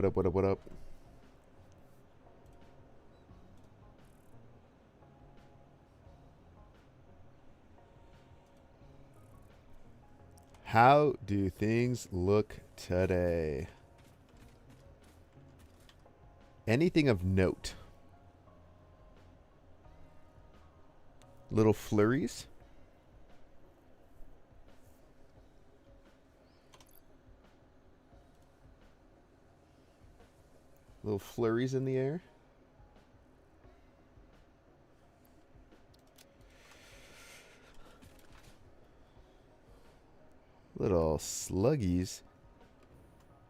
What up, what up, what up? How do things look today? Anything of note? Little flurries? Little flurries in the air? Little sluggies.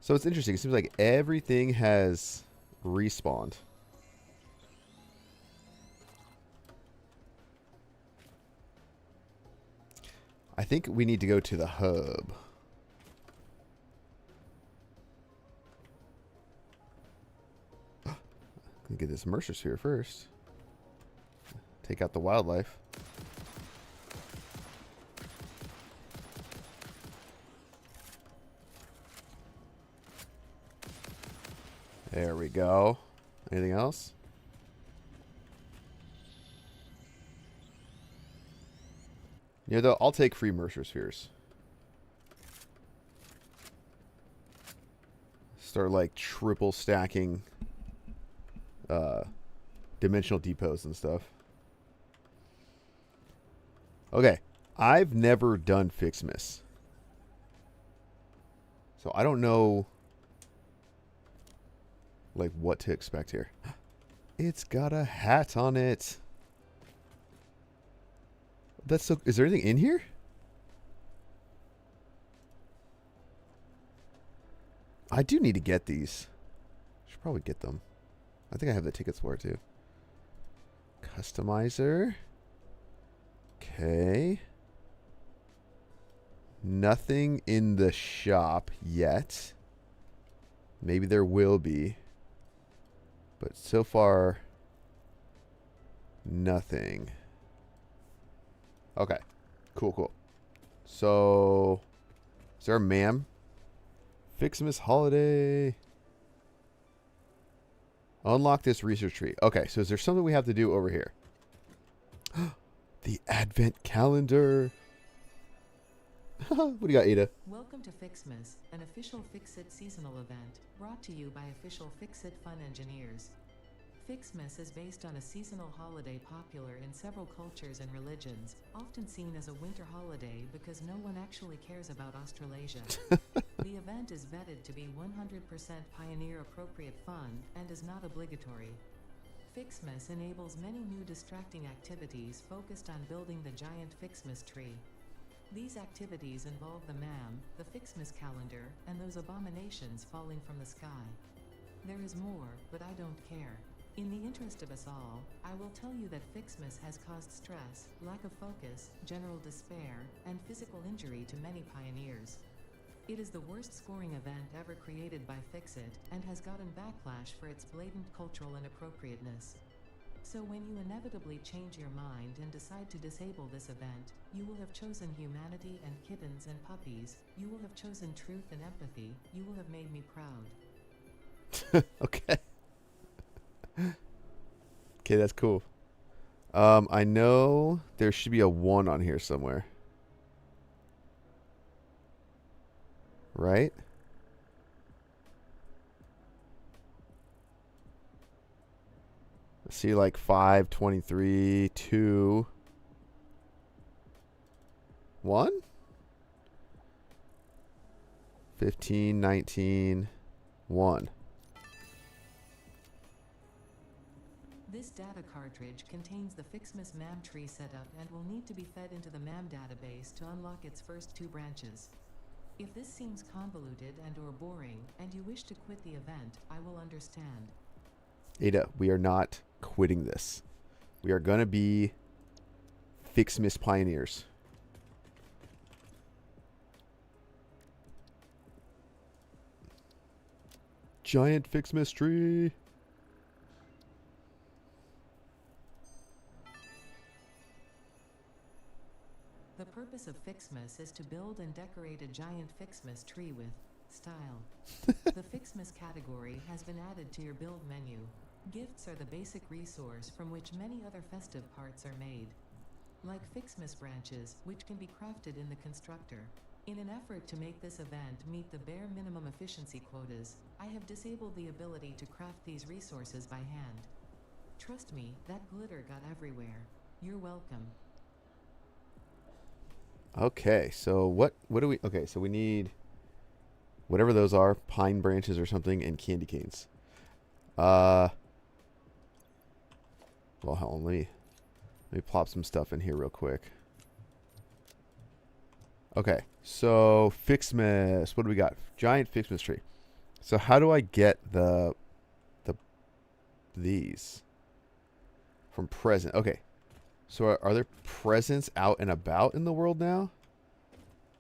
So it's interesting. It seems like everything has respawned. I think we need to go to the hub. Let me get this Mercer Sphere first. Take out the wildlife. There we go. Anything else? Yeah, though, I'll take free Mercer Spheres. Start like triple stacking dimensional depots and stuff. Okay. I've never done FICSMAS. So I don't know like what to expect here. It's got a hat on it. That's so. Is there anything in here? I do need to get these. Should probably get them. I think I have the tickets for it too. Customizer. Okay. Nothing in the shop yet. Maybe there will be. But so far, nothing. Okay. Cool, cool. So, is there a ma'am? FICSMAS holiday. Unlock this research tree. Okay, so is there something we have to do over here? The advent calendar. What do you got, Ada? Welcome to FICSMAS, an official FICSIT seasonal event, brought to you by official FICSIT Fun engineers. FICSMAS is based on a seasonal holiday popular in several cultures and religions, often seen as a winter holiday because no one actually cares about Australasia. The event is vetted to be 100% pioneer-appropriate fun and is not obligatory. FICSMAS enables many new distracting activities focused on building the giant FICSMAS tree. These activities involve the MAM, the FICSMAS calendar, and those abominations falling from the sky. There is more, but I don't care. In the interest of us all, I will tell you that FICSMAS has caused stress, lack of focus, general despair, and physical injury to many pioneers. It is the worst scoring event ever created by FICSIT, and has gotten backlash for its blatant cultural inappropriateness. So when you inevitably change your mind and decide to disable this event, you will have chosen humanity and kittens and puppies, you will have chosen truth and empathy, you will have made me proud. Okay. Okay, that's cool. I know there should be a 1 on here somewhere. Right? See, like 5, 23, 2, 1? 15, 19, 1. This data cartridge contains the FICSMAS MAM tree setup and will need to be fed into the MAM database to unlock its first 2 branches. If this seems convoluted and/or boring, and you wish to quit the event, I will understand. Ada, we are not quitting this. We are going to be FICSMAS pioneers. Giant FICSMAS tree. The purpose of FICSMAS is to build and decorate a giant FICSMAS tree with Style. The FICSMAS category has been added to your build menu. Gifts are the basic resource from which many other festive parts are made. Like FICSMAS branches, which can be crafted in the constructor. In an effort to make this event meet the bare minimum efficiency quotas, I have disabled the ability to craft these resources by hand. Trust me, that glitter got everywhere. You're welcome. Okay, so what do we... Okay, so we need whatever those are, pine branches or something, and candy canes. Well, hold on, let me plop some stuff in here real quick. Okay, so FICSMAS. What do we got? Giant FICSMAS tree. So how do I get these from present? Okay, so are there presents out and about in the world now?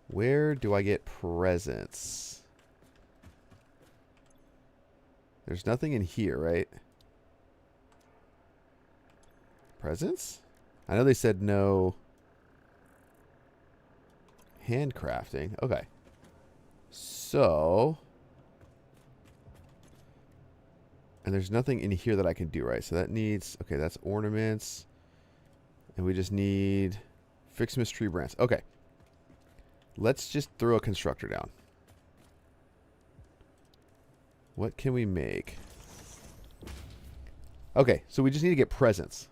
Where do I get presents? There's nothing in here, right? Presents? I know they said no handcrafting. Okay. So, and there's nothing in here that I can do, right? So that needs, okay, that's ornaments. And we just need FICSMAS tree branch. Okay. Let's just throw a constructor down. What can we make? Okay, so we just need to get presents.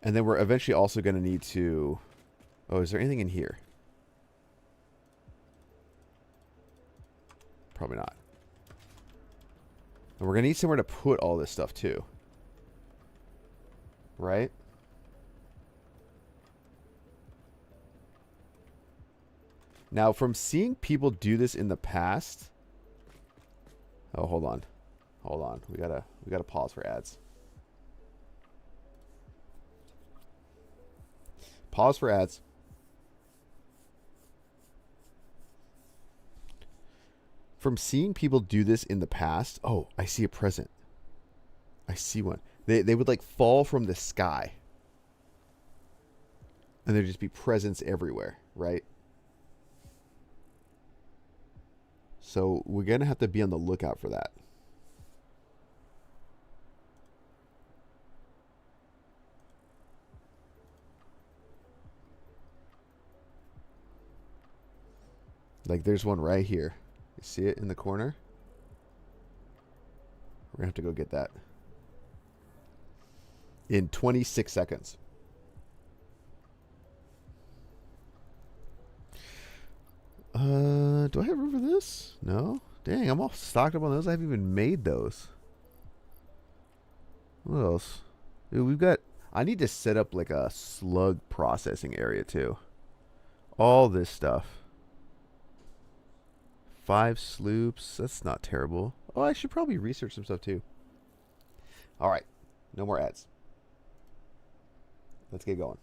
And then we're eventually also going to need to... Oh, is there anything in here? Probably not. And we're going to need somewhere to put all this stuff too. Right? Now, from seeing people do this in the past... Oh, hold on. Hold on. We gotta pause for ads. Pause for ads. From seeing people do this in the past... Oh, I see a present. I see one. They would like fall from the sky. And there'd just be presents everywhere, right? So we're going to have to be on the lookout for that. Like there's one right here. You see it in the corner? We're going to have to go get that. In 26 seconds. Do I have room for this? No? Dang, I'm all stocked up on those. I haven't even made those. What else? Dude, we've got... I need to set up like a slug processing area too. All this stuff. 5 sloops. That's not terrible. Oh, I should probably research some stuff too. Alright. No more ads. Let's get going.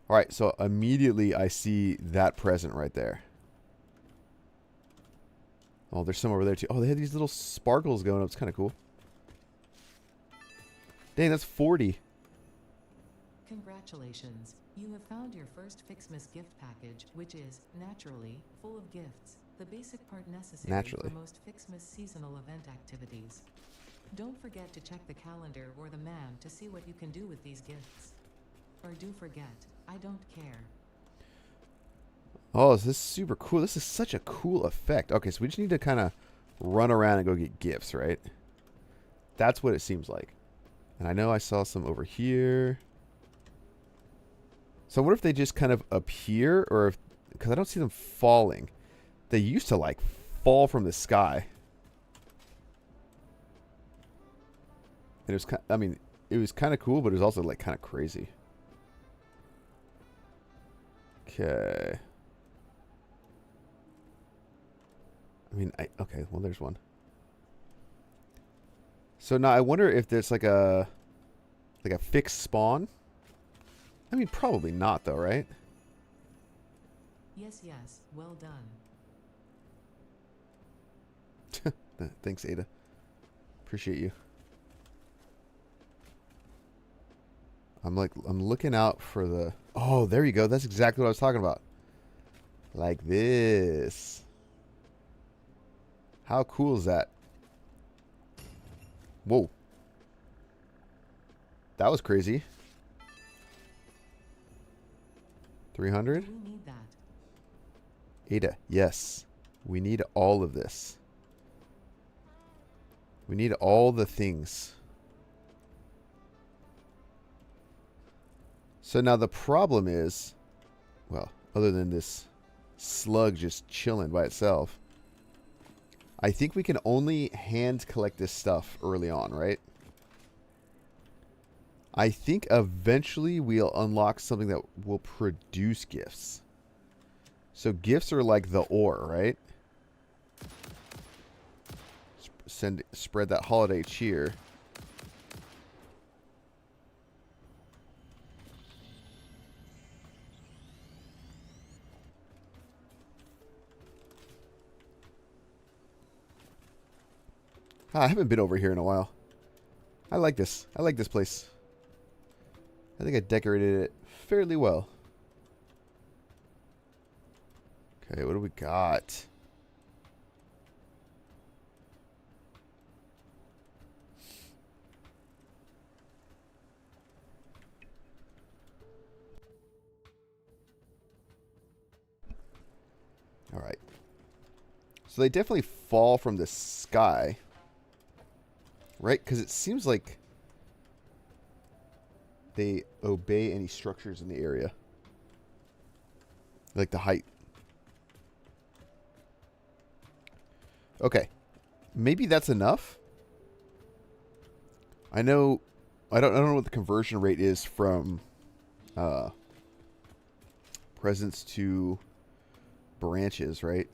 Alright, so immediately I see that present right there. Oh, there's some over there too. Oh, they have these little sparkles going up. It's kind of cool. Dang, that's 40. Congratulations. You have found your first FICSMAS gift package, which is, naturally, full of gifts. The basic part necessary for most FICSMAS seasonal event activities. Don't forget to check the calendar or the MAM to see what you can do with these gifts. Or do forget, I don't care. Oh, this is super cool. This is such a cool effect. Okay, so we just need to kind of run around and go get gifts, right? That's what it seems like. And I know I saw some over here. So I wonder if they just kind of appear or if... Because I don't see them falling. They used to, like, fall from the sky. And it was kind... I mean, it was kind of cool, but it was also, like, kind of crazy. Okay. I mean, okay, well, there's one. So now I wonder if there's like a fixed spawn. I mean, probably not though, right? Yes, yes, well done. Thanks, Ada. Appreciate you. I'm looking out for the... Oh, there you go. That's exactly what I was talking about. Like this. How cool is that? Whoa. That was crazy. 300? We need that. Ada, yes. We need all of this. We need all the things. So now the problem is, well, other than this slug just chilling by itself, I think we can only hand collect this stuff early on, right? I think eventually we'll unlock something that will produce gifts. So gifts are like the ore, right? Spread that holiday cheer. I haven't been over here in a while. I like this. I like this place. I think I decorated it fairly well. Okay, what do we got? All right. So they definitely fall from the sky. Right? Because it seems like they obey any structures in the area. Like the height. Okay. Maybe that's enough. I know I don't know what the conversion rate is from presents to branches, right?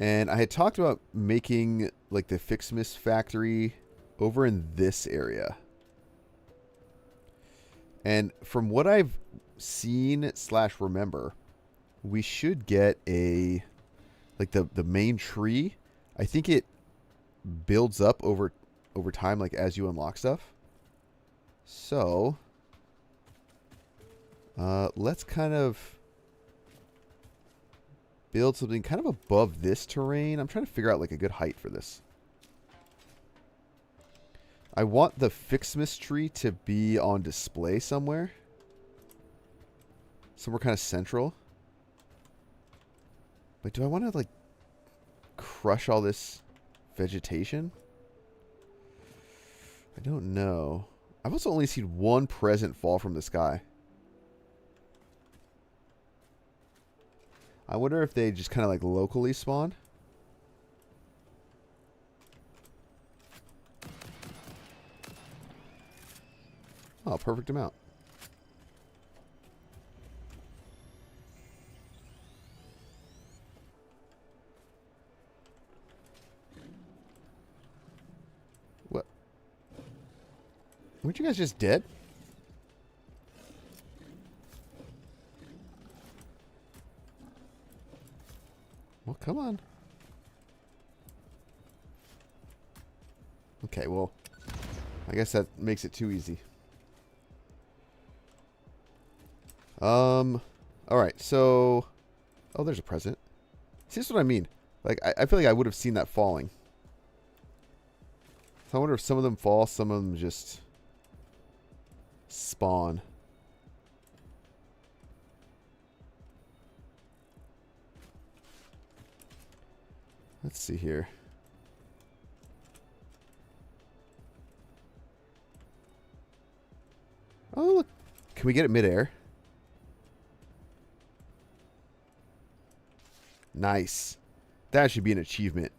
And I had talked about making like the FICSMAS factory over in this area. And from what I've seen / remember, we should get a like the main tree. I think it builds up over time, like as you unlock stuff. So let's kind of build something kind of above this terrain. I'm trying to figure out like a good height for this. I want the FICSMAS tree to be on display somewhere. Somewhere kind of central. But do I want to like crush all this vegetation? I don't know. I've also only seen one present fall from the sky. I wonder if they just kind of like locally spawn. Oh, perfect amount. What? Weren't you guys just dead? Well, come on. Okay, well, I guess that makes it too easy. Alright, so... Oh, there's a present. See, that's what I mean. Like, I feel like I would have seen that falling. So I wonder if some of them fall, some of them just... spawn. Let's see here. Oh, look. Can we get it midair? Nice. That should be an achievement.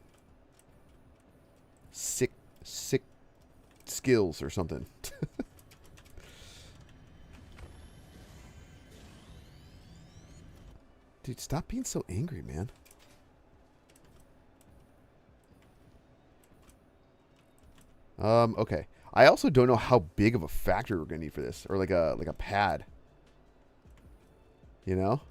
Sick skills or something. Dude, stop being so angry, man. Okay. I also don't know how big of a factory we're gonna need for this, or like a pad. You know?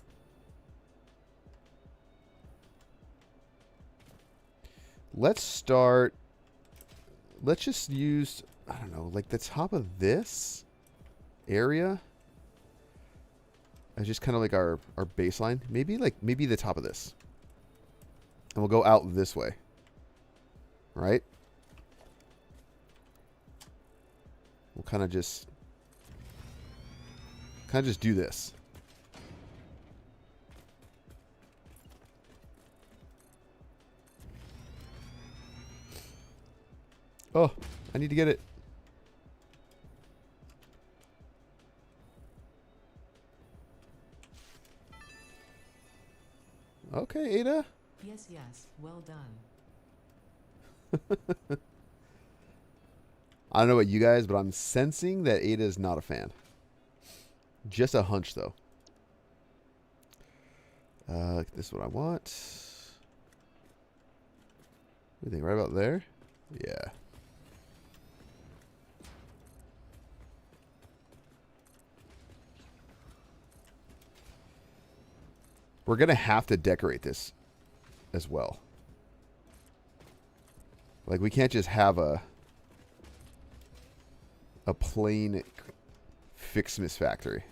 Let's start. Let's just use, I don't know, like the top of this area as just kind of like our baseline. Maybe the top of this. And we'll go out this way. right? We'll kind of just do this. Oh, I need to get it. Okay, Ada. Yes, yes, well done. I don't know about you guys, but I'm sensing that Ada is not a fan. Just a hunch, though. This is what I want. What do you think? Right about there? Yeah. We're going to have to decorate this as well. Like, we can't just have a plain FICSMAS factory.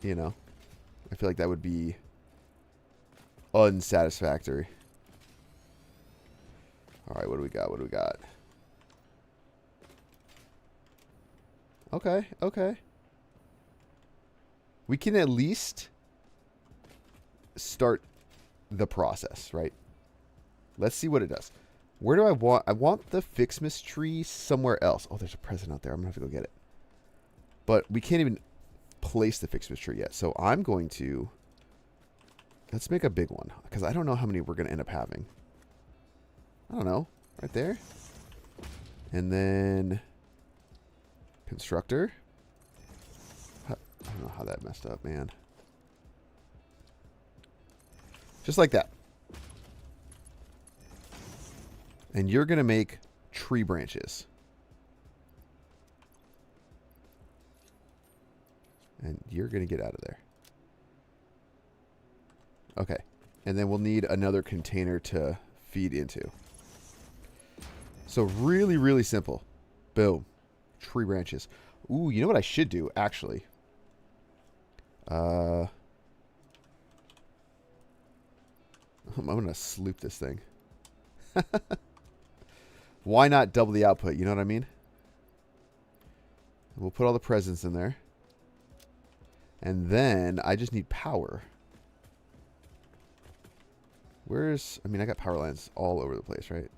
You know? I feel like that would be unsatisfactory. Alright, what do we got? What do we got? Okay, okay. We can at least start the process, right? Let's see what it does. Where do I want? I want the FICSMAS tree somewhere else. Oh, there's a present out there. I'm going to have to go get it. But we can't even place the FICSMAS tree yet. So I'm going to... Let's make a big one. Because I don't know how many we're going to end up having. I don't know. Right there. And then... Constructor. I don't know how that messed up, man. Just like that. And you're going to make tree branches. And you're going to get out of there. Okay. And then we'll need another container to feed into. So really, really simple. Boom. Tree branches. Ooh, you know what I should do, actually? I'm going to sloop this thing. Why not double the output? You know what I mean? We'll put all the presents in there. And then I just need power. Where's... I mean, I got power lines all over the place, right?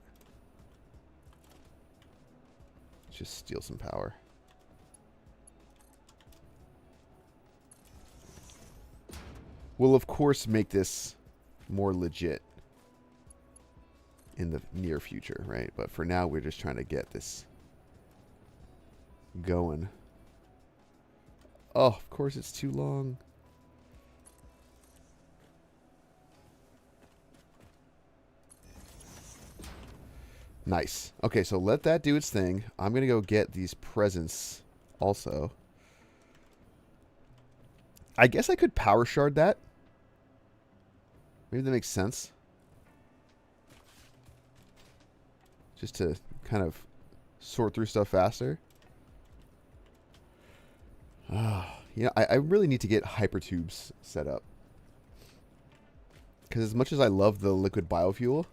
Let's just steal some power. We'll, of course, make this more legit in the near future, right? But for now, we're just trying to get this going. Oh, of course, it's too long. Nice. Okay, so let that do its thing. I'm going to go get these presents also. I guess I could power shard that. Maybe that makes sense. Just to kind of sort through stuff faster. You know, I really need to get hypertubes set up. Because as much as I love the liquid biofuel,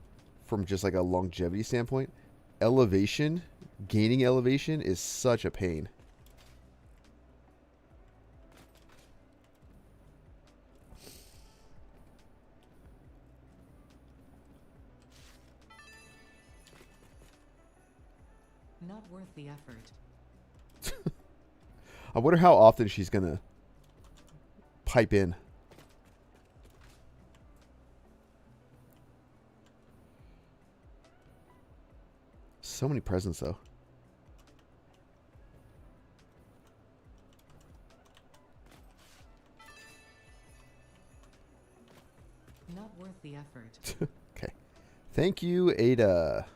from just like a longevity standpoint, elevation, gaining elevation is such a pain. Not worth the effort. I wonder how often she's going to pipe in. So many presents, though. Not worth the effort. Okay. Thank you, Ada,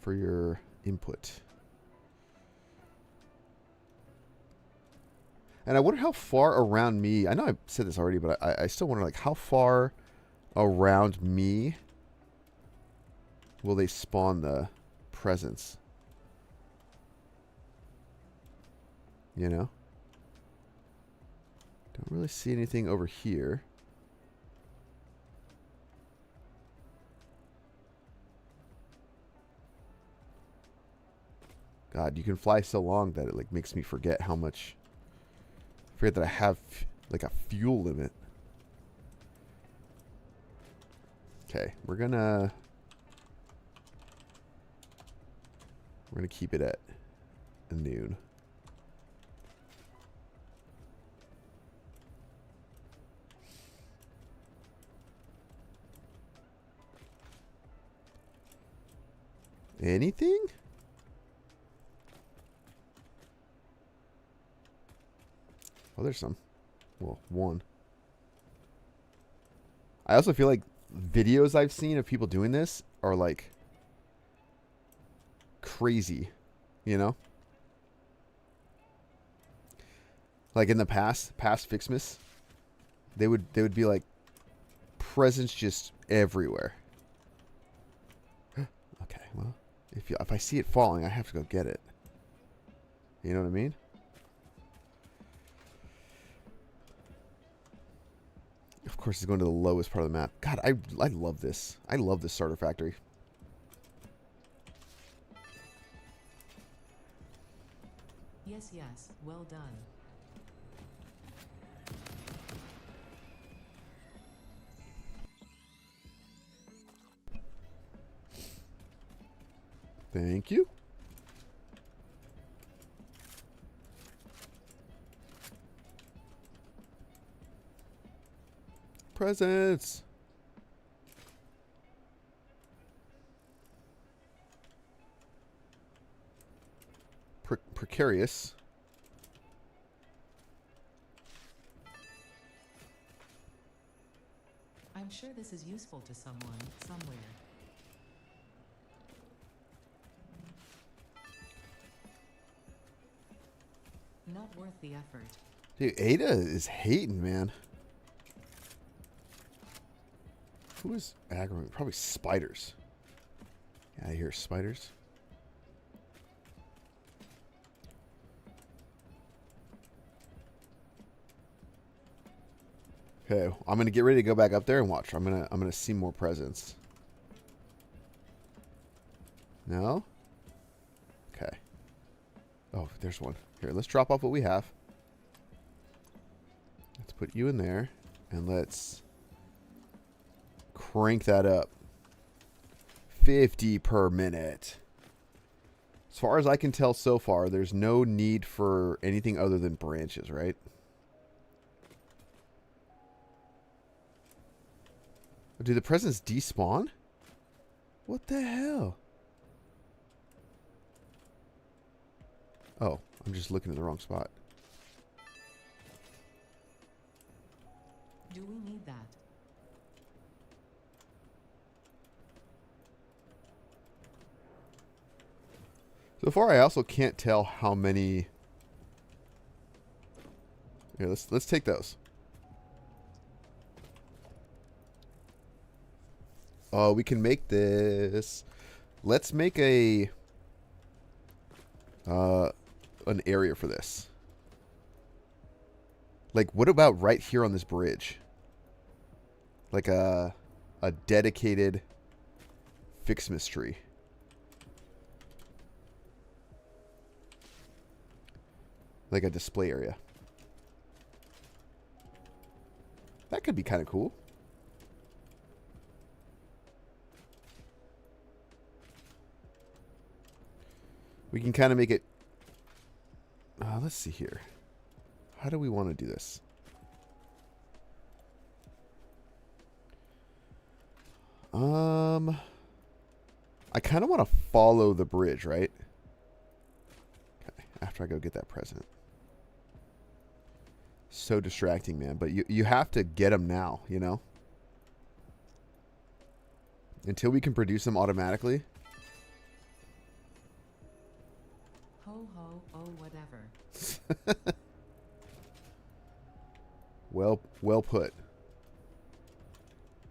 for your input. And I wonder how far around me... I know I said this already, but I still wonder, like, how far around me will they spawn the presents? You know? Don't really see anything over here. God, you can fly so long that it like makes me forget how much. Forget that I have like a fuel limit. Okay, we're gonna keep it at noon. Anything? Oh, there's some. Well, one. I also feel like videos I've seen of people doing this are like crazy, you know? Like in the past FICSMAS, they would be like presents just everywhere. Okay, well, if I see it falling, I have to go get it. You know what I mean? Of course, it's going to the lowest part of the map. God, I love this. I love this starter factory. Yes, yes, well done. Thank you. Presents. Precarious. I'm sure this is useful to someone, somewhere. Not worth the effort. Dude, Ada is hating, man. Who is aggroing? Probably spiders. Yeah, I hear spiders. Okay, I'm gonna get ready to go back up there and watch. I'm gonna see more presents. No? Okay. Oh, there's one. Here, let's drop off what we have. Let's put you in there, and let's crank that up. 50 per minute. As far as I can tell so far, there's no need for anything other than branches, right? Do the presents despawn? What the hell? Oh, I'm just looking in the wrong spot. Do we need that? So far, I also can't tell how many. Here, let's take those. Oh, we can make this. Let's make an area for this. Like, what about right here on this bridge? Like a dedicated FICSMAS tree. Like a display area. That could be kind of cool. We can kind of make it... let's see here. How do we want to do this? I kind of want to follow the bridge, right? Okay, after I go get that present. So distracting, man. But you have to get them now, you know? Until we can produce them automatically. Ho ho, oh whatever. Well put.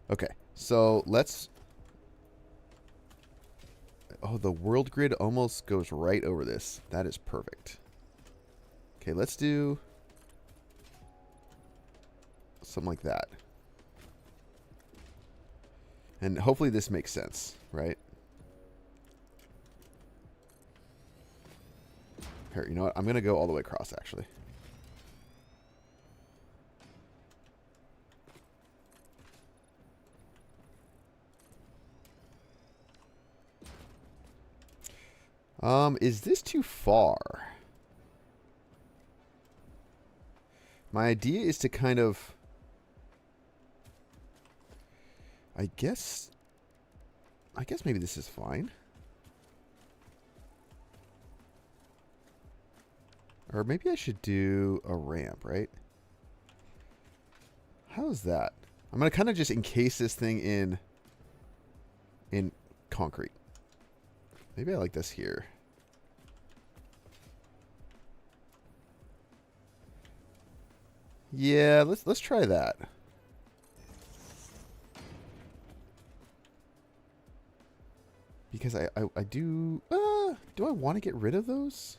Okay, so let's... Oh, the world grid almost goes right over this. That is perfect. Okay, let's do something like that. And hopefully this makes sense, right? Here, you know what? I'm going to go all the way across, actually. Is this too far? My idea is to kind of... I guess maybe this is fine. Or maybe I should do a ramp, right? How's that? I'm going to kind of just encase this thing in concrete. Maybe I like this here. Yeah, let's try that. Because I do I want to get rid of those?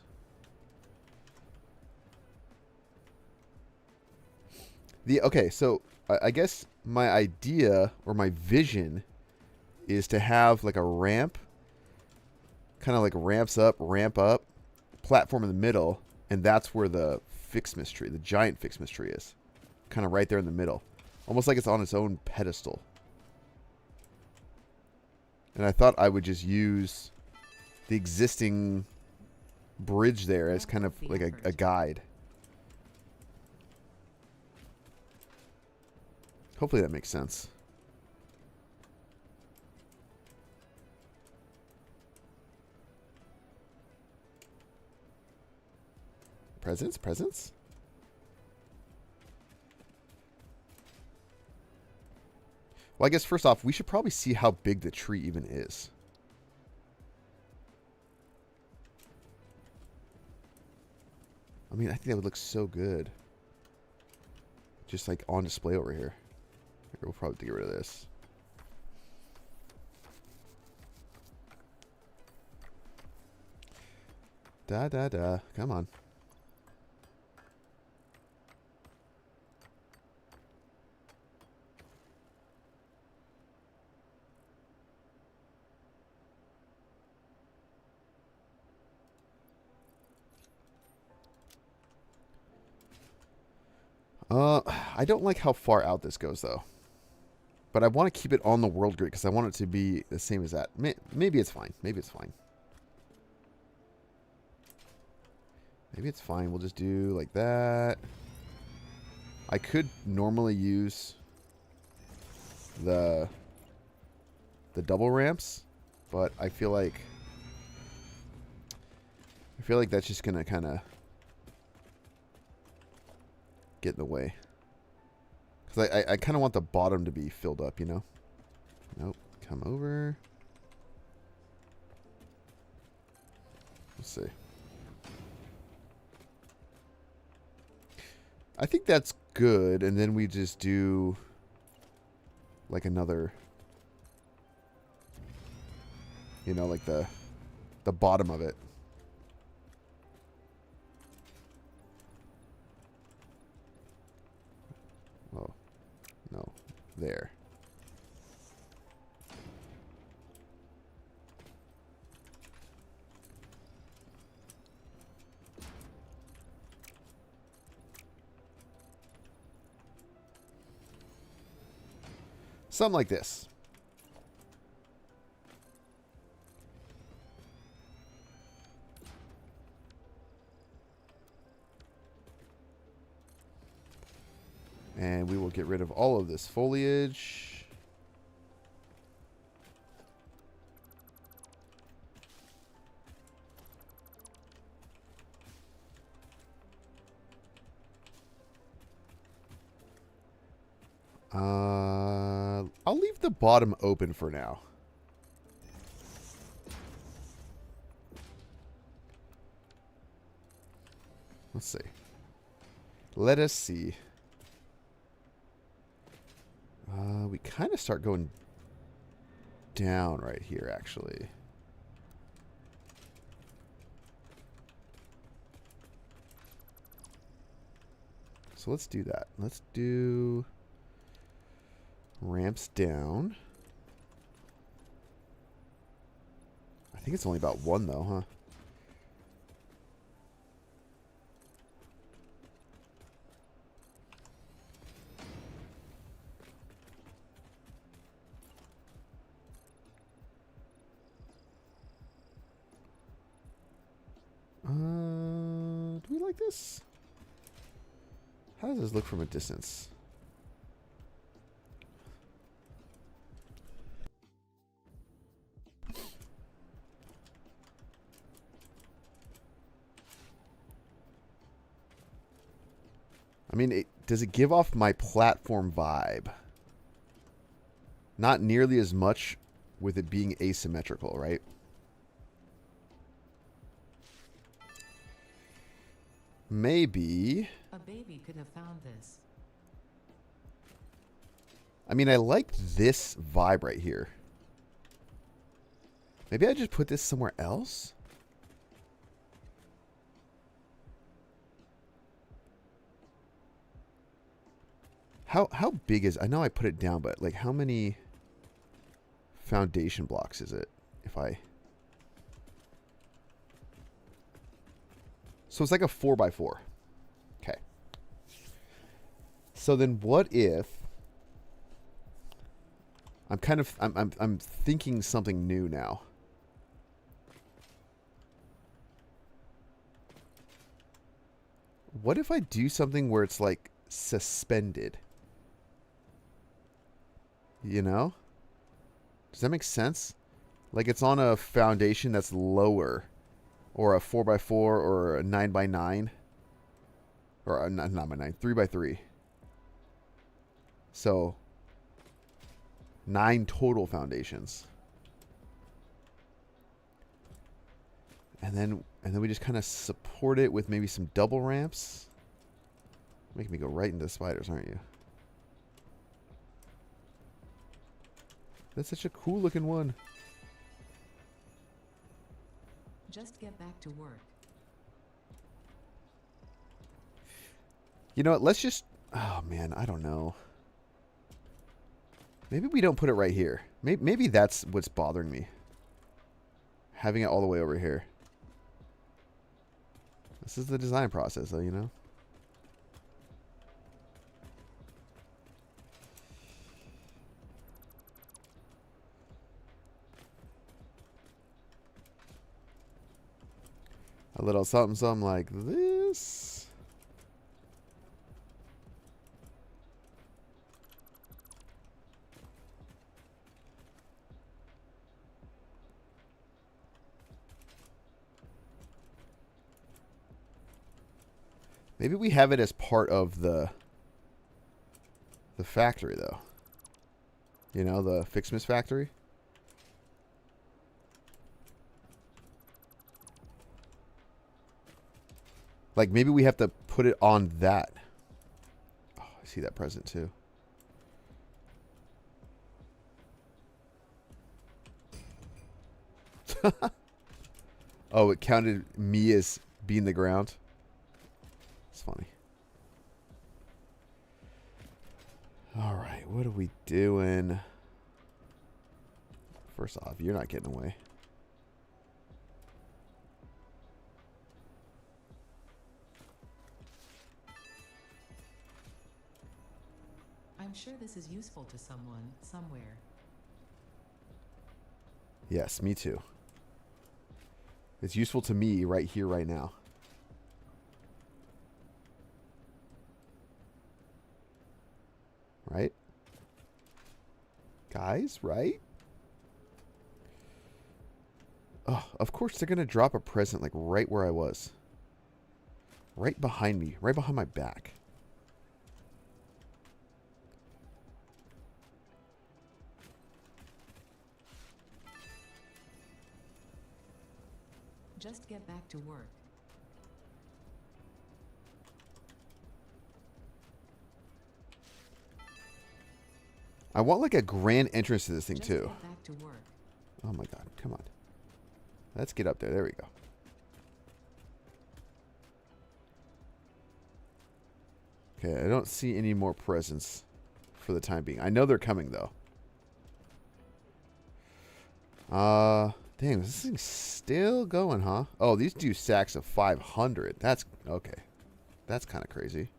Okay, so I guess my idea or my vision is to have like a ramp, kind of like ramp up, platform in the middle, and that's where the FICSMAS tree, the giant FICSMAS tree is. Kind of right there in the middle. Almost like it's on its own pedestal. And I thought I would just use the existing bridge there as kind of like a guide. Hopefully that makes sense. Presents? Well, I guess first off, we should probably see how big the tree even is. I mean, I think that would look so good. Just like on display over here. We'll probably have to get rid of this. Da. Come on. I don't like how far out this goes, though. But I want to keep it on the world grid because I want it to be the same as that. Maybe it's fine. Maybe it's fine. Maybe it's fine. We'll just do like that. I could normally use the double ramps, but I feel like that's just gonna kind of get in the way. Because I kind of want the bottom to be filled up, you know? Nope. Come over. Let's see. I think that's good. And then we just do like another, you know, like the bottom of it. Oh, no. There. Something like this. And we will get rid of all of this foliage. I'll leave the bottom open for now. Let's see. Let us see. We kind of start going down right here, actually. So let's do that. Let's do ramps down. I think it's only about one, though, huh? like this? How does this look from a distance? I mean, does it give off my platform vibe? Not nearly as much with it being asymmetrical, right? Maybe. A baby could have found this. I mean, I like this vibe right here. Maybe I just put this somewhere else? How big is... I know I put it down, but like how many foundation blocks is it? If I... So it's like a 4x4. Okay. So then what if... I'm thinking something new now. What if I do something where it's like suspended? You know? Does that make sense? Like it's on a foundation that's lower, or a 4x4 or a 9x9, or not 9x9, 3x3. So 9 total foundations. And then we just kind of support it with maybe some double ramps. Making me go right into the spiders, aren't you? That's such a cool looking one. Just get back to work. You know what? Let's just... Oh, man. I don't know. Maybe we don't put it right here. Maybe that's what's bothering me. Having it all the way over here. This is the design process, though, you know? A little something, something like this. Maybe we have it as part of the factory, though. You know, the FICSMAS factory. Like, maybe we have to put it on that. Oh, I see that present, too. Oh, it counted me as being the ground. It's funny. All right, what are we doing? First off, you're not getting away. I'm sure this is useful to someone, somewhere. Yes, me too. It's useful to me right here, right now. Right? Guys, right? Oh, of course they're going to drop a present like right where I was. Right behind me. Right behind my back. Just get back to work. I want like a grand entrance to this thing Just too. get back to work. Oh my god, come on. Let's get up there. There we go. Okay, I don't see any more presents for the time being. I know they're coming though. Dang, this thing's still going, huh? Oh, these do stacks of 500. That's okay. That's kind of crazy.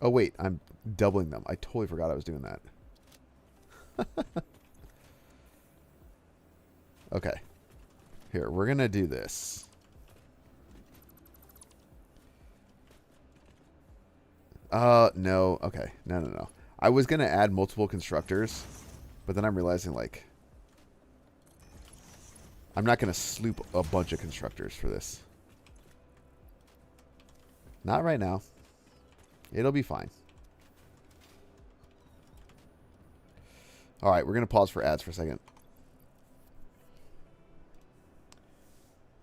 Oh wait, I'm doubling them. I totally forgot I was doing that. Okay. Here, we're going to do this. No. Okay. No, no, no. I was going to add multiple constructors, but then I'm realizing, like, I'm not going to sloop a bunch of constructors for this. Not right now. It'll be fine. All right, we're going to pause for ads for a second.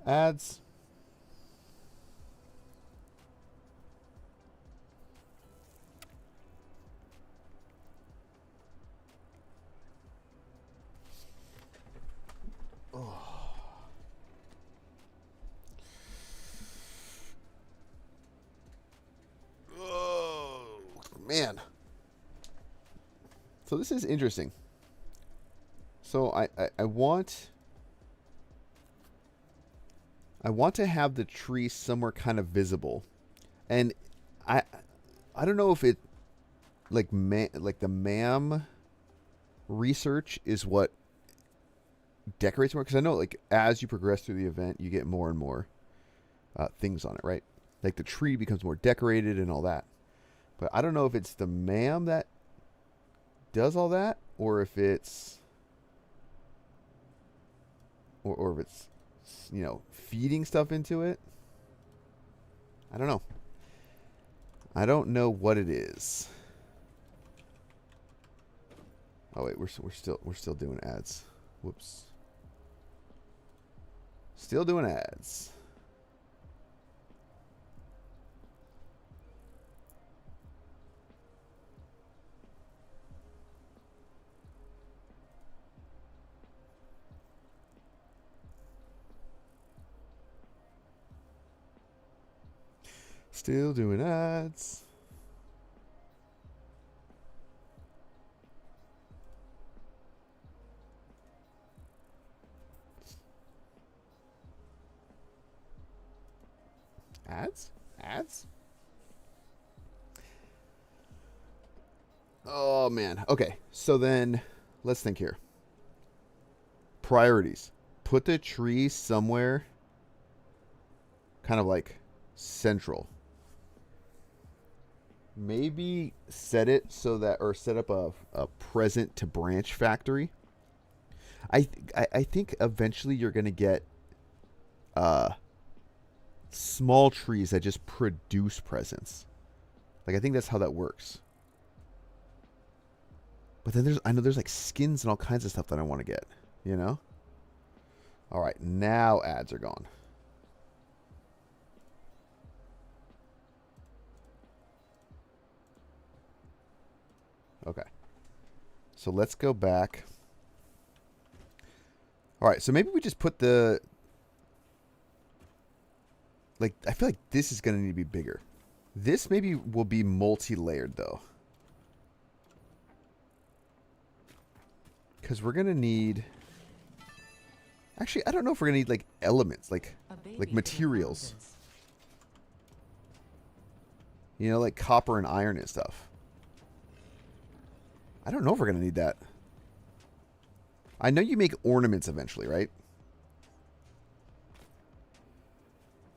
Ads. Oh, man. So this is interesting. So I want to have the tree somewhere kind of visible, and I don't know if it like the MAM research is what decorates more, because I know like as you progress through the event you get more and more things on it, right? Like the tree becomes more decorated and all that. But I don't know if it's the MAM that does all that, or if it's or if it's, you know, feeding stuff into it. I don't know. I don't know what it is. Oh wait, we're still doing ads. Whoops. Still doing ads. Still doing ads. Ads? Ads? Oh, man. Okay, so then let's think here. Priorities. Put the tree somewhere kind of like central. Maybe set it so that, or set up a present to branch factory. I think eventually you're going to get small trees that just produce presents. Like, I think that's how that works. But then I know there's like skins and all kinds of stuff that I want to get, you know? All right, now ads are gone. Okay. So let's go back. All right, so maybe we just put the... Like, I feel like this is going to need to be bigger. This maybe will be multi-layered, though. Because we're going to need... Actually, I don't know if we're going to need, like, elements, like materials. You know, like copper and iron and stuff. I don't know if we're going to need that. I know you make ornaments eventually, right?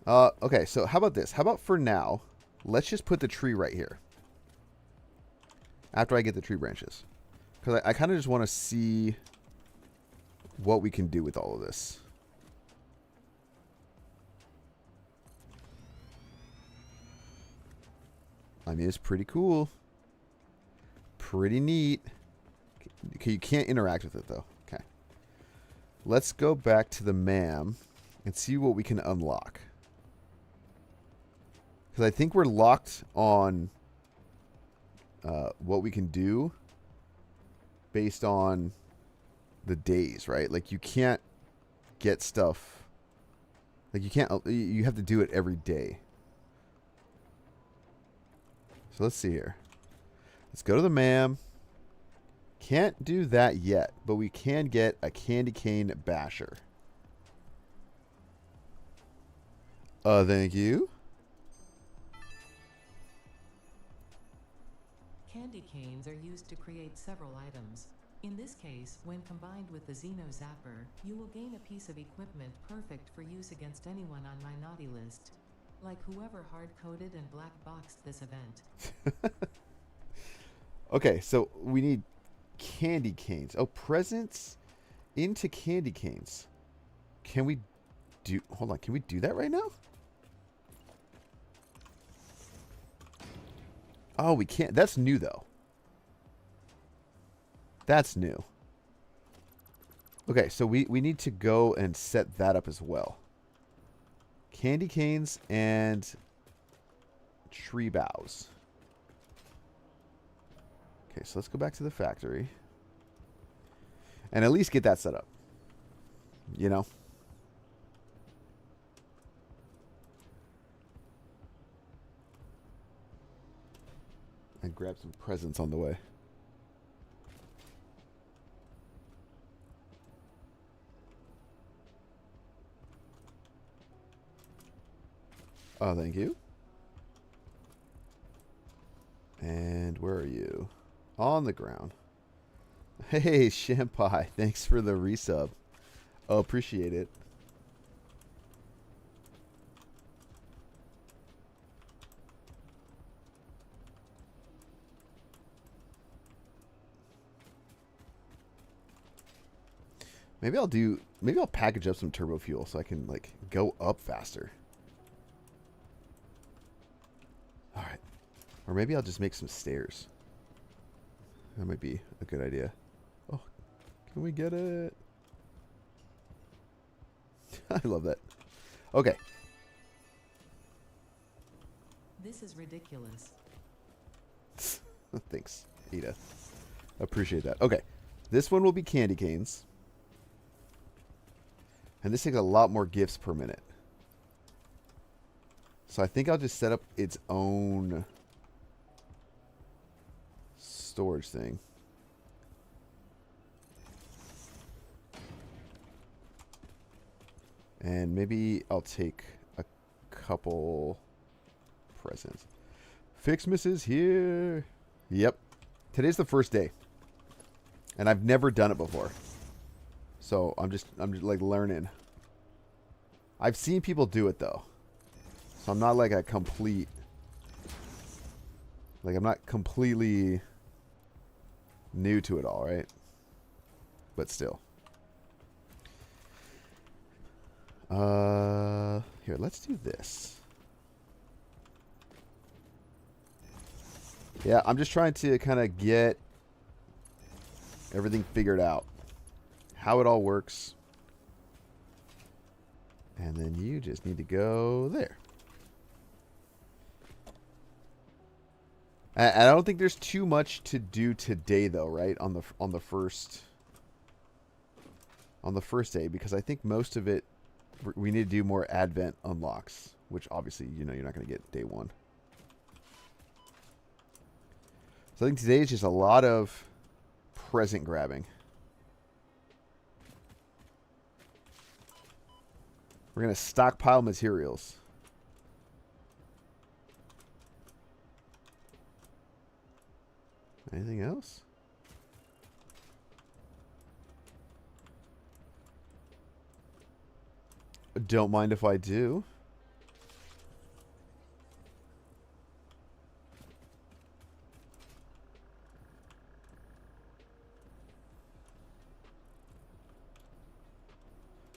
Okay, so how about this? How about for now, let's just put the tree right here. After I get the tree branches. Because I kind of just want to see what we can do with all of this. I mean, it's pretty cool. Pretty neat. Okay, you can't interact with it, though. Okay. Let's go back to the MAM and see what we can unlock. Because I think we're locked on what we can do based on the days, right? Like, you can't get stuff. Like, you can't. You have to do it every day. So let's see here. Let's go to the MAM. Can't do that yet, but we can get a candy cane basher. Thank you. Candy canes are used to create several items. In this case, when combined with the Xeno Zapper, you will gain a piece of equipment perfect for use against anyone on my naughty list. Like whoever hard-coded and black-boxed this event. Okay, so we need candy canes. Oh, presents into candy canes. Can we do... Hold on, can we do that right now? Oh, we can't. That's new, though. That's new. Okay, so we need to go and set that up as well. Candy canes and tree boughs. Okay, so let's go back to the factory. And at least get that set up. You know? And grab some presents on the way. Oh, thank you. And where are you? On the ground. Hey, Shampai. Thanks for the resub. Oh, appreciate it. Maybe I'll package up some turbo fuel so I can like go up faster. All right. Or maybe I'll just make some stairs. That might be a good idea. Oh, can we get it? I love that. Okay. This is ridiculous. Thanks, Ada. Appreciate that. Okay. This one will be candy canes. And this takes a lot more gifts per minute. So I think I'll just set up its own storage thing. And maybe I'll take a couple presents. FICSMAS is here. Yep. Today's the first day. And I've never done it before. So I'm just like learning. I've seen people do it though. So I'm not like a complete, like I'm not completely new to it all, right? But still. Here, let's do this. Yeah, I'm just trying to kind of get everything figured out. How it all works. And then you just need to go there. I don't think there's too much to do today though, right? On the first day, because I think most of it we need to do more advent unlocks, which obviously, you know, you're not going to get day one. So I think today is just a lot of present grabbing. We're going to stockpile materials. Anything else? Don't mind if I do.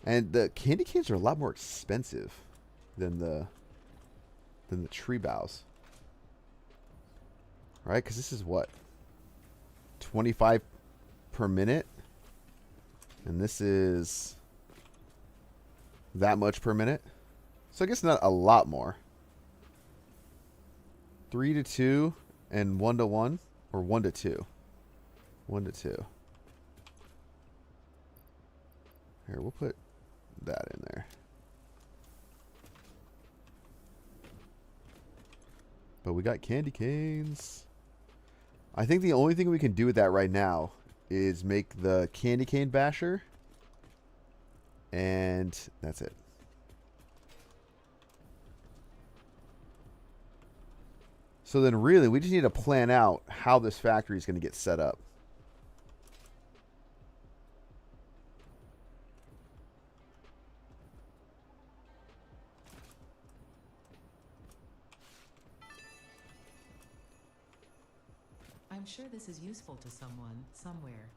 And the candy canes are a lot more expensive than the tree boughs. Right? Because this is what? 25 per minute? And this is that much per minute. So I guess not a lot more. 3 to 2 and 1 to 1, or 1 to 2. 1 to 2. Here, we'll put that in there. But we got candy canes. I think the only thing we can do with that right now is make the candy cane basher. And that's it. So then really, we just need to plan out how this factory is going to get set up. sure this is useful to someone, somewhere.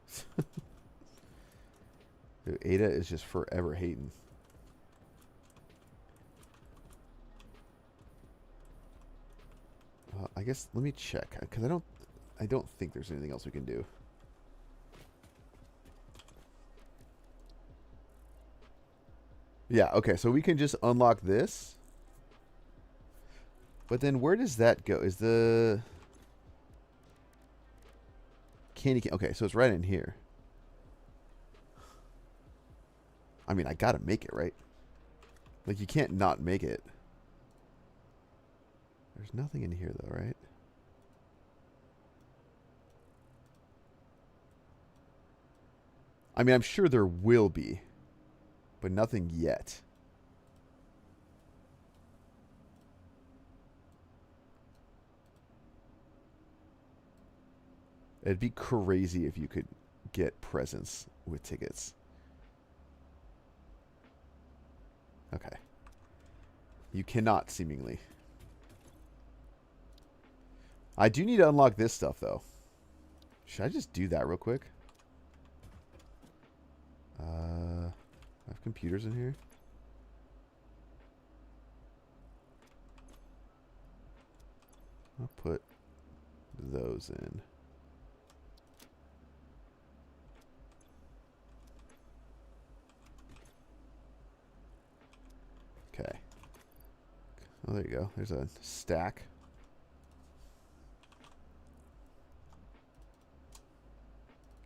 Dude, Ada is just forever hating. I guess let me check because I don't think there's anything else we can do. Yeah, okay, so we can just unlock this. But then where does that go? Is the candy cane? Okay, so it's right in here. I mean, I gotta make it, right? Like, you can't not make it. There's nothing in here, though, right? I mean, I'm sure there will be, but nothing yet. It'd be crazy if you could get presents with tickets. Okay. You cannot, seemingly. I do need to unlock this stuff, though. Should I just do that real quick? I have computers in here. I'll put those in. Okay. Oh, there you go. There's a stack.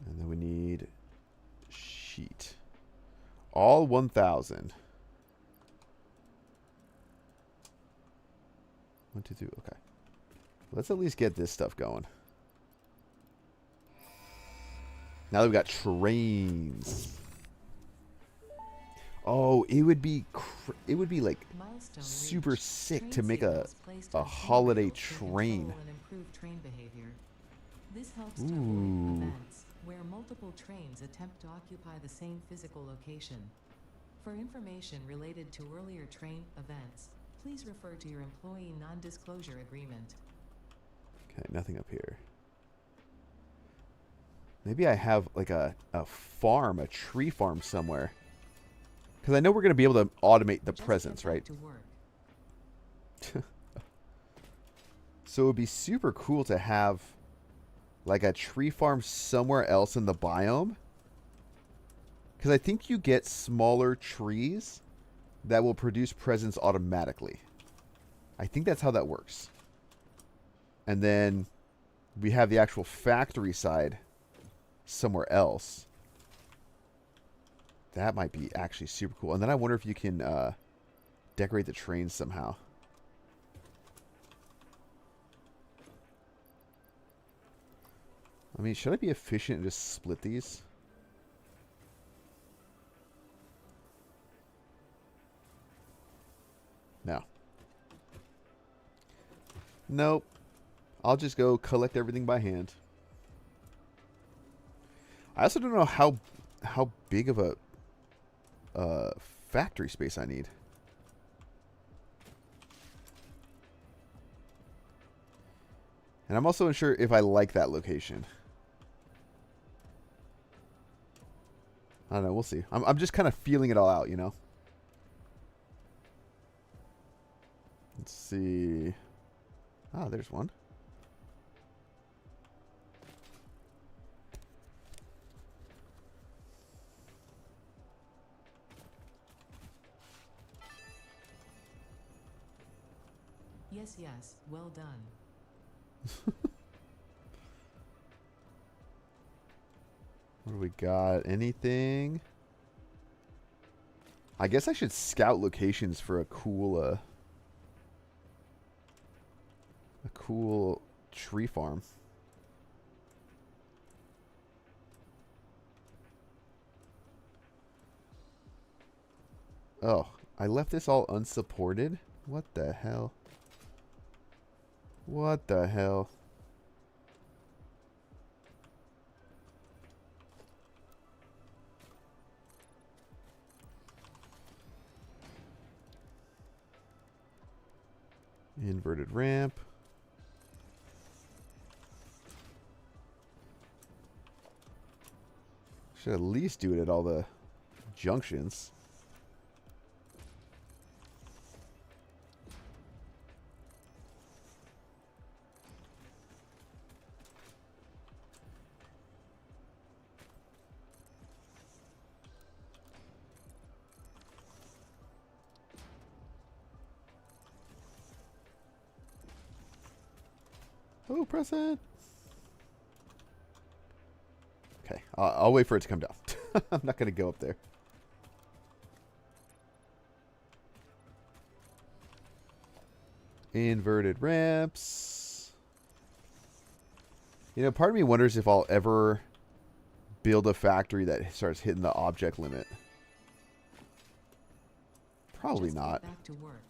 And then we need sheet. All 1,000. 1, 2, 3. Okay. Let's at least get this stuff going. Now that we've got trains. Oh, it would be like Milestone super reached. sick Train to make a signals placed on holiday handrails to control train. and improve train behavior. This helps to Ooh. avoid events where multiple trains attempt to occupy the same physical location. For information related to earlier train events, please refer to your employee non-disclosure agreement. Okay, nothing up here. Maybe I have like a farm, a tree farm somewhere. Because I know we're going to be able to automate the Just presents, get back right? to work. So it would be super cool to have like a tree farm somewhere else in the biome. Because I think you get smaller trees that will produce presents automatically. I think that's how that works. And then we have the actual factory side somewhere else. That might be actually super cool. And then I wonder if you can decorate the trains somehow. I mean, should I be efficient and just split these? No. Nope. I'll just go collect everything by hand. I also don't know how big of a factory space I need. And I'm also unsure if I like that location. I don't know. We'll see. I'm just kind of feeling it all out, you know? Let's see. Ah, there's one. Yes, yes, well done. What do we got? Anything? I guess I should scout locations for a cool tree farm. Oh, I left this all unsupported? What the hell? What the hell? Inverted ramp. Should at least do it at all the junctions. Oh, present. Okay, I'll wait for it to come down. I'm not going to go up there. Inverted ramps. You know, part of me wonders if I'll ever build a factory that starts hitting the object limit. Probably Just not. get back to work.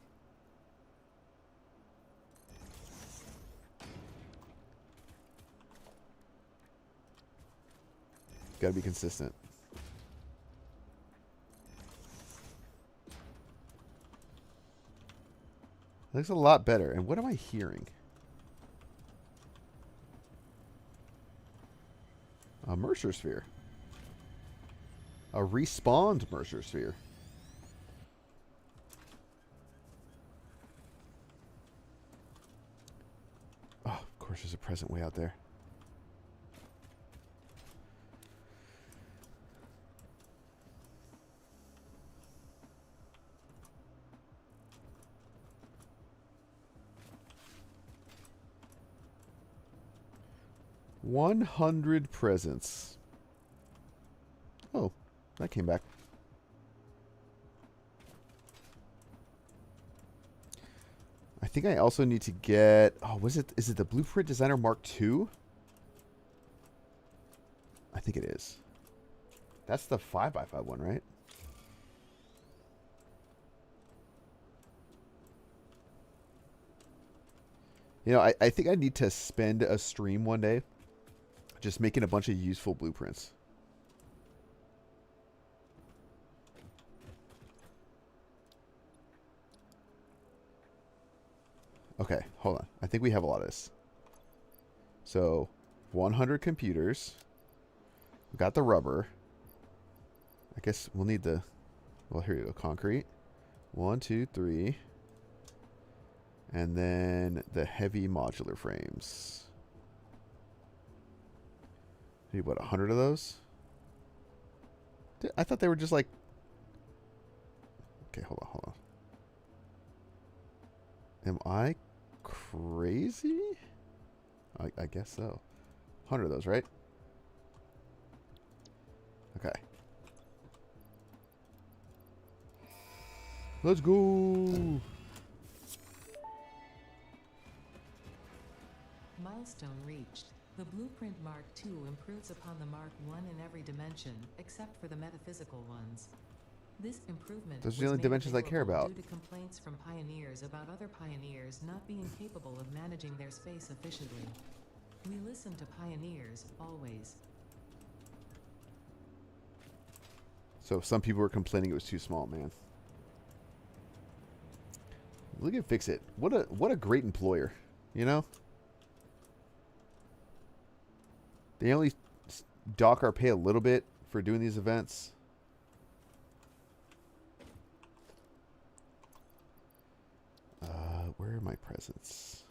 Got to be consistent. Looks a lot better. And what am I hearing? A Mercer Sphere. A respawned Mercer Sphere. Oh, of course there's a present way out there. $100 presents. Oh, that came back. I think I also need to get... Oh, was it? Is it the Blueprint Designer Mark II? I think it is. That's the 5x5 one, right? You know, I think I need to spend a stream one day just making a bunch of useful blueprints. Okay, hold on. I think we have a lot of this. So, 100 computers. We got the rubber. I guess we'll need the... Well, here you go. Concrete. 1, 2, 3. And then the heavy modular frames. Need what, 100 of those? I thought they were just like... Okay, hold on. Am I crazy? I guess so. 100 of those, right? Okay. Let's go! Milestone reached. The Blueprint Mark II improves upon the Mark I in every dimension, except for the metaphysical ones. This improvement Those are the was only made dimensions I care available about. due to complaints from pioneers about other pioneers not being capable of managing their space efficiently. We listen to pioneers, always. So some people were complaining it was too small, man. Look at FICSIT. What a great employer, you know? They only dock our pay a little bit for doing these events. Where are my presents?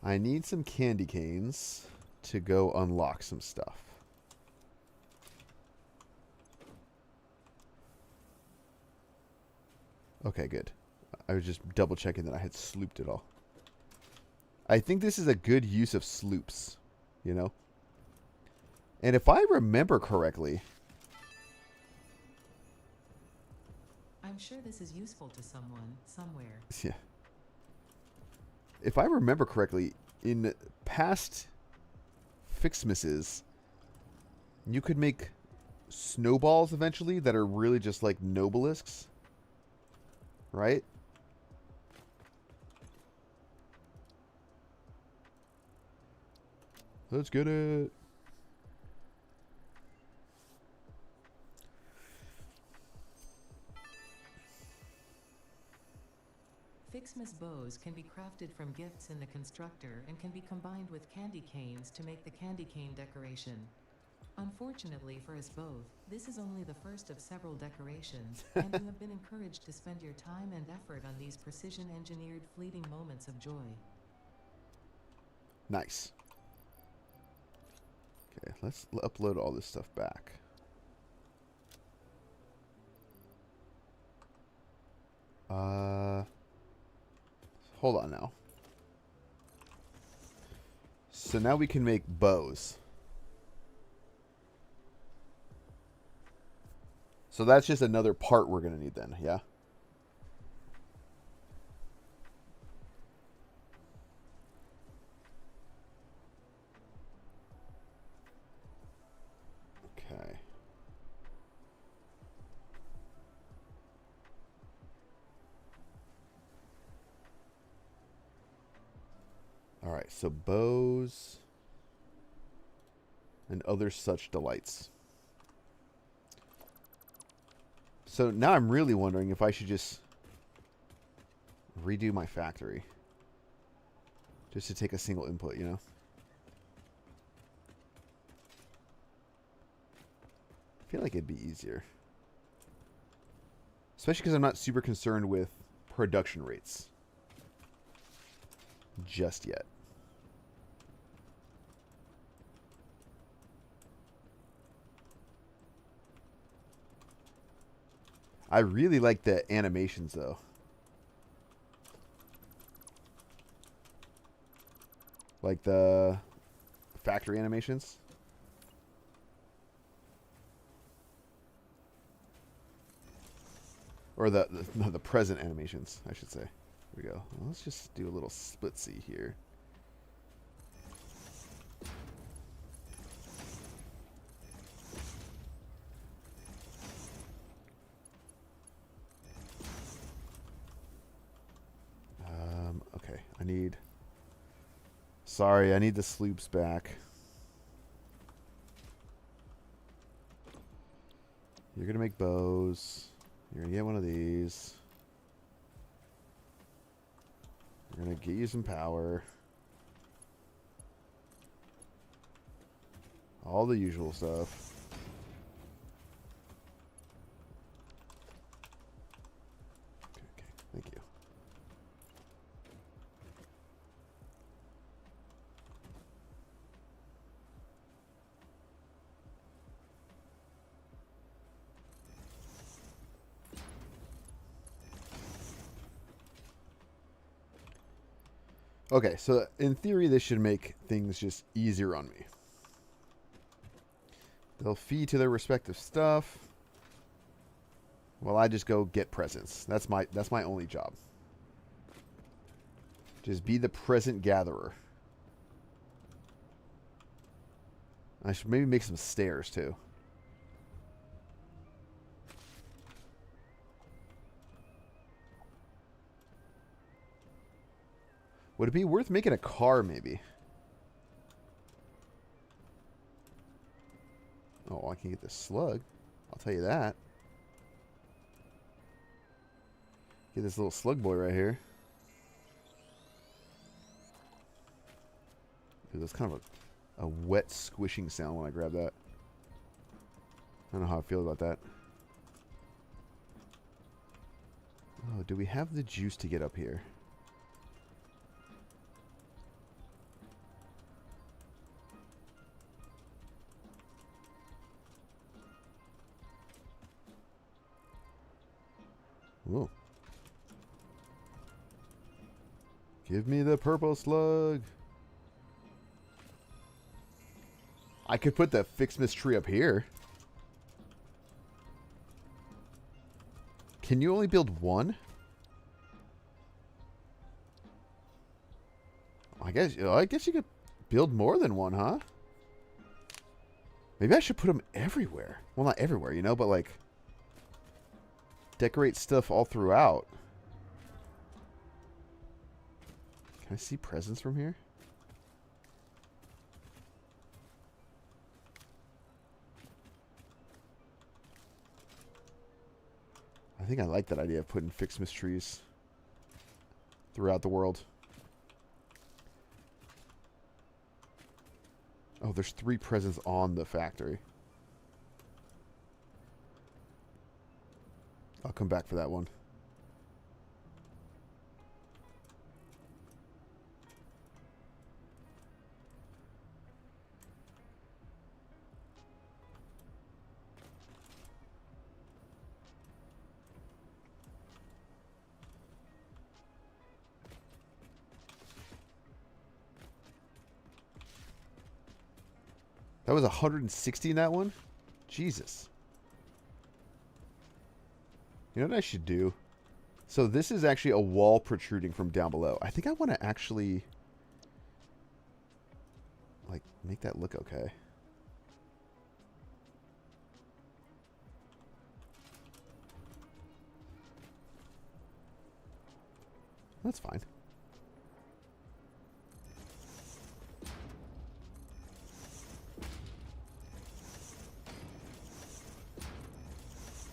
I need some candy canes to go unlock some stuff. Okay, good. I was just double checking that I had slooped it all. I think this is a good use of sloops, you know? And if I remember correctly... I'm sure this is useful to someone, somewhere. Yeah. If I remember correctly, in past FICSMASes, you could make snowballs eventually that are really just like nobelisks. Right? Let's get it. FICSMAS bows can be crafted from gifts in the constructor and can be combined with candy canes to make the candy cane decoration. Unfortunately for us both, this is only the first of several decorations, and you have been encouraged to spend your time and effort on these precision-engineered fleeting moments of joy. Nice. Okay, let's upload all this stuff back. Hold on now. So now we can make bows. So that's just another part we're going to need then, yeah? Okay. All right, so bows and other such delights. So now I'm really wondering if I should just redo my factory. Just to take a single input, you know? I feel like it'd be easier. Especially because I'm not super concerned with production rates. Just yet. I really like the animations, though. Like the factory animations. Or the present animations, I should say. Here we go. Well, let's just do a little split-see here. Okay, I need... Sorry, I need the sloops back. You're going to make bows. You're going to get one of these. You're going to get you some power. All the usual stuff. Okay, thank you. Okay, so in theory, this should make things just easier on me. They'll feed to their respective stuff. Well, I just go get presents. That's my only job. Just be the present gatherer. I should maybe make some stairs too. Would it be worth making a car, maybe? Oh, I can get this slug. I'll tell you that. Get this little slug boy right here. Dude, that's kind of a wet squishing sound when I grab that. I don't know how I feel about that. Oh, do we have the juice to get up here? Whoa. Give me the purple slug. I could put the FICSMAS tree up here. Can you only build one? I guess you could build more than one, huh? Maybe I should put them everywhere. Well, not everywhere, you know, but like decorate stuff all throughout. Can I see presents from here? I think I like that idea of putting FICSMAS trees. throughout the world. Oh, there's 3 presents on the factory. I'll come back for that one. That was 160 in that one? Jesus. You know what I should do? So this is actually a wall protruding from down below. I think I want to actually, like, make that look okay. That's fine.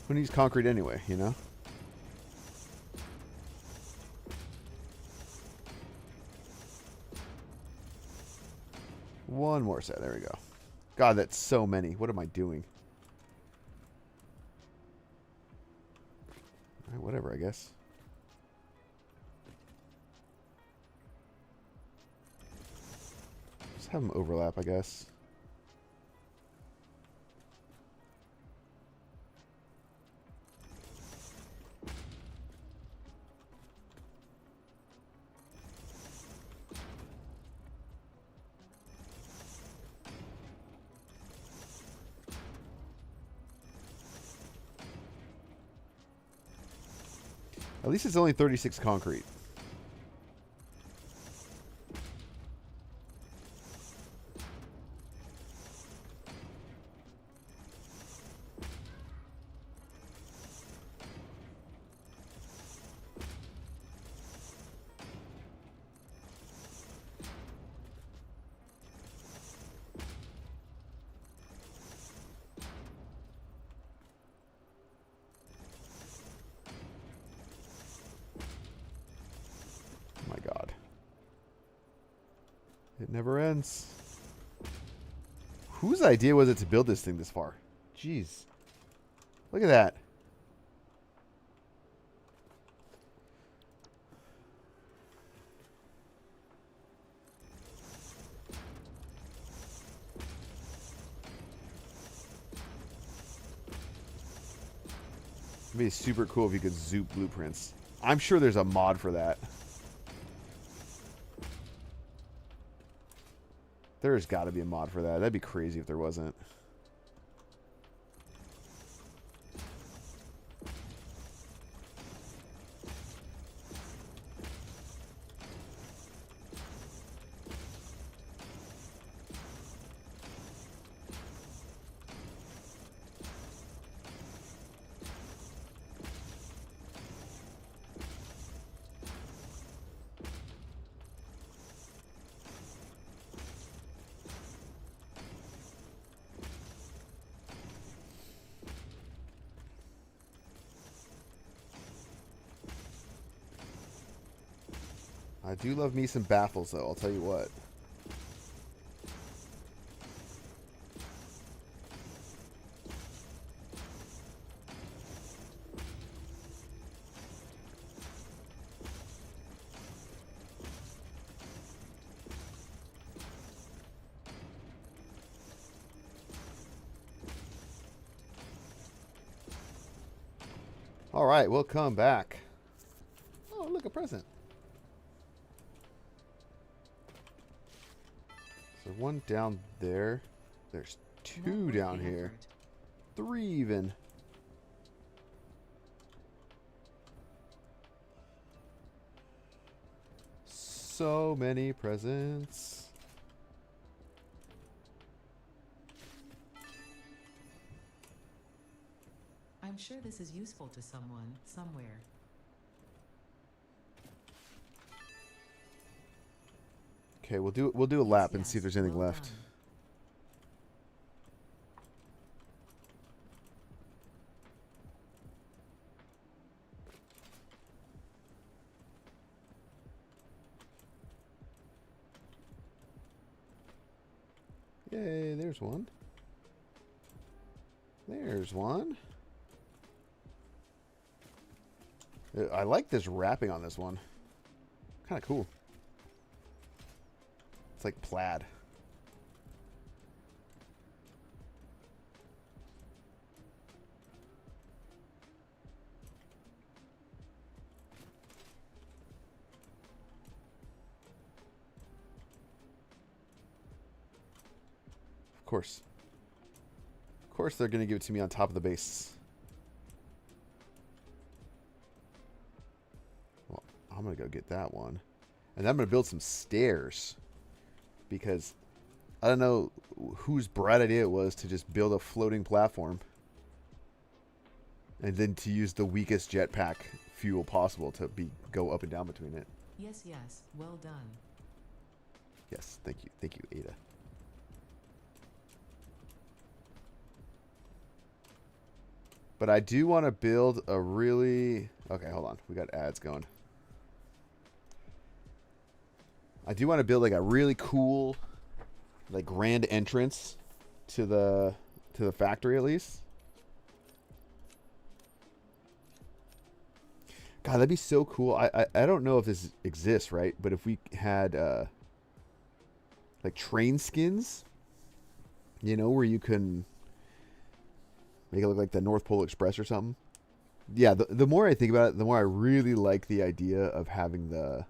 Who needs concrete anyway, you know? One more set. There we go. God, that's so many. What am I doing? Alright, whatever, I guess. Just have them overlap, I guess. At least it's only 36 concrete. It never ends. Whose idea was it to build this thing this far? Jeez. Look at that. It'd be super cool if you could zoop blueprints. I'm sure there's a mod for that. There's got to be a mod for that. That'd be crazy if there wasn't. I do love me some baffles, though. I'll tell you what. All right, we'll come back. Oh, look, a present. So one down there. There's two down here. 3 even. So many presents. I'm sure this is useful to someone, somewhere. Okay, we'll do a lap and see if there's anything well left. done. Yay, there's one. There's one. I like this wrapping on this one. Kind of cool. It's like plaid. Of course. Of course they're going to give it to me on top of the base. Well, I'm going to go get that one. And I'm going to build some stairs. Because I don't know whose bright idea it was to just build a floating platform. And then to use the weakest jetpack fuel possible to go up and down between it. Yes, yes. Well done. Yes, thank you. Thank you, Ada. But I do want to build a really... Okay, hold on. We got ads going. I do want to build like a really cool, like grand entrance to the factory at least. God, that'd be so cool. I don't know if this exists, right? But if we had like train skins, you know, where you can make it look like the North Pole Express or something. Yeah, the more I think about it, the more I really like the idea of having the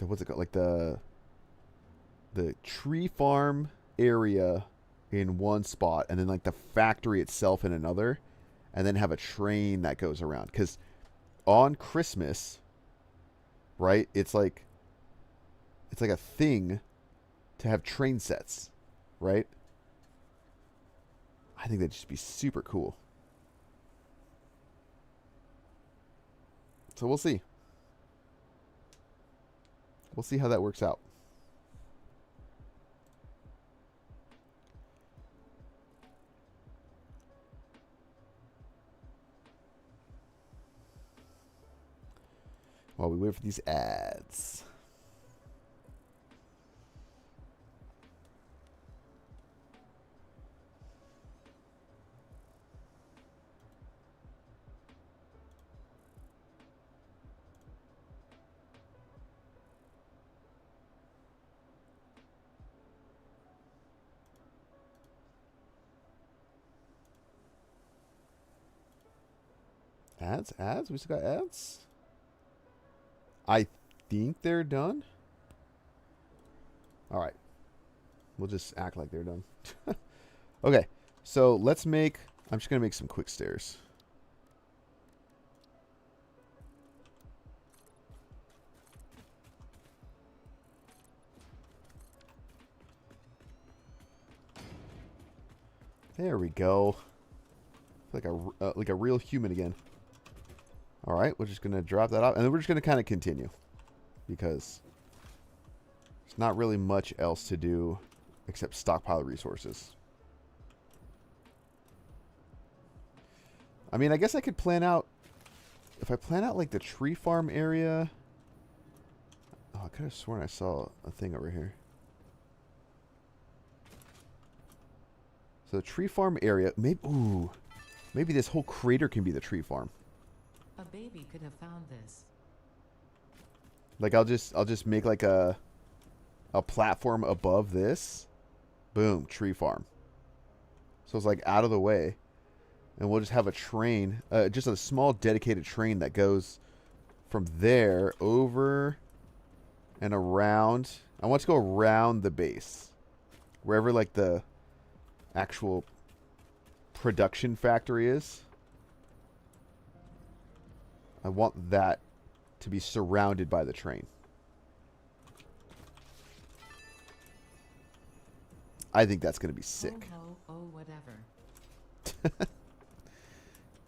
what's it called? Like the tree farm area in one spot, and then like the factory itself in another, and then have a train that goes around. Because on Christmas, right? It's like a thing to have train sets, right? I think that'd just be super cool. So we'll see. We'll see how that works out. While we wait for these ads. Ads? We still got ads? I think they're done. All right. We'll just act like they're done. Okay. So let's make... I'm just going to make some quick stairs. There we go. Like a real human again. All right, we're just going to drop that off. And then we're just going to kind of continue. Because there's not really much else to do except stockpile resources. I mean, I guess I could plan out... If I plan out, like, the tree farm area... Oh, I could have sworn I saw a thing over here. So the tree farm area... Maybe this whole crater can be the tree farm. A baby could have found this. Like I'll just make like a platform above this. Boom, tree farm. So it's like out of the way. And we'll just have a train, just a small dedicated train that goes from there over and around. I want to go around the base. Wherever like the actual production factory is. I want that to be surrounded by the train. I think that's going to be sick. Oh, whatever.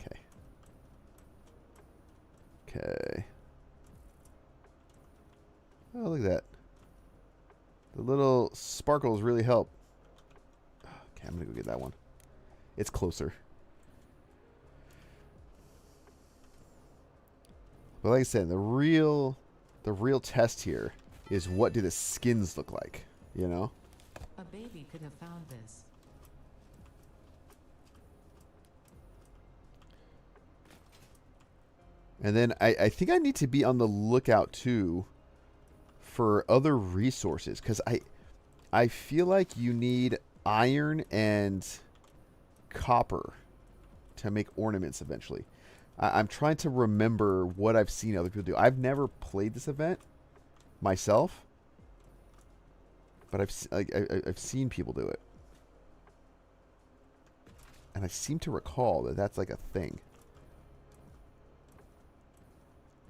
Okay. Okay. Oh, look at that. The little sparkles really help. Okay, I'm going to go get that one. It's closer. But like I said, the real test here is what do the skins look like, you know? A baby could have found this. And then I think I need to be on the lookout too for other resources, because I feel like you need iron and copper to make ornaments eventually. I'm trying to remember what I've seen other people do. I've never played this event myself, but I've seen people do it, and I seem to recall that that's like a thing.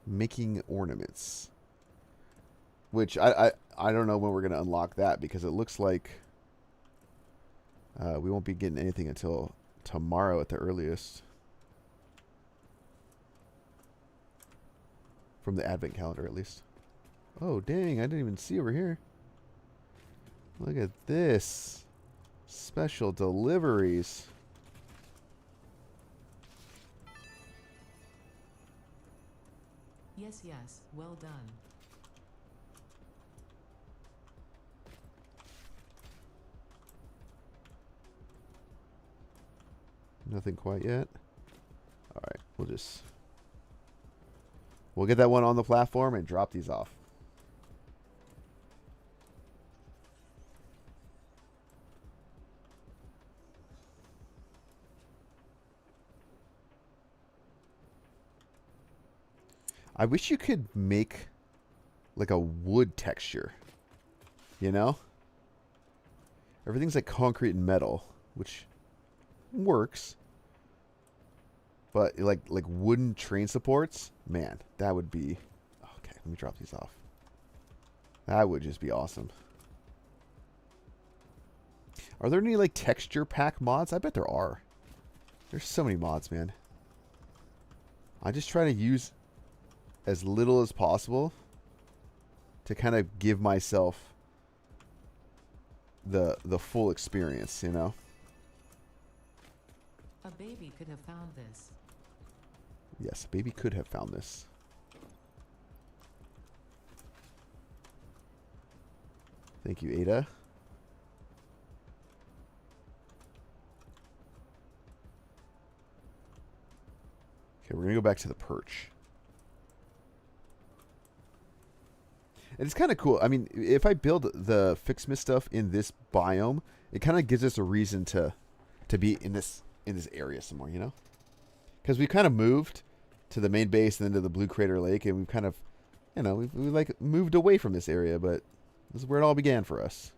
Making ornaments, which I don't know when we're gonna unlock that, because it looks like we won't be getting anything until tomorrow at the earliest. From the advent calendar, at least. Oh, dang, I didn't even see over here. Look at this. Special deliveries. Yes, yes, well done. Nothing quite yet. All right, we'll get that one on the platform and drop these off. I wish you could make like a wood texture, you know? Everything's like concrete and metal, which works. But like wooden train supports, man, that would be... Okay, let me drop these off. That would just be awesome. Are there any like texture pack mods? I bet there are. There's so many mods, man. I just try to use as little as possible to kind of give myself the full experience, you know? A baby could have found this. Yes, a baby could have found this. Thank you, Ada. Okay, we're going to go back to the perch. And it's kind of cool. I mean, if I build the FICSMAS stuff in this biome, it kind of gives us a reason to be in this area some more, you know? Because we've kind of moved to the main base and then to the Blue Crater Lake, and we've kind of, you know, we've like moved away from this area, but this is where it all began for us.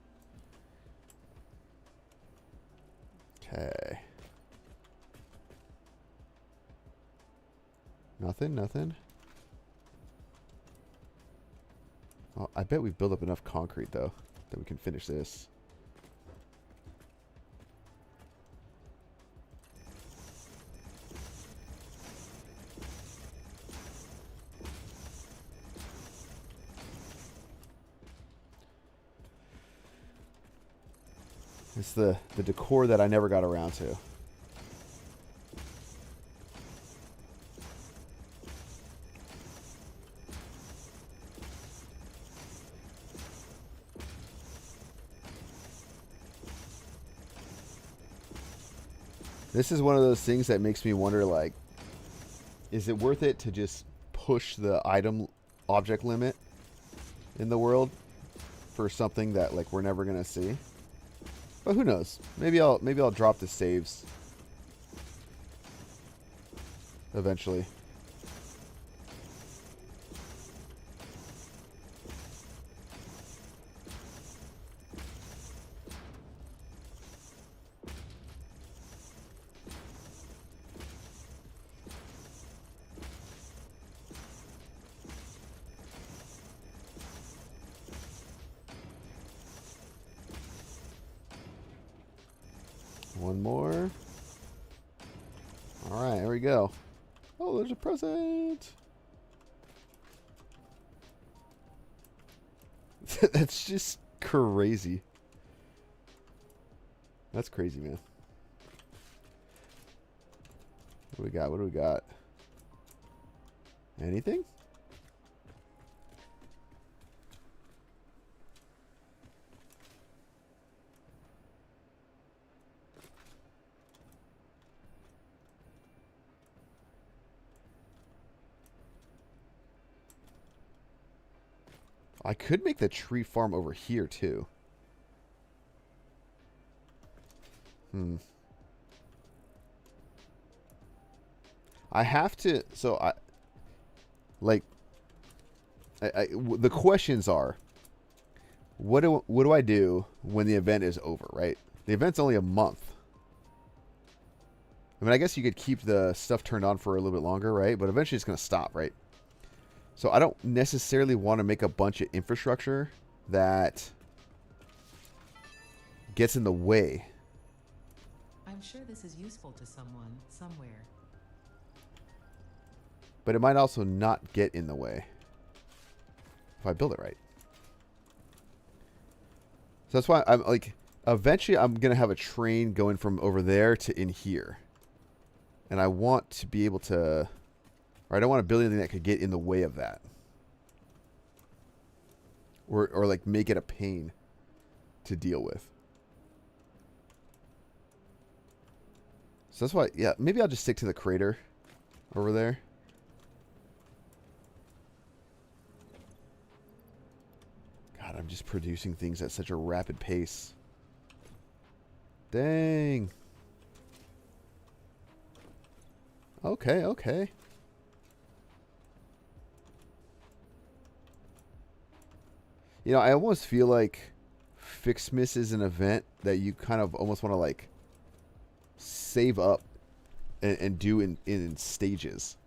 Okay. Nothing. Oh, I bet we've built up enough concrete, though, that we can finish this. It's the decor that I never got around to. This is one of those things that makes me wonder, like, is it worth it to just push the item object limit in the world for something that, like, we're never gonna see? But who knows? Maybe I'll drop the saves eventually. One more. All right, here we go. Oh, there's a present. That's just crazy. That's crazy, man. What do we got? What do we got? Anything? I could make the tree farm over here too. I have to. So I like. The questions are, what do I do when the event is over? Right. The event's only a month. I mean, I guess you could keep the stuff turned on for a little bit longer, right? But eventually it's going to stop, right? So I don't necessarily want to make a bunch of infrastructure that gets in the way. I'm sure this is useful to someone, somewhere. But it might also not get in the way if I build it right. So that's why I'm like, eventually I'm going to have a train going from over there to in here. And I want to be able to, or I don't want to build anything that could get in the way of that. Or like make it a pain to deal with. So that's why, yeah, maybe I'll just stick to the crater over there. God, I'm just producing things at such a rapid pace. Dang. Okay, okay. You know, I almost feel like FICSMAS is an event that you kind of almost want to like save up and do in stages.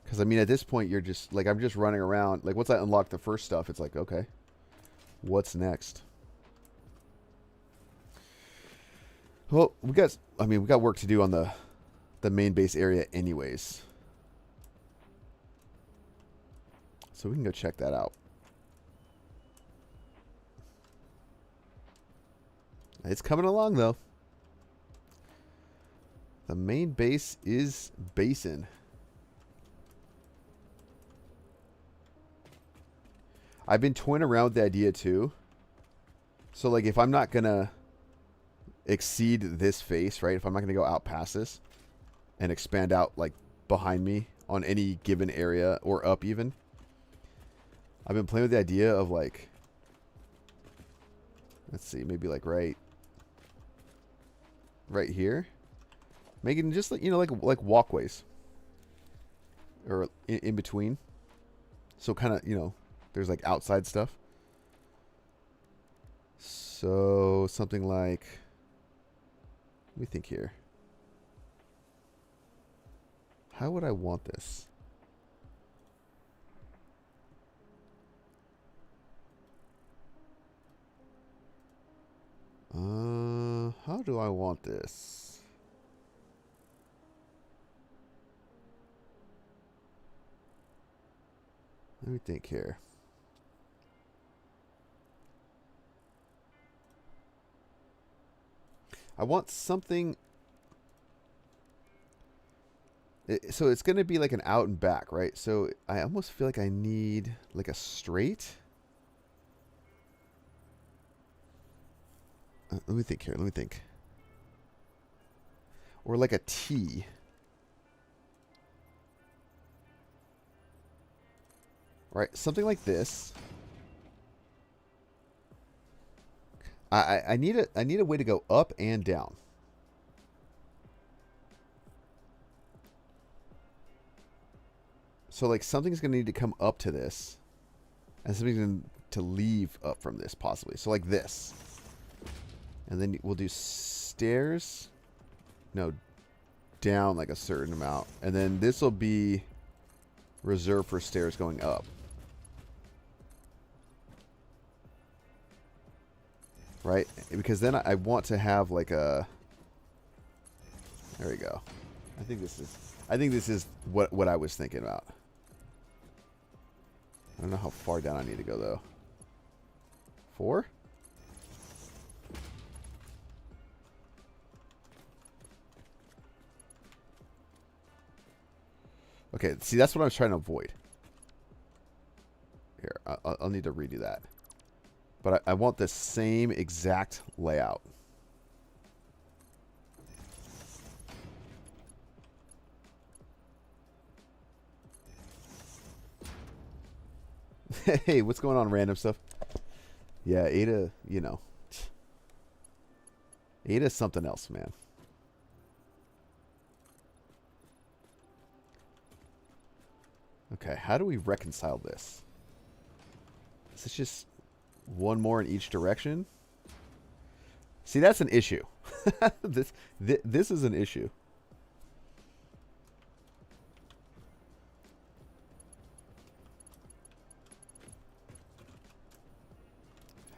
Because, I mean, at this point, you're just, like, I'm just running around. Like, once I unlock the first stuff, it's like, okay, what's next? Well, we got work to do on the main base area anyways. So we can go check that out. It's coming along, though. The main base is basin. I've been toying around with the idea, too. So, like, if I'm not going to exceed this face, right? If I'm not going to go out past this and expand out, like, behind me on any given area or up even. I've been playing with the idea of, like, let's see, maybe, like, right here. Making just, you know, like walkways. Or in between. So kind of, you know, there's like outside stuff. So something like, let me think here. How would I want this? How do I want this? Let me think here. I want something. So it's going to be like an out and back, right? So I almost feel like I need like a straight. Let me think here. Let me think. Or like a T. Right, something like this. I need a way to go up and down. So like something's gonna need to come up to this, and something's gonna to leave up from this possibly. So like this, and then we'll do stairs. No, down like a certain amount, and then this will be reserved for stairs going up. Right? Because then I want to have like a... There we go. I think this is what I was thinking about. I don't know how far down I need to go though. 4? Okay, see, that's what I was trying to avoid. Here, I'll need to redo that. But I want the same exact layout. Hey, what's going on, random stuff? Yeah, Ada, you know. Ada's something else, man. Okay, how do we reconcile this? Is this just one more in each direction? See, that's an issue. This is an issue.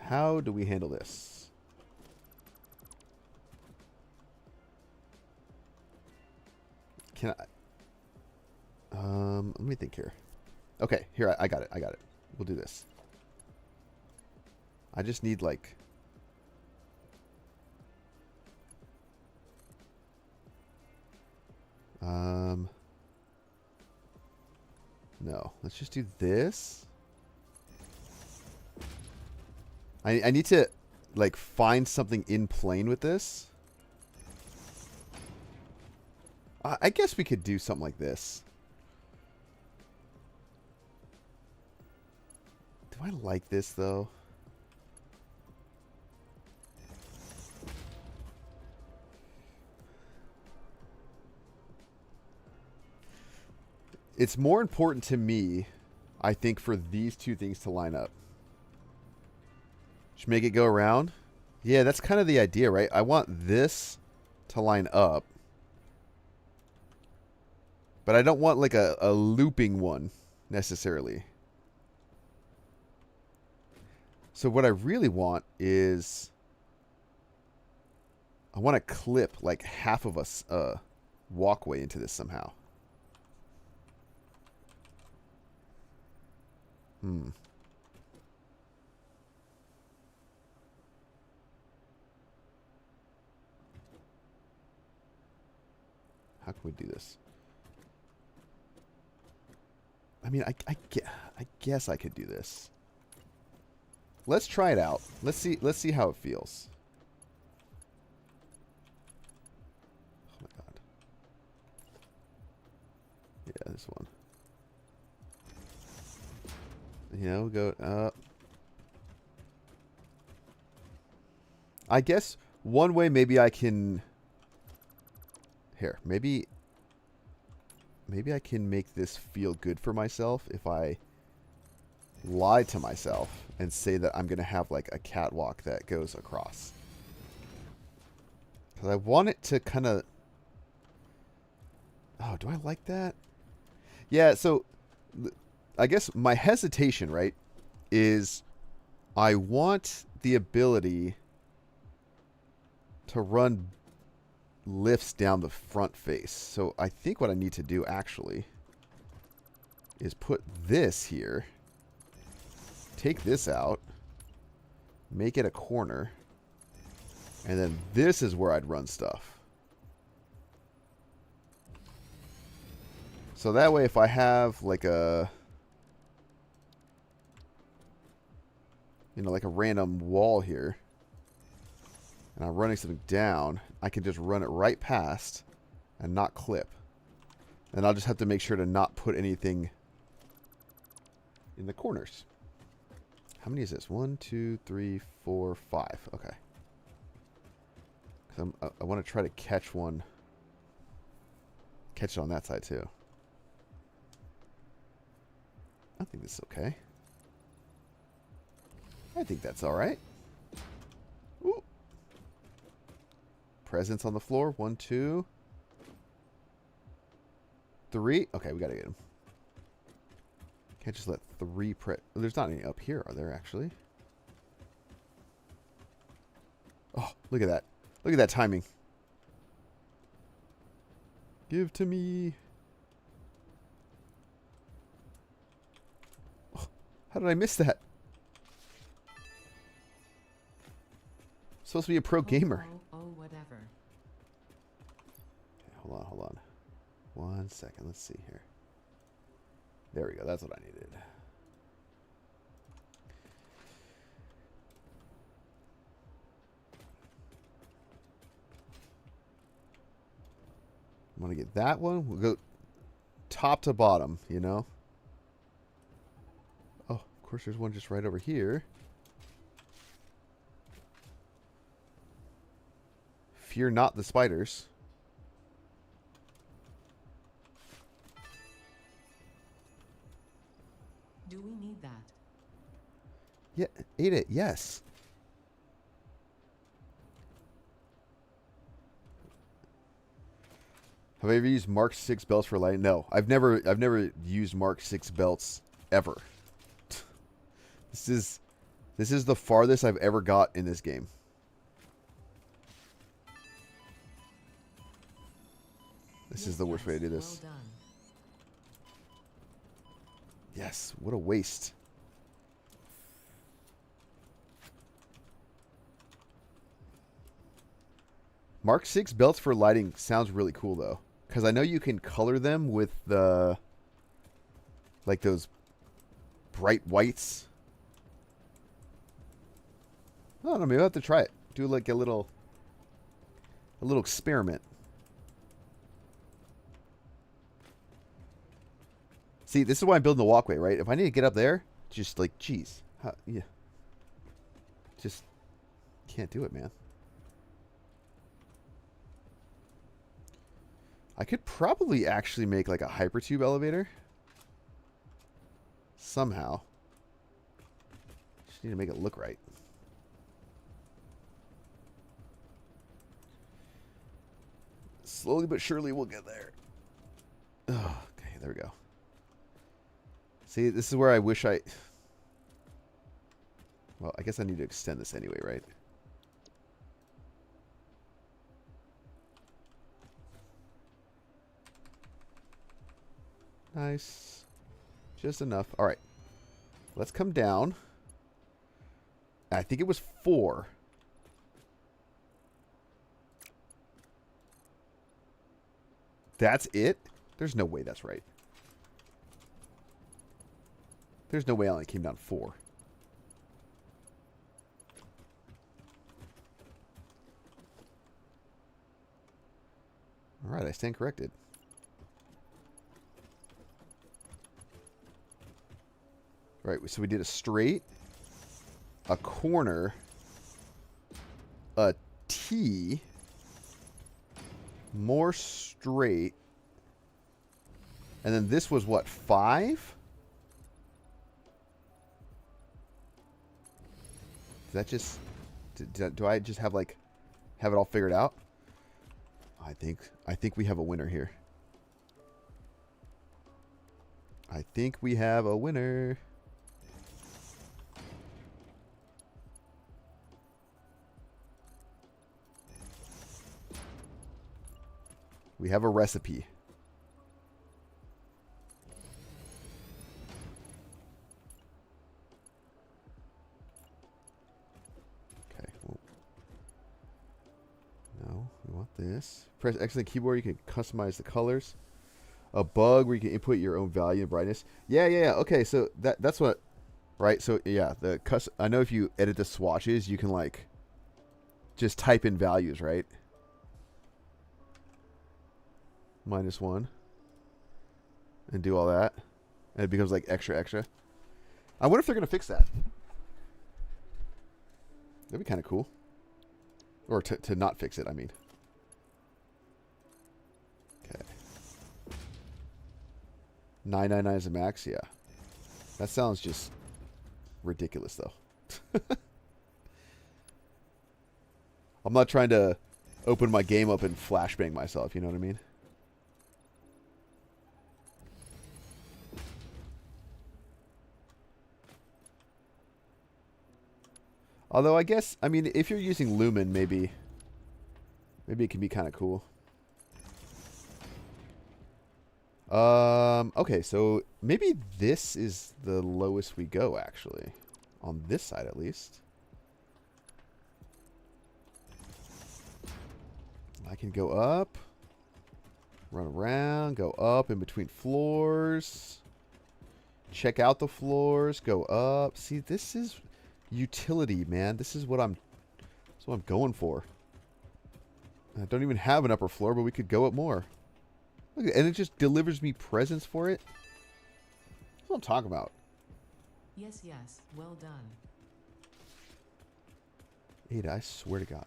How do we handle this? Can I... let me think here. Okay, here, I got it. I got it. We'll do this. I just need, like... No. Let's just do this. I need to, like, find something in plane with this. I guess we could do something like this. Do I like this, though? It's more important to me, I think, for these two things to line up. Just make it go around. Yeah, that's kind of the idea, right? I want this to line up. But I don't want, like, a looping one, necessarily. So what I really want is... I want to clip, like, half of a walkway into this somehow. How can we do this? I mean, I guess I could do this. Let's try it out. Let's see how it feels. Oh my god. Yeah, this one. You know, go up. I guess one way maybe I can... Here, maybe I can make this feel good for myself if I lie to myself and say that I'm going to have, like, a catwalk that goes across. Because I want it to kind of... Oh, do I like that? Yeah, so... I guess my hesitation, right, is I want the ability to run lifts down the front face. So I think what I need to do actually is put this here, take this out, make it a corner, and then this is where I'd run stuff. So that way if I have like a... You know, like a random wall here, and I'm running something down, I can just run it right past and not clip. And I'll just have to make sure to not put anything in the corners. How many is this? 1, 2, 3, 4, 5. Okay. 'Cause I want to try to catch one. Catch it on that side too. I think this is okay. I think that's all right. Ooh. Presents on the floor. 1, 2, 3. Okay, we got to get him. Can't just let 3 There's not any up here, are there, actually? Oh, look at that. Look at that timing. Give to me. Oh, how did I miss that? Supposed to be a pro gamer. Oh, whatever. Okay, hold on. 1 second. Let's see here. There we go. That's what I needed. I want to get that one. We'll go top to bottom, you know? Oh, Of course, there's one just right over here. Fear not the spiders. Do we need that? Yeah, ate it. Yes. Have I ever used Mark 6 belts for lighting? No, I've never used Mark 6 belts ever. This is the farthest I've ever got in this game. This is the worst way to do this. Well done. Yes, what a waste. Mark 6 belts for lighting sounds really cool, though. Because I know you can color them with the... like those bright whites. I don't know, maybe I'll have to try it. Do like a little experiment. See, this is why I'm building the walkway, right? If I need to get up there, just like, geez. Yeah. Just can't do it, man. I could probably actually make like a hypertube elevator. Somehow. Just need to make it look right. Slowly but surely we'll get there. Oh, okay, there we go. See, this is where I wish I... Well, I guess I need to extend this anyway, right? Nice. Just enough. All right. Let's come down. I think it was 4. That's it? There's no way that's right. There's no way I only came down 4. All right, I stand corrected. Right, so we did a straight, a corner, a T, more straight, and then this was what, 5? Is that just, do I just have like, have it all figured out? I think we have a winner here. I think we have a winner. We have a recipe. Okay. Well, no, we want this. Press X on the keyboard. You can customize the colors. A bug where you can input your own value and brightness. Yeah. Okay, so that's what, right? So yeah, I know if you edit the swatches, you can like just type in values, right? -1 and do all that, and it becomes like extra. I wonder if they're gonna fix that. That'd be kind of cool. Or to not fix it, I mean. Okay. 999 is the max. Yeah, that sounds just ridiculous though. I'm not trying to open my game up and flashbang myself, you know what I mean? Although I guess, I mean, if you're using Lumen, maybe it can be kind of cool. Okay, so maybe this is the lowest we go, actually. On this side, at least. I can go up. Run around, go up in between floors. Check out the floors, go up. See, this is... utility, man. This is what I'm going for. I don't even have an upper floor, but we could go up more. Look, and it just delivers me presents for it. That's what I'm talking about. Yes, yes, well done. Ada, I swear to God.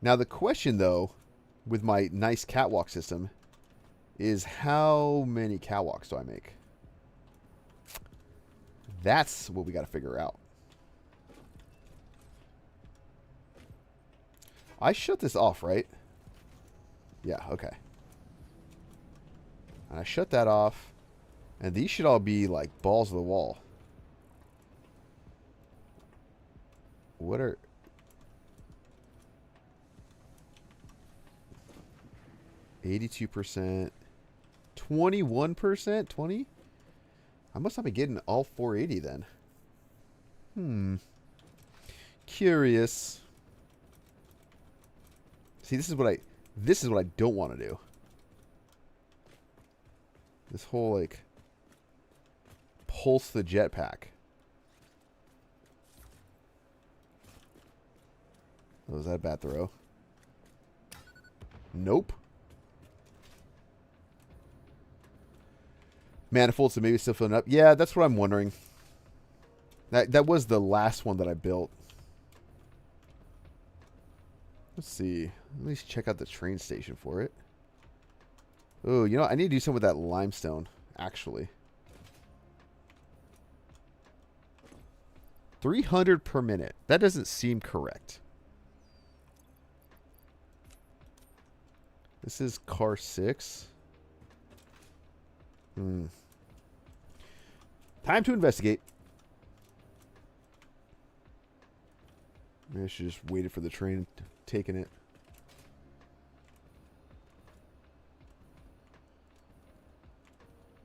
Now the question, though, with my nice catwalk system, is how many catwalks do I make? That's what we got to figure out. I shut this off, right? Yeah, okay. And I shut that off. And these should all be like balls of the wall. What are... 82%. 21%? 20? I must not be getting all 480 then. Curious. See, this is what I don't want to do. This whole like pulse the jetpack. Oh, was that a bad throw? Nope. Manifold, so maybe still filling up. Yeah, that's what I'm wondering. That was the last one that I built. Let's see. At least check out the train station for it. Oh, you know, I need to do something with that limestone, actually. 300 per minute. That doesn't seem correct. This is car 6. Time to investigate. Maybe I should just waited for the train taking it.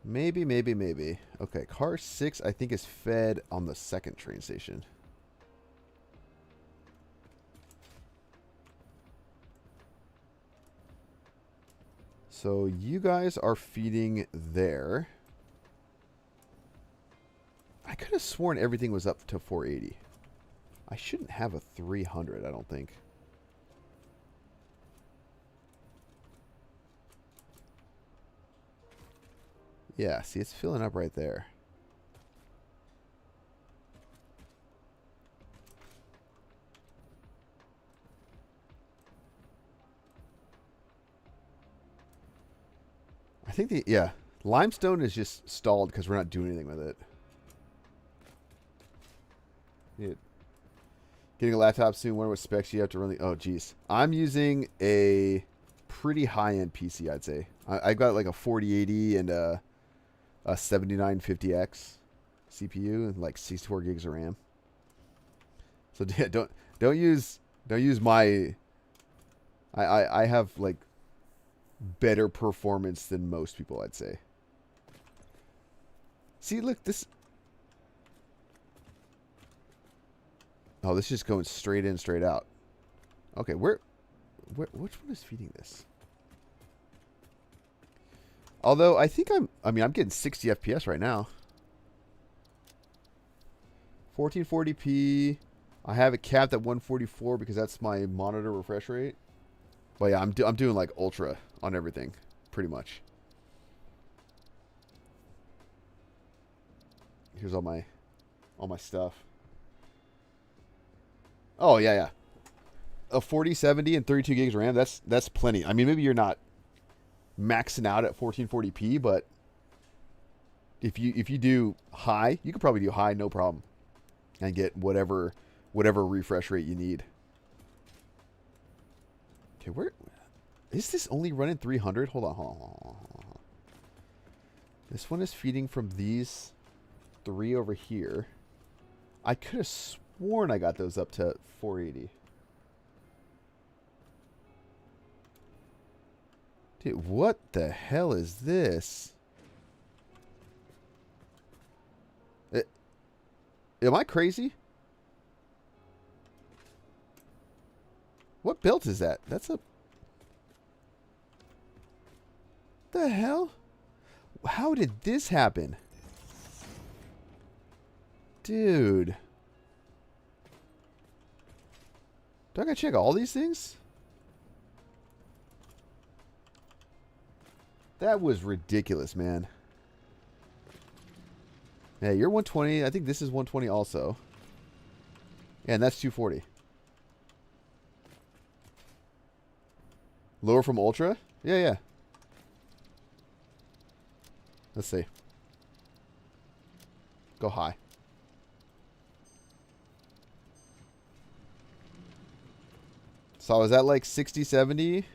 Maybe. Okay, car 6 I think is fed on the second train station. So you guys are feeding there. I could have sworn everything was up to 480. I shouldn't have a 300, I don't think. Yeah, see, it's filling up right there. I think yeah, limestone is just stalled because we're not doing anything with it. Getting a laptop soon. Wonder what specs you have to run the... Oh, geez. I'm using a pretty high-end PC, I'd say. I got like a 4080 and a 7950X CPU and like 64 gigs of RAM. So yeah, don't use my... I have like better performance than most people, I'd say. See, look, this... Oh, this is just going straight in, straight out. Okay, which one is feeding this? Although, I think I'm getting 60 FPS right now. 1440p. I have it capped at 144 because that's my monitor refresh rate. But yeah, I'm doing like ultra on everything, pretty much. Here's all my stuff. Oh yeah. A 4070 and 32 gigs of RAM, that's plenty. I mean, maybe you're not maxing out at 1440p, but if you do high, you could probably do high no problem and get whatever refresh rate you need. Okay, where is this only running 300? Hold on. This one is feeding from these 3 over here. I could have sworn I got those up to 480. Dude, what the hell is this? Am I crazy? What build is that? That's a... The hell? How did this happen? Dude. Do I gotta check all these things? That was ridiculous, man. Yeah, you're 120. I think this is 120 also. Yeah, and that's 240. Lower from Ultra? Yeah, yeah. Let's see. Go high. So I was at like 60, 70.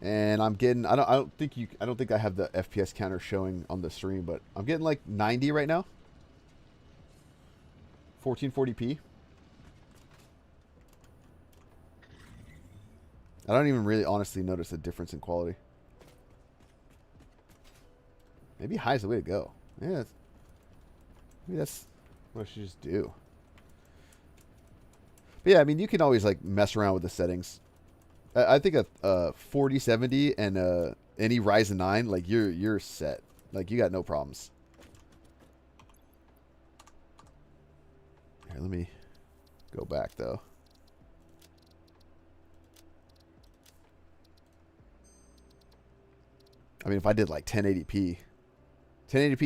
And I'm getting I don't think I have the FPS counter showing on the stream, but I'm getting like 90 right now. 1440p. I don't even really honestly notice a difference in quality. Maybe high is the way to go. Yeah. Maybe that's what I should just do. But yeah, I mean, you can always like mess around with the settings. I think a 4070 and any Ryzen 9, like you're set. Like you got no problems. Here, let me go back though. I mean, if I did like 1080p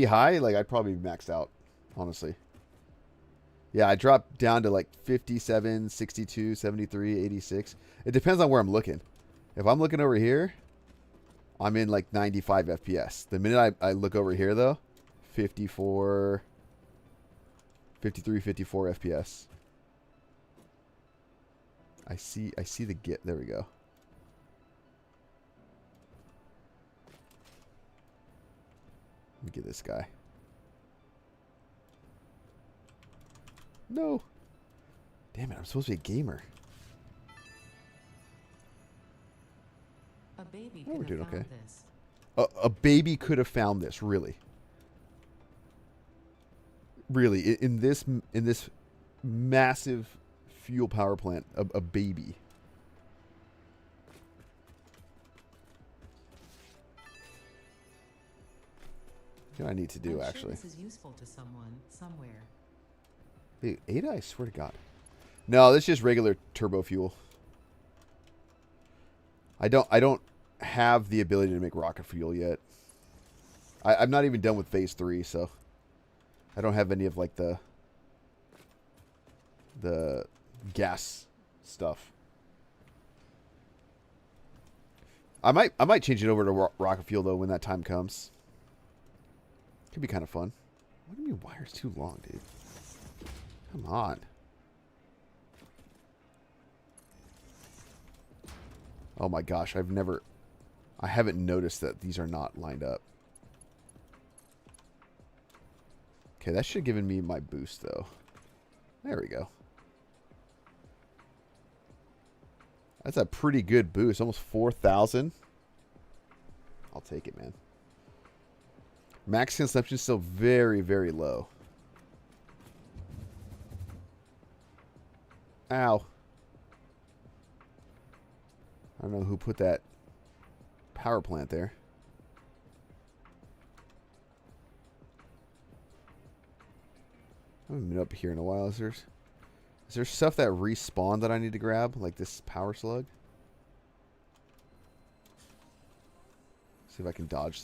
high, like I'd probably be maxed out, honestly. Yeah, I dropped down to like 57, 62, 73, 86. It depends on where I'm looking. If I'm looking over here, I'm in like 95 FPS. The minute I look over here, though, 54, 53, 54 FPS. I see the get. There we go. Let me get this guy. No. Damn it, I'm supposed to be a gamer. A baby Oh, we're could doing have okay. found this. A baby could have found this, really. Really, in this massive fuel power plant, a baby. What do I need to do, I'm actually? Sure this is useful to someone somewhere. Hey, Ada, I swear to God. No, this is just regular turbo fuel. I don't have the ability to make rocket fuel yet. I'm not even done with phase 3, so I don't have any of like the gas stuff. I might change it over to rocket fuel though when that time comes. Could be kind of fun. What do you mean wire's too long, dude? Come on. Oh my gosh, I haven't noticed that these are not lined up. Okay, that should have given me my boost though. There we go. That's a pretty good boost, almost 4,000. I'll take it, man. Max consumption is still very, very low. Ow. I don't know who put that power plant there. I haven't been up here in a while. Is there stuff that respawned that I need to grab? Like this power slug? See if I can dodge.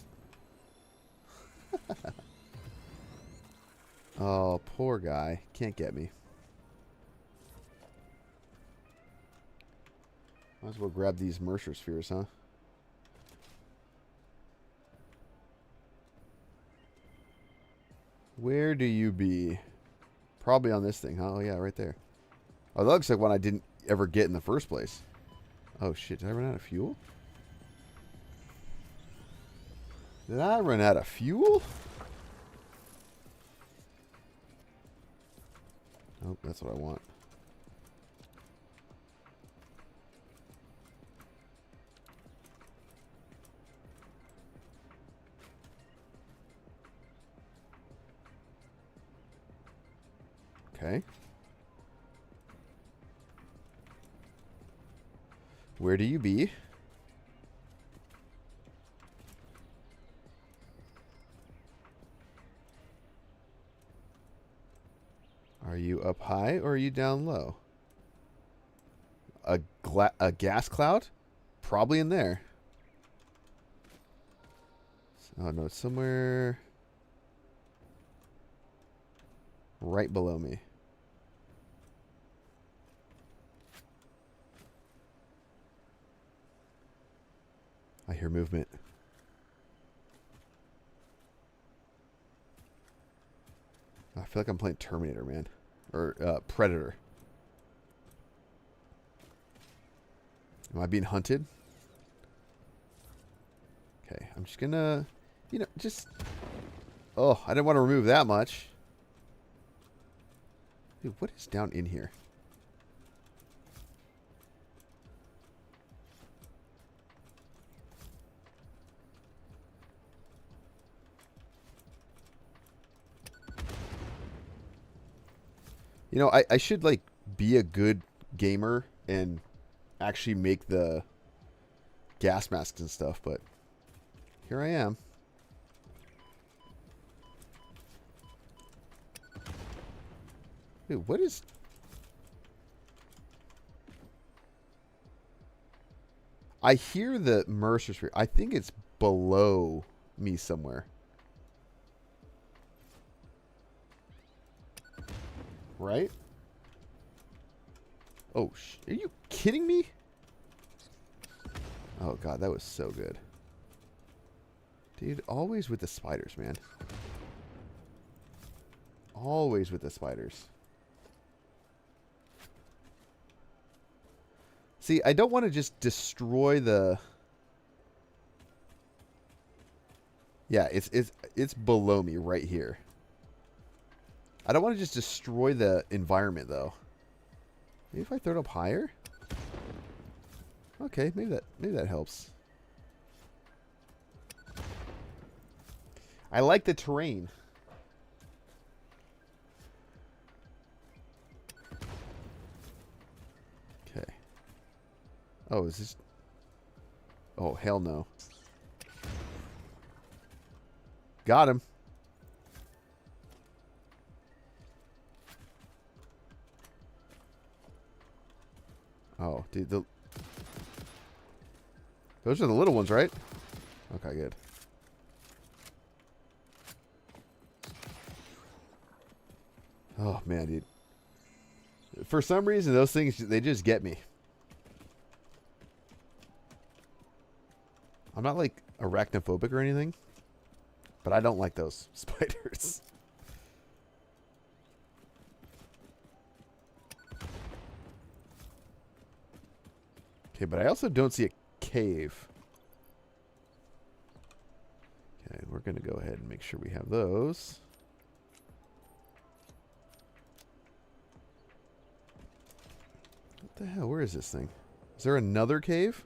Oh, poor guy. Can't get me. Might as well grab these Mercer spheres, huh? Where do you be? Probably on this thing, huh? Oh, yeah, right there. Oh, that looks like one I didn't ever get in the first place. Oh, shit. Did I run out of fuel? Did I run out of fuel? Oh, that's what I want. Okay. Where do you be? Are you up high or are you down low? A gas cloud? Probably in there. Oh no, it's somewhere right below me. I hear movement. I feel like I'm playing Terminator, man. Or Predator. Am I being hunted? Okay, I'm just gonna, just... Oh, I didn't want to remove that much. Dude, what is down in here? You know, I should, like, be a good gamer and actually make the gas masks and stuff, but here I am. Dude, what is... I hear the Mercer Street. I think it's below me somewhere. Right? Oh, are you kidding me? Oh, God, that was so good. Dude, always with the spiders, man. Always with the spiders. See, I don't want to just destroy the... Yeah, it's below me right here. I don't want to just destroy the environment, though. Maybe if I throw it up higher? Okay, maybe that helps. I like the terrain. Okay. Oh, is this... Oh, hell no. Got him. Oh, dude, those are the little ones, right? Okay, good. Oh, man, dude. For some reason, those things, they just get me. I'm not, like, arachnophobic or anything, but I don't like those spiders. Okay, but I also don't see a cave. Okay, we're going to go ahead and make sure we have those. What the hell? Where is this thing? Is there another cave?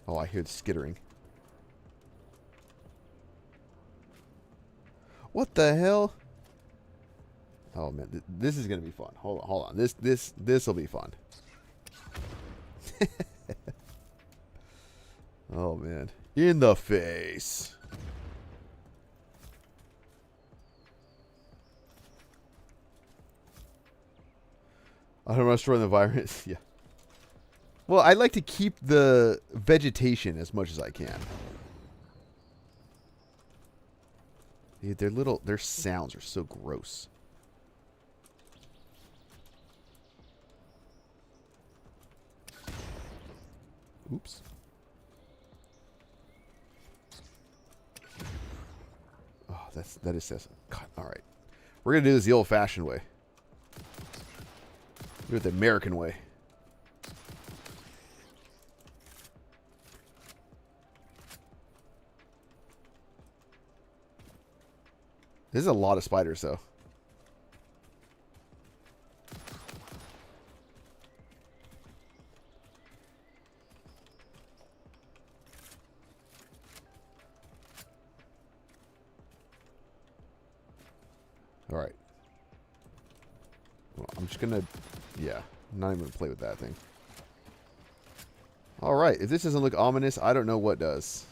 Oh, I hear the skittering. What the hell? Oh, man. This is going to be fun. Hold on. This will be fun. Oh, man. In the face. I don't want to destroy the environment. Yeah. Well, I like to keep the vegetation as much as I can. Dude, their sounds are so gross. Oops. Oh, that is God, all right. We're gonna do this the old-fashioned way. Do it the American way. This is a lot of spiders, though. All right. Well, I'm just gonna, yeah, not even gonna play with that thing. All right. If this doesn't look ominous, I don't know what does.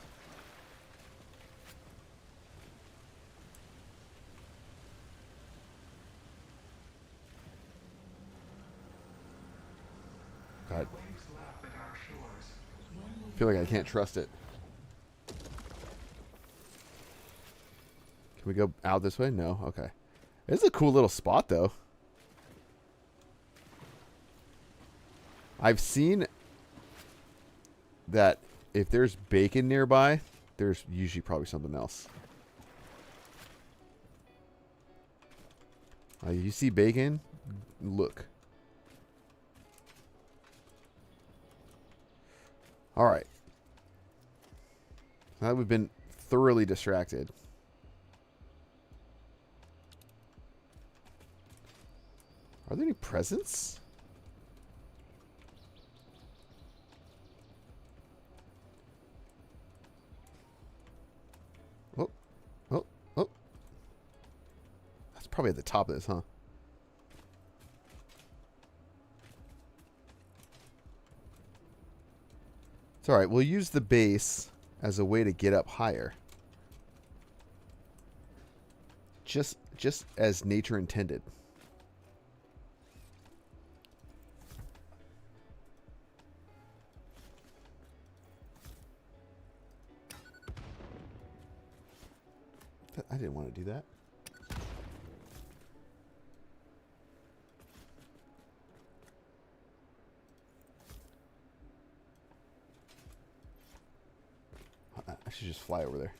God. I feel like I can't trust it. Can we go out this way? No. Okay. This is a cool little spot, though. I've seen that if there's bacon nearby, there's usually probably something else. You see bacon? Look. All right. Now that we've been thoroughly distracted. Are there any presents? Oh, oh, oh. That's probably at the top of this, huh? It's all right. We'll use the base as a way to get up higher. Just as nature intended. I didn't want to do that. I should just fly over there.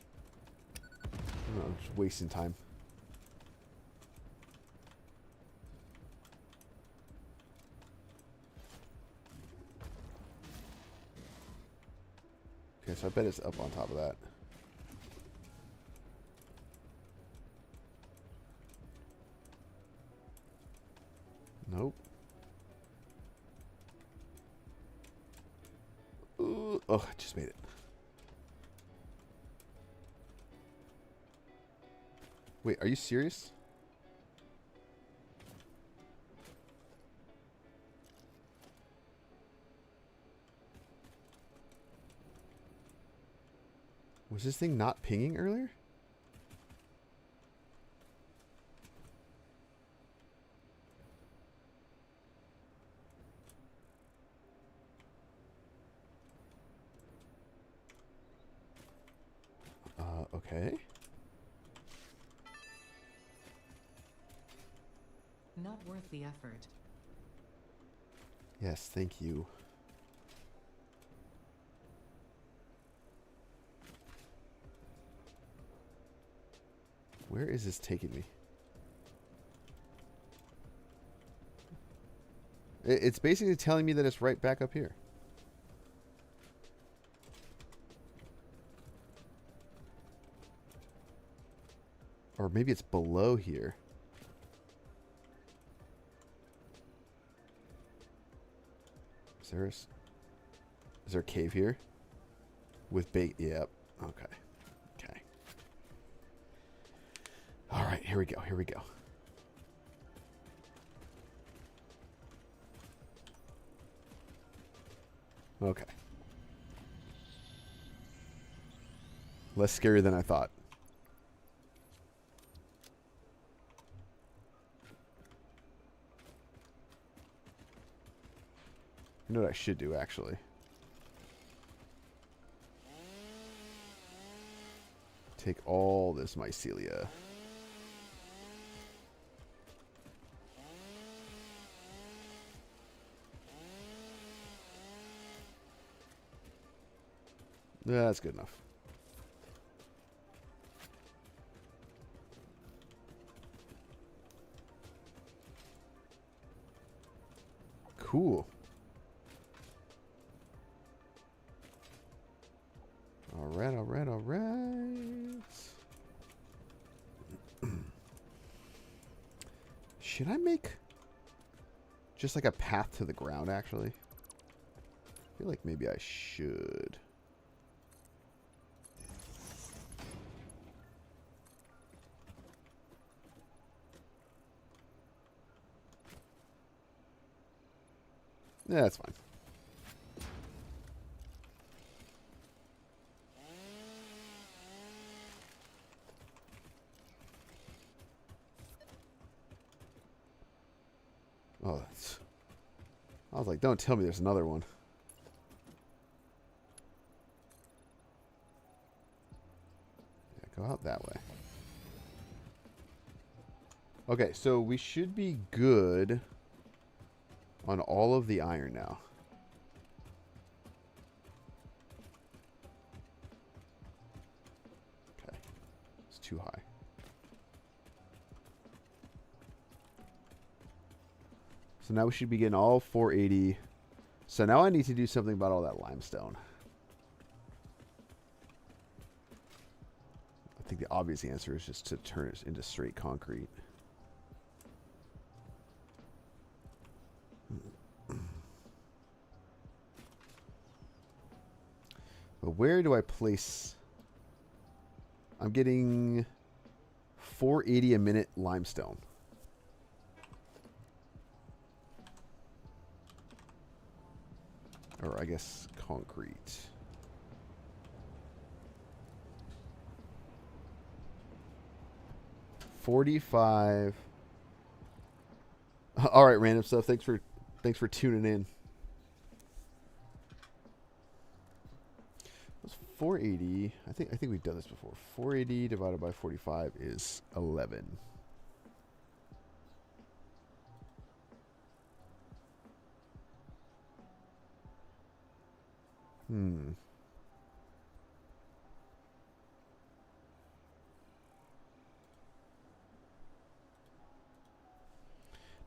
No, I'm just wasting time. Okay, so I bet it's up on top of that. Nope. Ooh, oh, I just made it. Wait, are you serious? Was this thing not pinging earlier? Okay. Not worth the effort. Yes, thank you. Where is this taking me? It's basically telling me that it's right back up here. Or maybe it's below here. Is there a cave here? With bait? Yep. Okay. Okay. All right, here we go. Here we go. Okay. Less scary than I thought. You know what I should do, actually? Take all this mycelia. Yeah, that's good enough. Cool. Alright, alright, alright. Should I make just like a path to the ground, actually? I feel like maybe I should. Yeah, that's fine. Oh, that's... I was like, don't tell me there's another one. Yeah, go out that way. Okay, so we should be good on all of the iron now. Okay, it's too high. So now we should be getting all 480. So now I need to do something about all that limestone. I think the obvious answer is just to turn it into straight concrete. But where do I place... I'm getting 480 a minute limestone. Or I guess concrete. $45. All right, random stuff. Thanks for tuning in. That's 480. I think we've done this before. 480 divided by 45 is 11. Do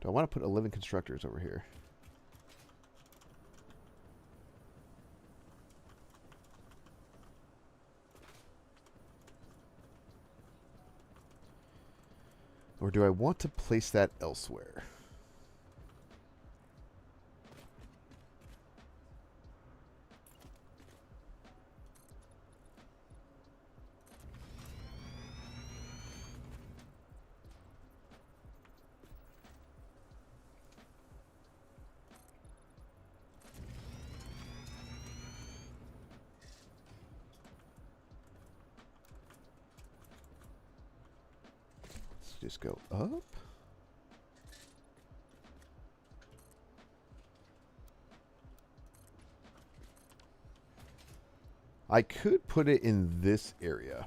I want to put 11 constructors over here? Or do I want to place that elsewhere? Just go up. I could put it in this area,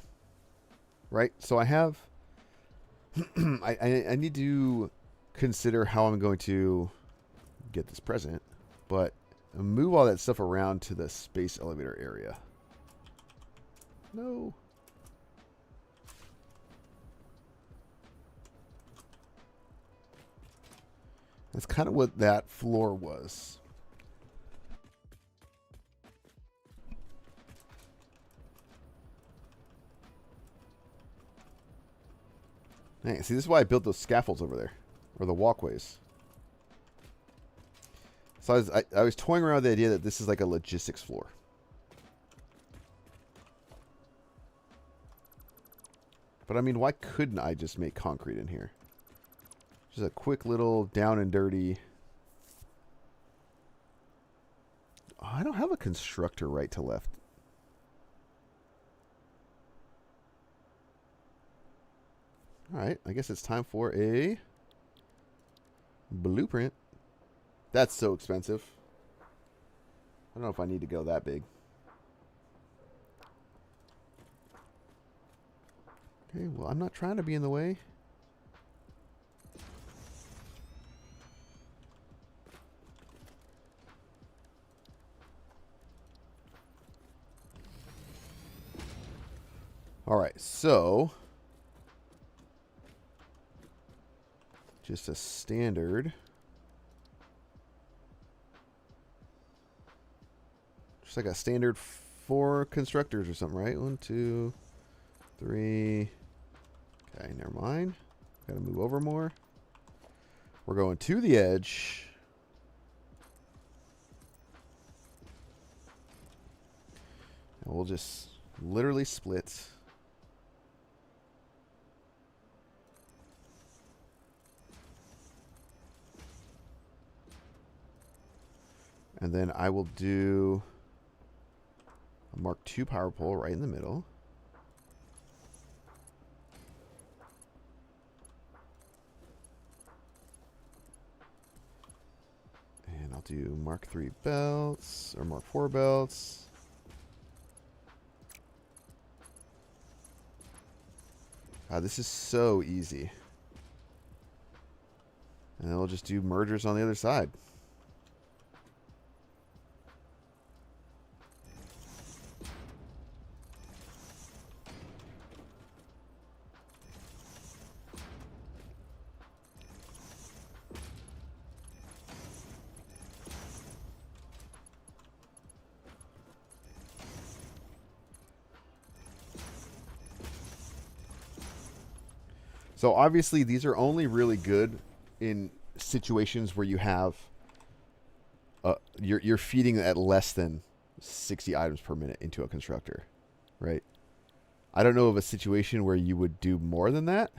right? So I have, I need to consider how I'm going to get this present, but move all that stuff around to the space elevator area. No. That's kind of what that floor was. Dang, see, this is why I built those scaffolds over there, or the walkways. So I was toying around with the idea that this is like a logistics floor. But I mean, why couldn't I just make concrete in here? Just a quick little down and dirty. Oh, I don't have a constructor right to left. All right, I guess it's time for a blueprint. That's so expensive. I don't know if I need to go that big. Okay, well, I'm not trying to be in the way. All right, so just a standard. Just like a standard 4 constructors or something, right? 1, 2, 3. Okay, never mind. Got to move over more. We're going to the edge. And we'll just literally split. And then I will do a Mark II power pole right in the middle. And I'll do Mark III belts, or Mark IV belts. This is so easy. And then we'll just do mergers on the other side. So obviously these are only really good in situations where you have you're feeding at less than 60 items per minute into a constructor, right? I don't know of a situation where you would do more than that.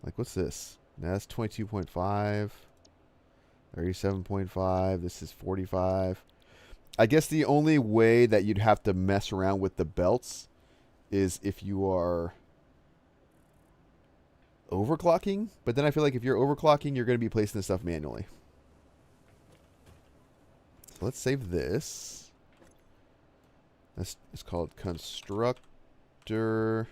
Like, what's this? That's 22.5, 37.5. This is 45. I guess the only way that you'd have to mess around with the belts is if you are overclocking, but then I feel like if you're overclocking, you're going to be placing this stuff manually. So let's save this. It's called constructor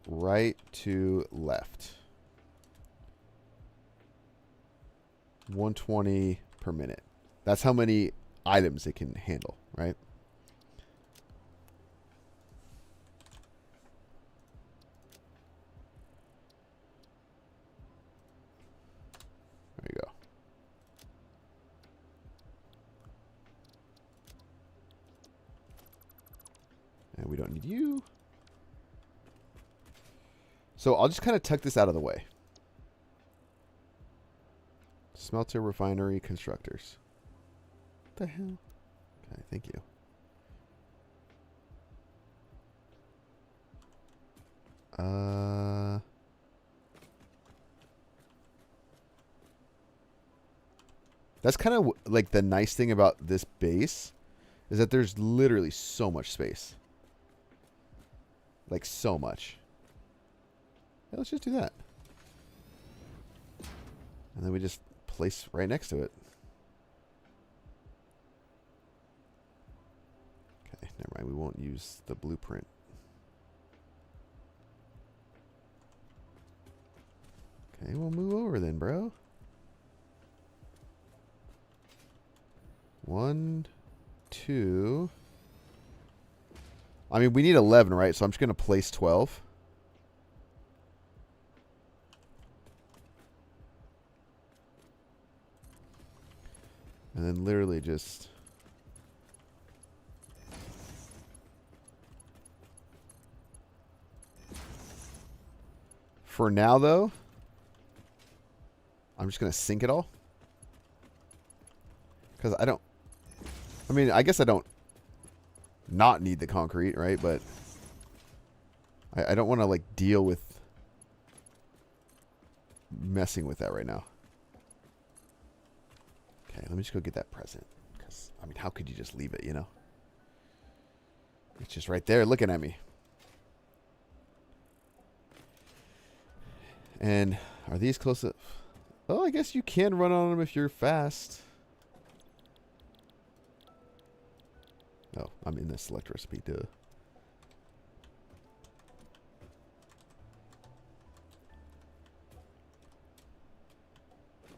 right to left. 120 per minute. That's how many items it can handle, right? There you go. And we don't need you. So I'll just kind of tuck this out of the way. Smelter, refinery, constructors. What the hell? Okay, thank you. That's kind of like the nice thing about this base is that there's literally so much space. Like so much. Yeah, let's just do that. And then we just place right next to it. Okay, never mind. We won't use the blueprint. Okay, we'll move over then, bro. 1, 2. I mean, we need 11, right? So I'm just going to place 12. And then literally just... For now, though, I'm just going to sink it all. Because I don't... I mean, I guess I don't not need the concrete, right? But I don't want to, like, deal with messing with that right now. Okay, let me just go get that present. Because, I mean, how could you just leave it, you know? It's just right there looking at me. And are these close to... Oh, I guess you can run on them if you're fast. Oh, I'm in the select recipe, duh.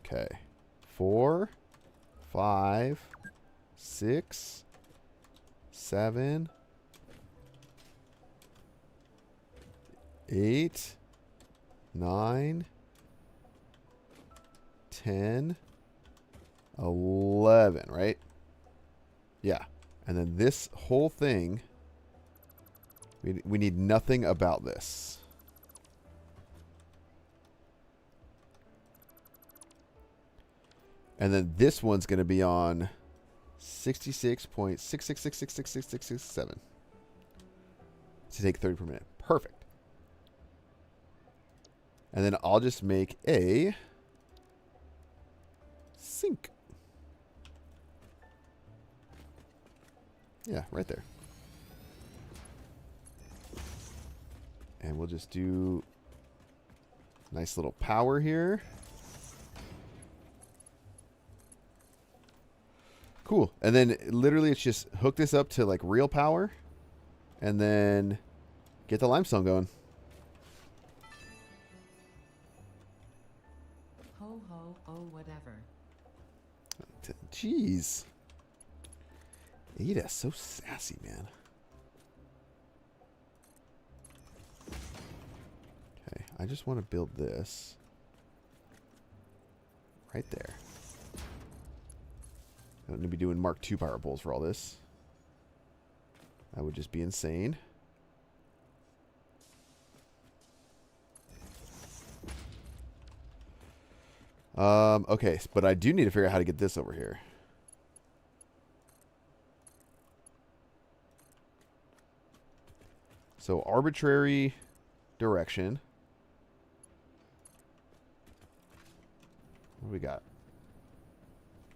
Okay. 4, 5, 6, 7, 8, 9, 10, 11, right? Yeah. And then this whole thing, we need nothing about this. And then this one's going to be on 66.666666667 to take 30 per minute. Perfect. And then I'll just make a sink. Yeah, right there. And we'll just do nice little power here. Cool. And then literally it's just hook this up to like real power And then get the limestone going. Ho ho, oh whatever. Jeez. Ada, so sassy, man. Okay, I just want to build this. Right there. I don't need to be doing Mark II power poles for all this. That would just be insane. Okay, but I do need to figure out how to get this over here. So arbitrary direction. What do we got?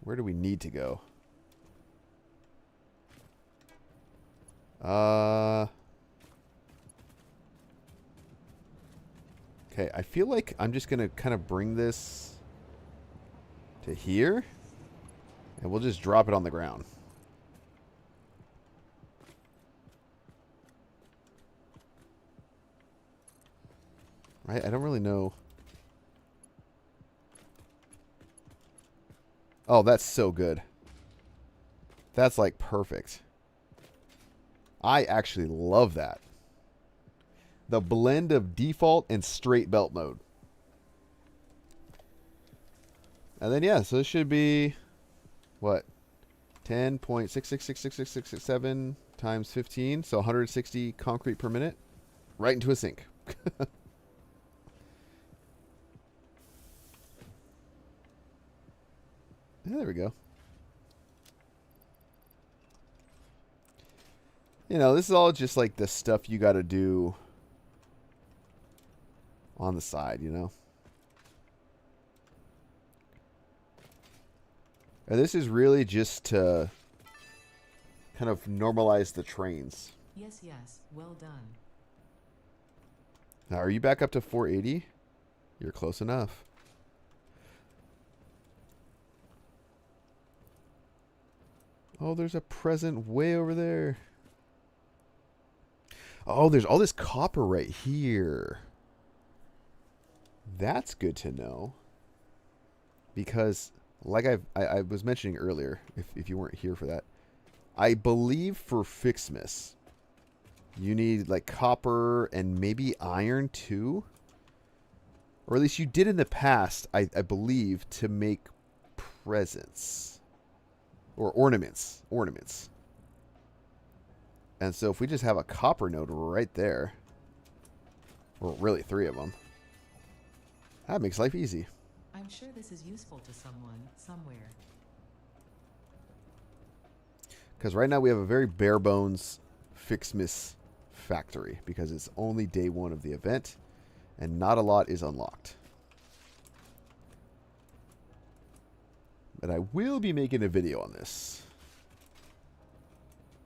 Where do we need to go? Okay, I feel like I'm just going to kind of bring this to here. And we'll just drop it on the ground. Right? I don't really know. Oh, that's so good. That's like perfect. I actually love that. The blend of default and straight belt mode. And then, yeah, so this should be, what? 10.66666667 times 15. So 160 concrete per minute. Right into a sink. Yeah, there we go. You know, this is all just like the stuff you got to do on the side, you know? And this is really just to kind of normalize the trains. Yes, yes, well done. Now, are you back up to 480? You're close enough. Oh, there's a present way over there. Oh, there's all this copper right here. That's good to know. Because, like I was mentioning earlier, if you weren't here for that, I believe for FICSMAS, you need like copper and maybe iron too. Or at least you did in the past, I believe, to make presents. Or ornaments. Ornaments. And so if we just have a copper node right there, or really 3 of them, that makes life easy. I'm sure this is useful to someone, somewhere. Because right now we have a very bare bones FICSMAS factory because it's only day 1 of the event and not a lot is unlocked. But I will be making a video on this.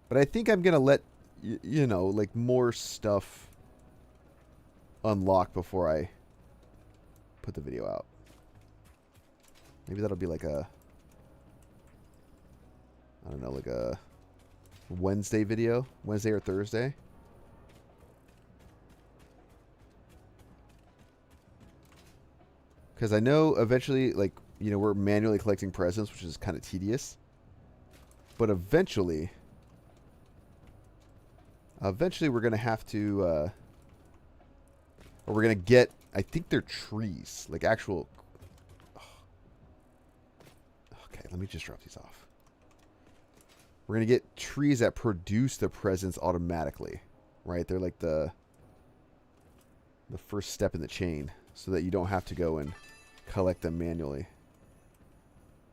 But I think I'm going to let, you know, like more stuff unlock before I put the video out. Maybe that'll be like a, I don't know, like a Wednesday video. Wednesday or Thursday. Because I know eventually, like, you know, we're manually collecting presents, which is kind of tedious. But eventually we're going to have to, or we're going to get, I think they're trees, like actual. Okay, let me just drop these off. We're going to get trees that produce the presents automatically, right? They're like the first step in the chain so that you don't have to go and collect them manually.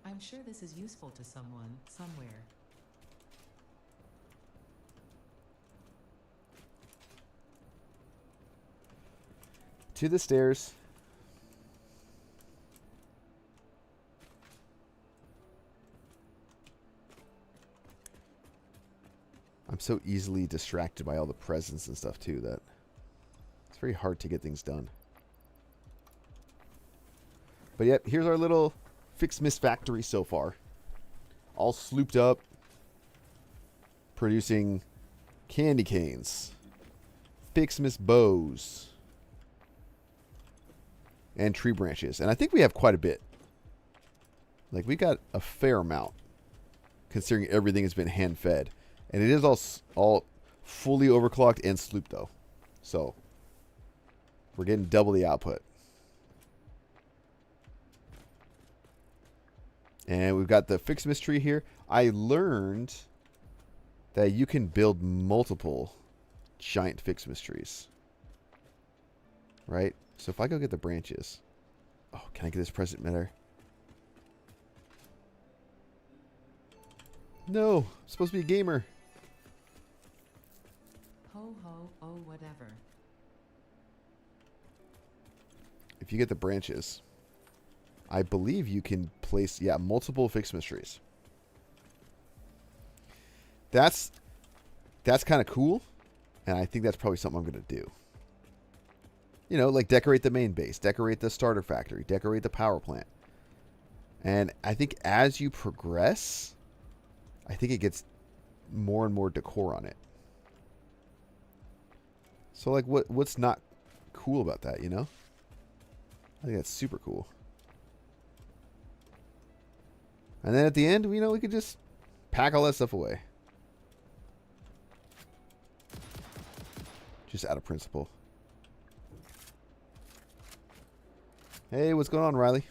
I'm sure this is useful to someone, somewhere. To the stairs. I'm so easily distracted by all the presents and stuff too that it's very hard to get things done. But yep, here's our little FICSMAS factory so far. All slooped up. Producing Candy canes. FICSMAS bows. And tree branches. And I think we have quite a bit. Like, we got a fair amount. Considering everything has been hand-fed. And it is all fully overclocked and slooped, though. So, we're getting double the output. And we've got the FICSMAS tree here. I learned that you can build multiple giant FICSMAS trees. Right? So if I go get the branches. Oh, can I get this present matter? No, I'm supposed to be a gamer. Ho ho, oh whatever. If you get the branches, I believe you can place, multiple FICSMAS trees. That's kind of cool, and I think that's probably something I'm going to do. You know, like decorate the main base, decorate the starter factory, decorate the power plant. And I think as you progress, I think it gets more and more decor on it. So, like, what's not cool about that, you know? I think that's super cool. And then at the end, you know, we could just pack all that stuff away. Just out of principle. Hey, what's going on, Riley?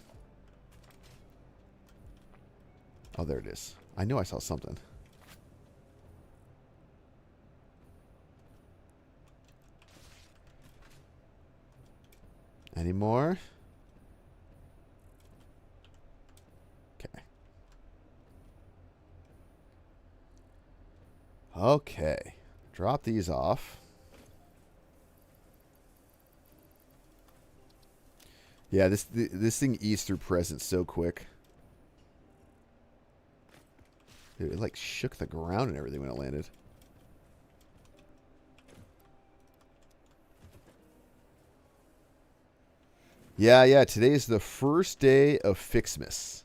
Oh, there it is. I knew I saw something. Any more? Okay. Okay. Drop these off. Yeah, this thing eats through presents so quick. Dude, it like shook the ground and everything when it landed. Yeah, today's the first day of FICSMAS.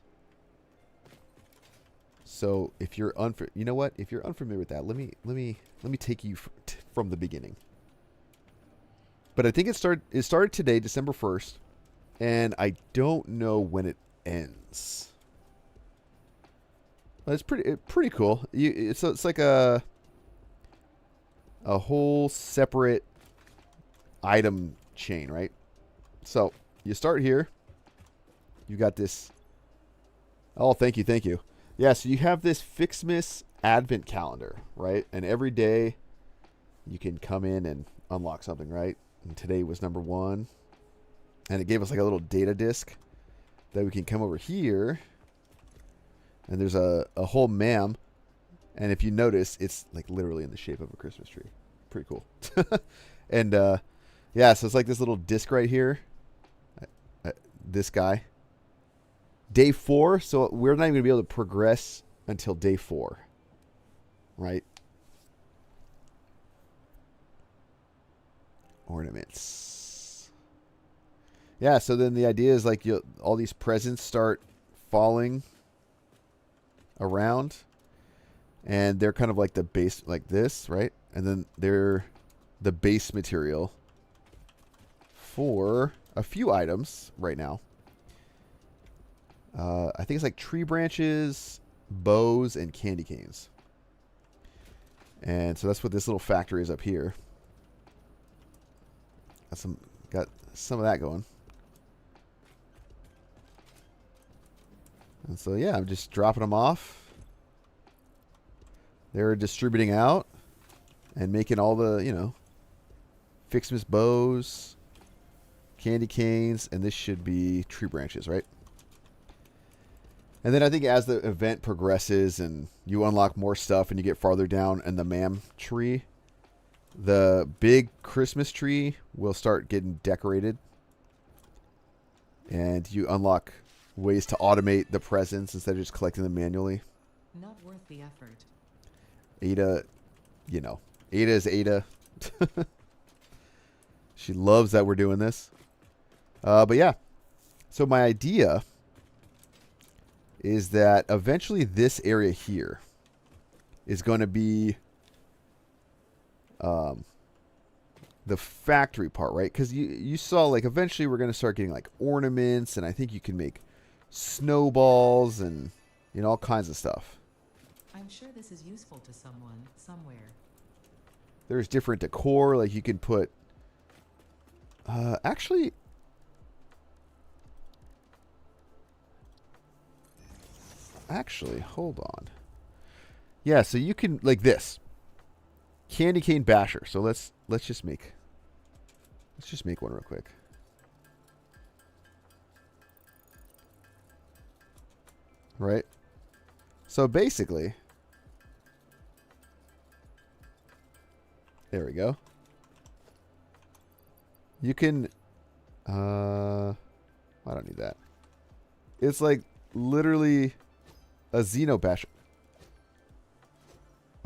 So if you're you know what? If you're unfamiliar with that, let me take you from the beginning. But I think it started today, December 1st, and I don't know when it ends. But it's pretty cool. It's like a whole separate item chain, right? So you start here. You got this. Oh, thank you. Yeah, so you have this FICSMAS advent calendar, right? And every day you can come in and unlock something, right? And today was number 1. And it gave us like a little data disk that we can come over here. And there's a whole MAM. And if you notice, it's like literally in the shape of a Christmas tree. Pretty cool. And yeah, so it's like this little disc right here. This guy. Day 4, so we're not even going to be able to progress until day 4. Right? Ornaments. Yeah, so then the idea is like all these presents start falling around. And they're kind of like the base, like this, right? And then they're the base material for a few items right now. I think it's like tree branches, bows, and candy canes. And so that's what this little factory is up here. Got some of that going. And so yeah, I'm just dropping them off. They're distributing out and making all the, you know, FICSMAS bows, candy canes, and this should be tree branches, right? And then I think as the event progresses and you unlock more stuff and you get farther down in the MAM tree, the big Christmas tree will start getting decorated. And you unlock ways to automate the presents instead of just collecting them manually. Not worth the effort. Ada, you know, Ada is Ada. She loves that we're doing this. But yeah, so my idea is that eventually this area here is going to be um, the factory part, right? Because you saw like eventually we're gonna start getting like ornaments, and I think you can make snowballs and all kinds of stuff. I'm sure this is useful to someone, somewhere. There's different decor, like you can put. Actually, hold on. Yeah, so you can like this candy cane basher. So let's just make one real quick. Right? So basically, there we go. You can I don't need that. It's like literally a Xeno basher.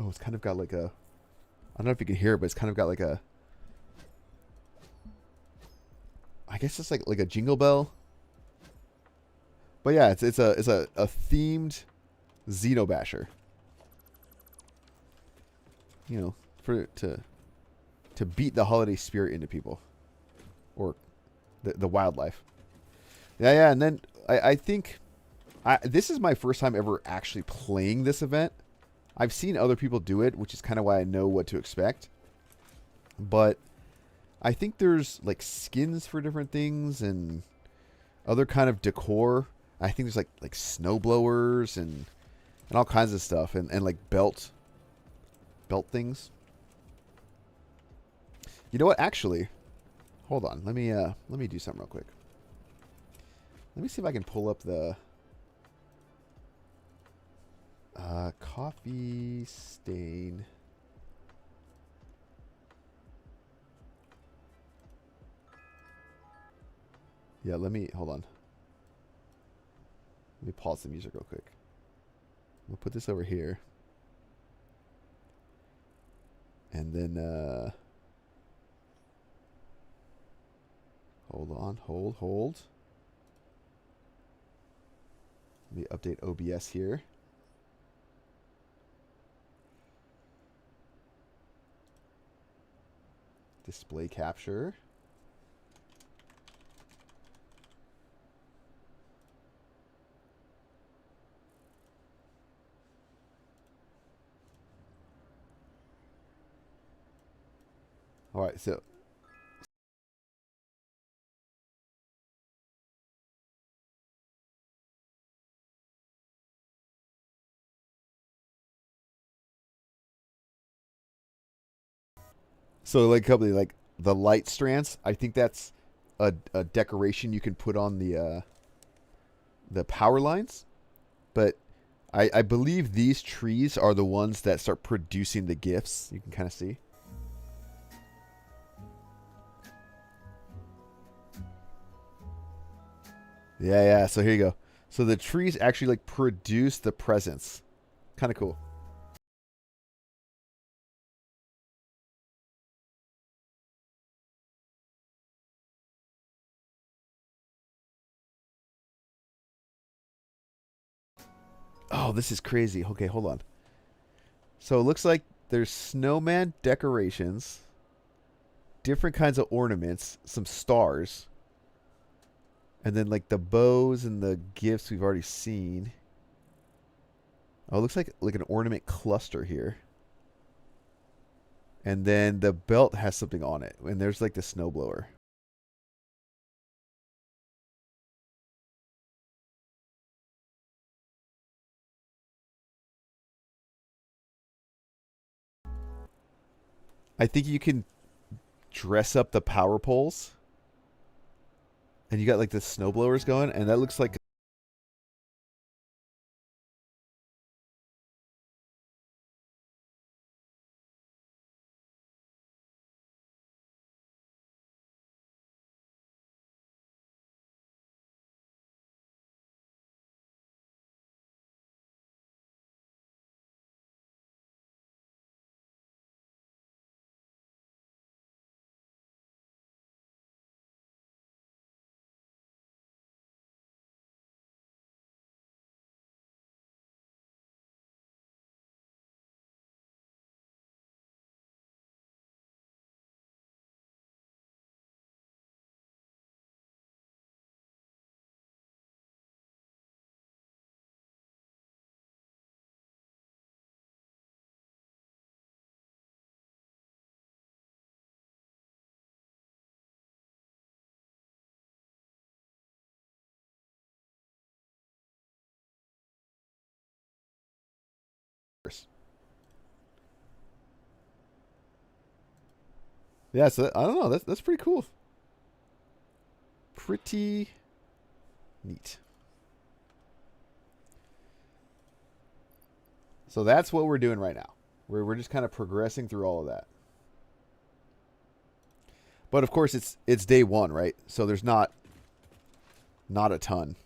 Oh, it's kind of got like a I don't know if you can hear it, but it's kind of got like a I guess it's like a jingle bell. But yeah, it's a themed Xeno basher. You know, for to beat the holiday spirit into people, or the wildlife. Yeah, yeah, and then I think this is my first time ever actually playing this event. I've seen other people do it, which is kind of why I know what to expect. But I think there's like skins for different things and other kind of decor. I think there's like snow blowers and all kinds of stuff and like belt things. You know what? Actually, hold on. Let me do something real quick. Let me see if I can pull up the coffee stain. Yeah, hold on. Let me pause the music real quick. We'll put this over here. And then hold on, hold. Let me update OBS here. Display capture. All right, so like company like the light strands. I think that's a decoration you can put on the power lines, but I believe these trees are the ones that start producing the gifts. You can kind of see. Yeah, yeah. So here you go. So the trees actually like produce the presents. Kind of cool. Oh, this is crazy. Okay, hold on. So it looks like there's snowman decorations, different kinds of ornaments, some stars, and then like the bows and the gifts we've already seen. Oh, it looks like an ornament cluster here. And then the belt has something on it. And there's like the snowblower. I think you can dress up the power poles. And you got like the snowblowers going. And that looks like Yeah, so I don't know. That's pretty cool. Pretty neat. So that's what we're doing right now. We're just kind of progressing through all of that. But of course, it's day one, right? So there's not a ton.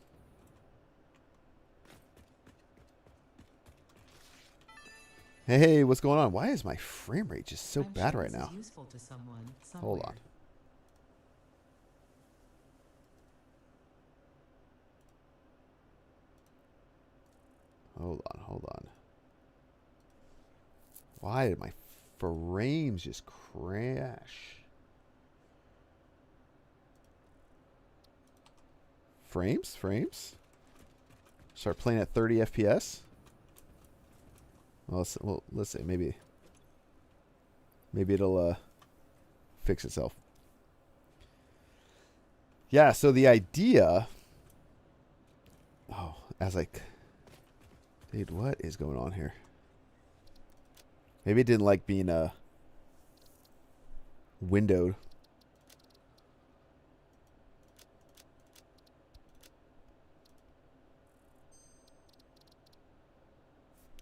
Hey, what's going on? Why is my frame rate just so bad right now? Useful to someone, hold on. Hold on. Why did my frames just crash? Frames? Start playing at 30 FPS? Well, let's see. Maybe it'll fix itself. Yeah, so the idea... Oh, dude, what is going on here? Maybe it didn't like being windowed.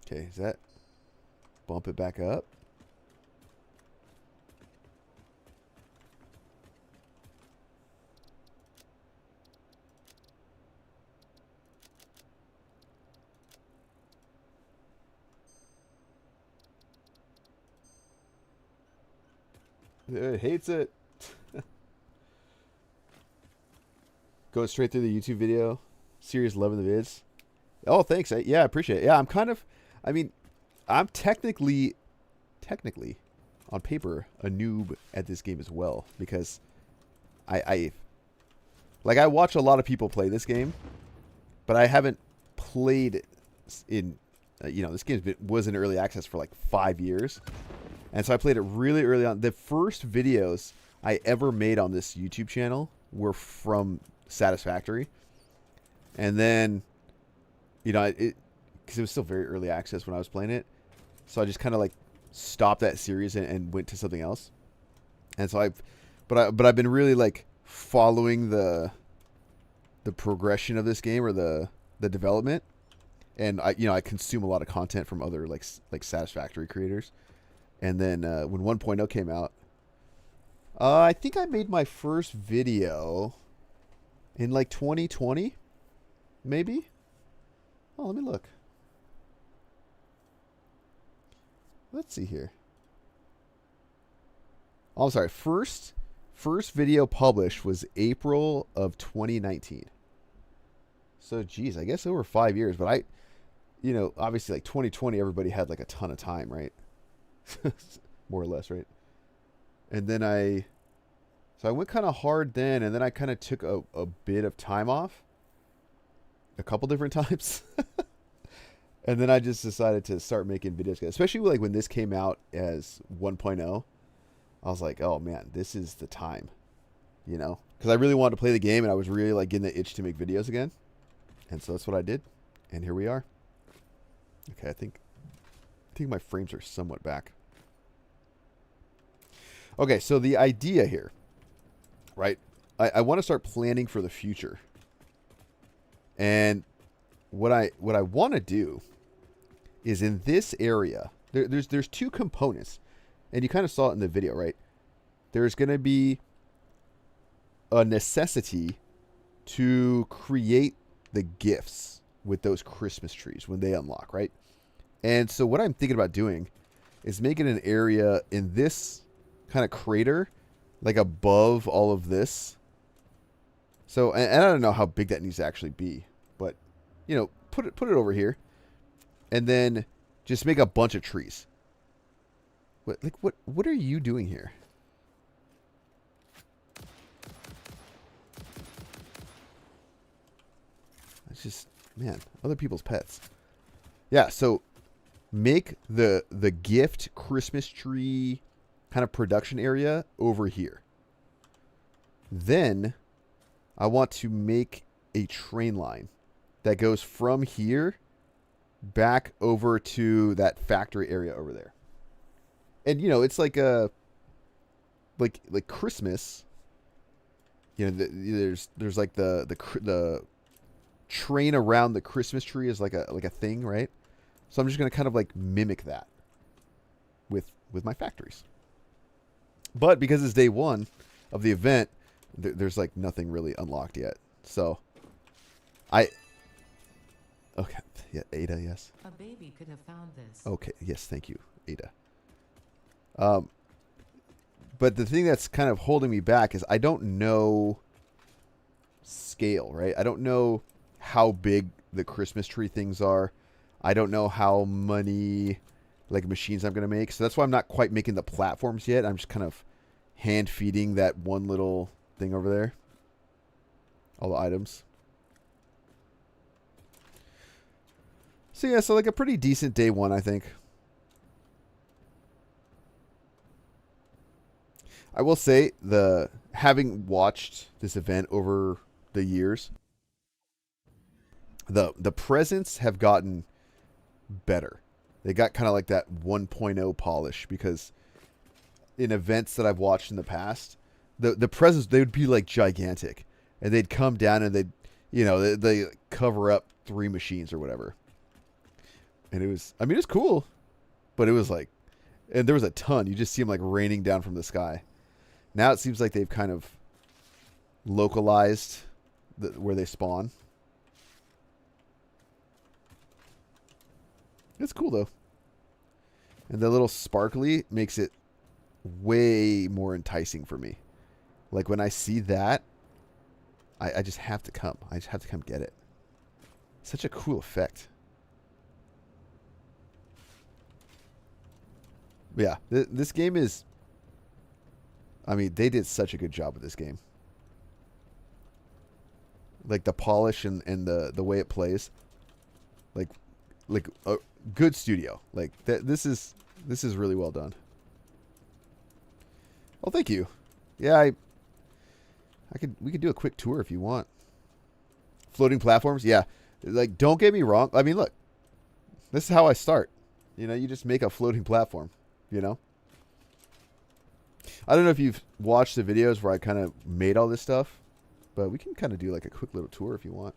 Okay, is that... Bump it back up? It hates it. Going straight through the YouTube video. Series loving the vids. Oh, thanks. Yeah, I appreciate it. Yeah, I'm technically, on paper, a noob at this game as well. Because I watch a lot of people play this game. But I haven't played in, this game was in early access for like 5 years. And so I played it really early on. The first videos I ever made on this YouTube channel were from Satisfactory. And then, because it was still very early access when I was playing it. So I just kind of like stopped that series and went to something else. And so I've been really like following the progression of this game or the development. And I consume a lot of content from other like Satisfactory creators. And then when 1.0 came out, I think I made my first video in like 2020, maybe. Oh, let me look. Let's see here. Oh, I'm sorry. First video published was April of 2019. So, geez, I guess over 5 years. But obviously, like 2020, everybody had like a ton of time, right? More or less, right? And then I went kind of hard then, and then I kind of took a bit of time off. A couple different times. And then I just decided to start making videos. Especially like when this came out as 1.0. I was like, oh man, this is the time. Because I really wanted to play the game, and I was really like getting the itch to make videos again. And so that's what I did. And here we are. Okay, I think my frames are somewhat back. Okay, so the idea here, right? I want to start planning for the future. And what I want to do is in this area, there's two components. And you kind of saw it in the video, right? There's going to be a necessity to create the gifts with those Christmas trees when they unlock, right? And so what I'm thinking about doing is making an area in this kind of crater, like above all of this. So, and I don't know how big that needs to actually be, but put it over here, and then just make a bunch of trees. What are you doing here? It's just, man, other people's pets. Yeah, so make the gift Christmas tree kind of production area over here. Then I want to make a train line that goes from here back over to that factory area over there. And you know, it's like a like Christmas. You know, there's like the train around the Christmas tree is like a thing, right? So I'm just gonna kind of like mimic that with my factories. But because it's day one of the event, there's like nothing really unlocked yet. So okay, yeah, Ada, yes. A baby could have found this. Okay, yes, thank you, Ada. But the thing that's kind of holding me back is I don't know scale, right? I don't know how big the Christmas tree things are. I don't know how many like machines I'm going to make. So that's why I'm not quite making the platforms yet. I'm just kind of hand feeding that one little thing over there. All the items. So yeah, so like a pretty decent day one, I think. I will say having watched this event over the years, the presents have gotten better. They got kind of like that 1.0 polish because in events that I've watched in the past, the presents, they would be like gigantic and they'd come down and they cover up 3 machines or whatever. And it was cool, but it was like, and there was a ton. You just see them like raining down from the sky. Now it seems like they've kind of localized where they spawn. It's cool though. And the little sparkly makes it way more enticing for me. Like when I see that, I just have to come. I just have to come get it. Such a cool effect. But yeah, this game is... I mean, they did such a good job with this game. Like the polish and the way it plays. Like a good studio. Like this is really well done. Well, thank you. Yeah, we could do a quick tour if you want. Floating platforms, yeah. Like, don't get me wrong. I mean, look, this is how I start. You know, you just make a floating platform. You know. I don't know if you've watched the videos where I kind of made all this stuff, but we can kind of do like a quick little tour if you want.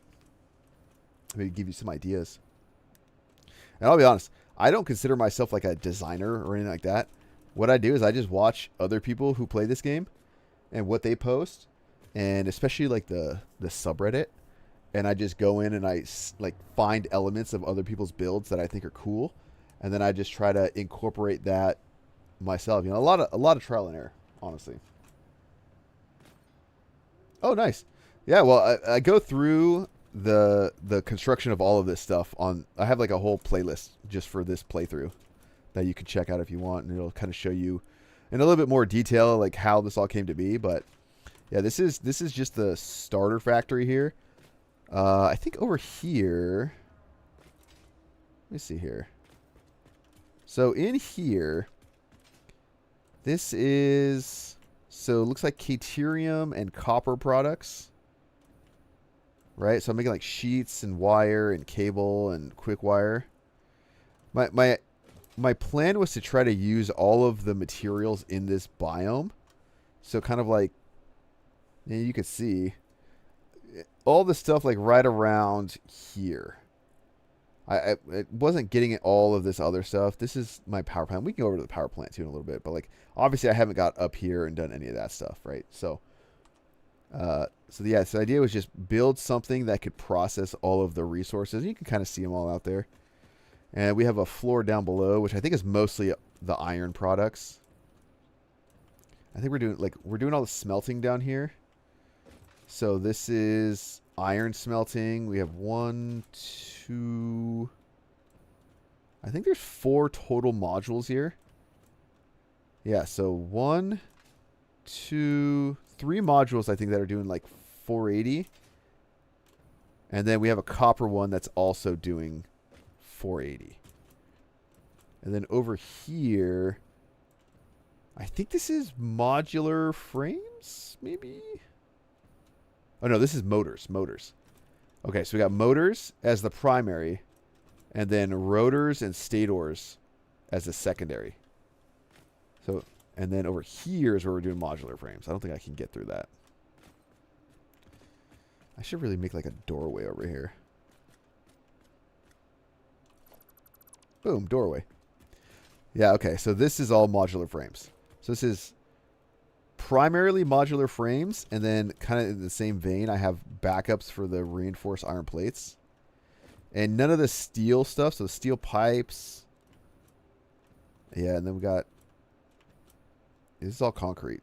Maybe give you some ideas. And I'll be honest, I don't consider myself like a designer or anything like that. What I do is I just watch other people who play this game and what they post, and especially like the subreddit, and I just go in and I like find elements of other people's builds that I think are cool, and then I just try to incorporate that myself. You know, a lot of trial and error, honestly. Oh, nice. Yeah, well, I go through the construction of all of this stuff on... I have like a whole playlist just for this playthrough that you can check out if you want, and it'll kind of show you in a little bit more detail like how this all came to be. But yeah, this is just the starter factory here. I think over here... Let me see here. So in here... This is... So it looks like Caterium and copper products. Right? So I'm making like sheets and wire and cable and quick wire. My plan was to try to use all of the materials in this biome. So kind of like... You could see all the stuff like right around here. I wasn't getting all of this other stuff. This is my power plant. We can go over to the power plant too in a little bit, but like obviously I haven't got up here and done any of that stuff, right? So yeah, so the idea was just build something that could process all of the resources. You can kind of see them all out there. And we have a floor down below, which I think is mostly the iron products. I think we're doing all the smelting down here. So this is iron smelting. We have 1, 2... I think there's 4 total modules here. Yeah, so 1, 2, 3 modules I think that are doing like 480. And then we have a copper one that's also doing 480. And then over here, I think this is modular frames, maybe? Oh, no, this is motors. Okay, so we got motors as the primary. and then rotors and stators as a secondary. So, and then over here is where we're doing modular frames. I don't think I can get through that. I should really make like a doorway over here. Boom, doorway. Yeah, okay, so this is all modular frames. So this is primarily modular frames, and then kind of in the same vein, I have backups for the reinforced iron plates. And none of the steel stuff, so steel pipes. Yeah, and then we got, this is all concrete.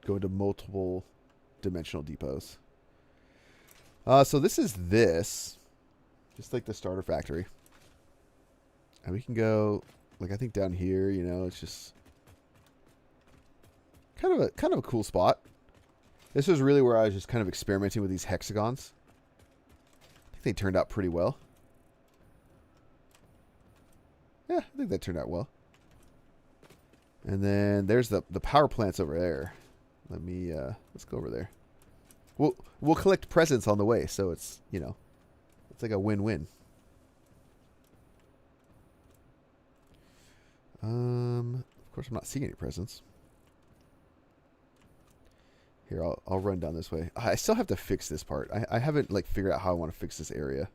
Go to multiple dimensional depots. So this is this. Just like the starter factory. And we can go, like I think down here, you know, it's just kind of a cool spot. This was really where I was just kind of experimenting with these hexagons. I think they turned out pretty well. Yeah, I think that turned out well. And then there's the power plants over there. Let me let's go over there. We'll collect presents on the way, so it's, you know, it's like a win-win. Of course I'm not seeing any presents. Here, I'll run down this way. I still have to fix this part. I haven't like figured out how I want to fix this area.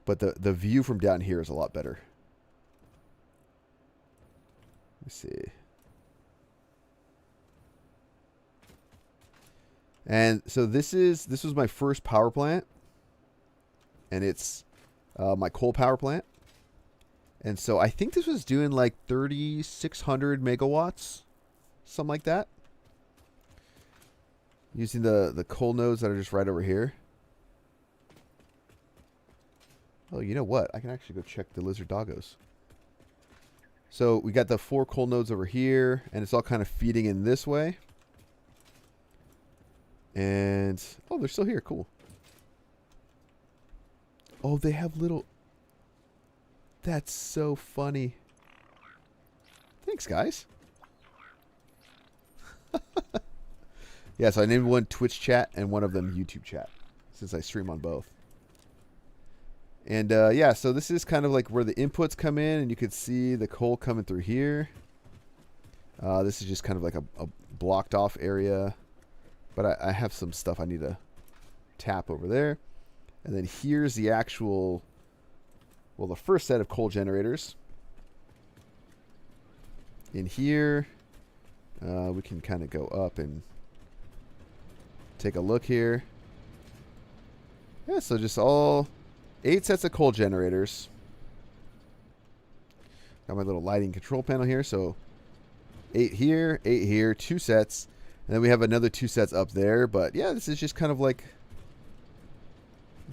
But the view from down here is a lot better. Let me see. And so this was my first power plant. And it's my coal power plant. And so I think this was doing like 3,600 megawatts. Something like that. Using the coal nodes that are just right over here. Oh, you know what? I can actually go check the lizard doggos. So we got the 4 coal nodes over here. And it's all kind of feeding in this way. And, oh, they're still here. Cool. Oh, they have little... That's so funny. Thanks, guys. Yeah, so I named one Twitch chat and one of them YouTube chat, since I stream on both. And, yeah, so this is kind of like where the inputs come in, and you could see the coal coming through here. This is just kind of like a blocked off area. But I have some stuff I need to tap over there. And then here's the actual... Well, the first set of coal generators. In here, we can kind of go up and take a look here. Yeah, so just all 8 sets of coal generators. Got my little lighting control panel here. So 8 here, 2 sets. And then we have another 2 sets up there. But yeah, this is just kind of like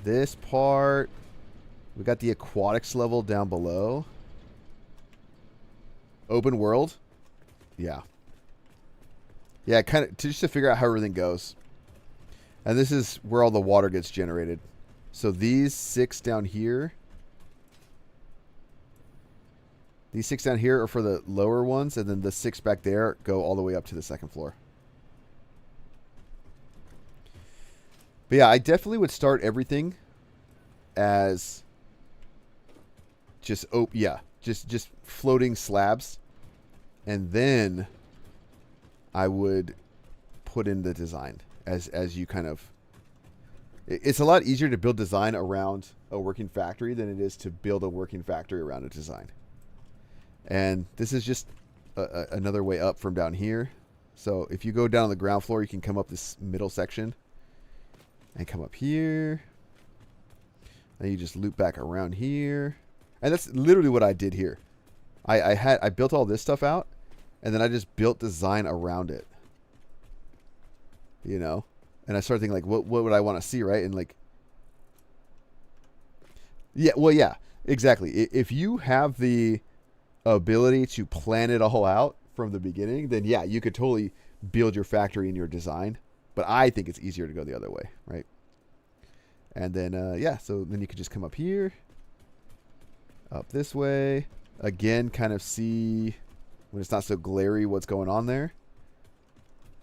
this part. We got the aquatics level down below. Open world. Yeah. Yeah, kind of just to figure out how everything goes. And this is where all the water gets generated. So these 6 down here. These 6 down here are for the lower ones. And then the 6 back there go all the way up to the 2nd floor. But yeah, I definitely would start everything as... just floating slabs, and then I would put in the design as you kind of. It's a lot easier to build design around a working factory than it is to build a working factory around a design. And this is just another way up from down here. So if you go down on the ground floor, you can come up this middle section and come up here. Then you just loop back around here. And that's literally what I did here. I built all this stuff out, and then I just built design around it. You know? And I started thinking, like, what would I want to see, right? And, like... Yeah, well, yeah, exactly. If you have the ability to plan it all out from the beginning, then, yeah, you could totally build your factory in your design. But I think it's easier to go the other way, right? And then, yeah, so then you could just come up here. Up this way. Again, kind of see when it's not so glary what's going on there.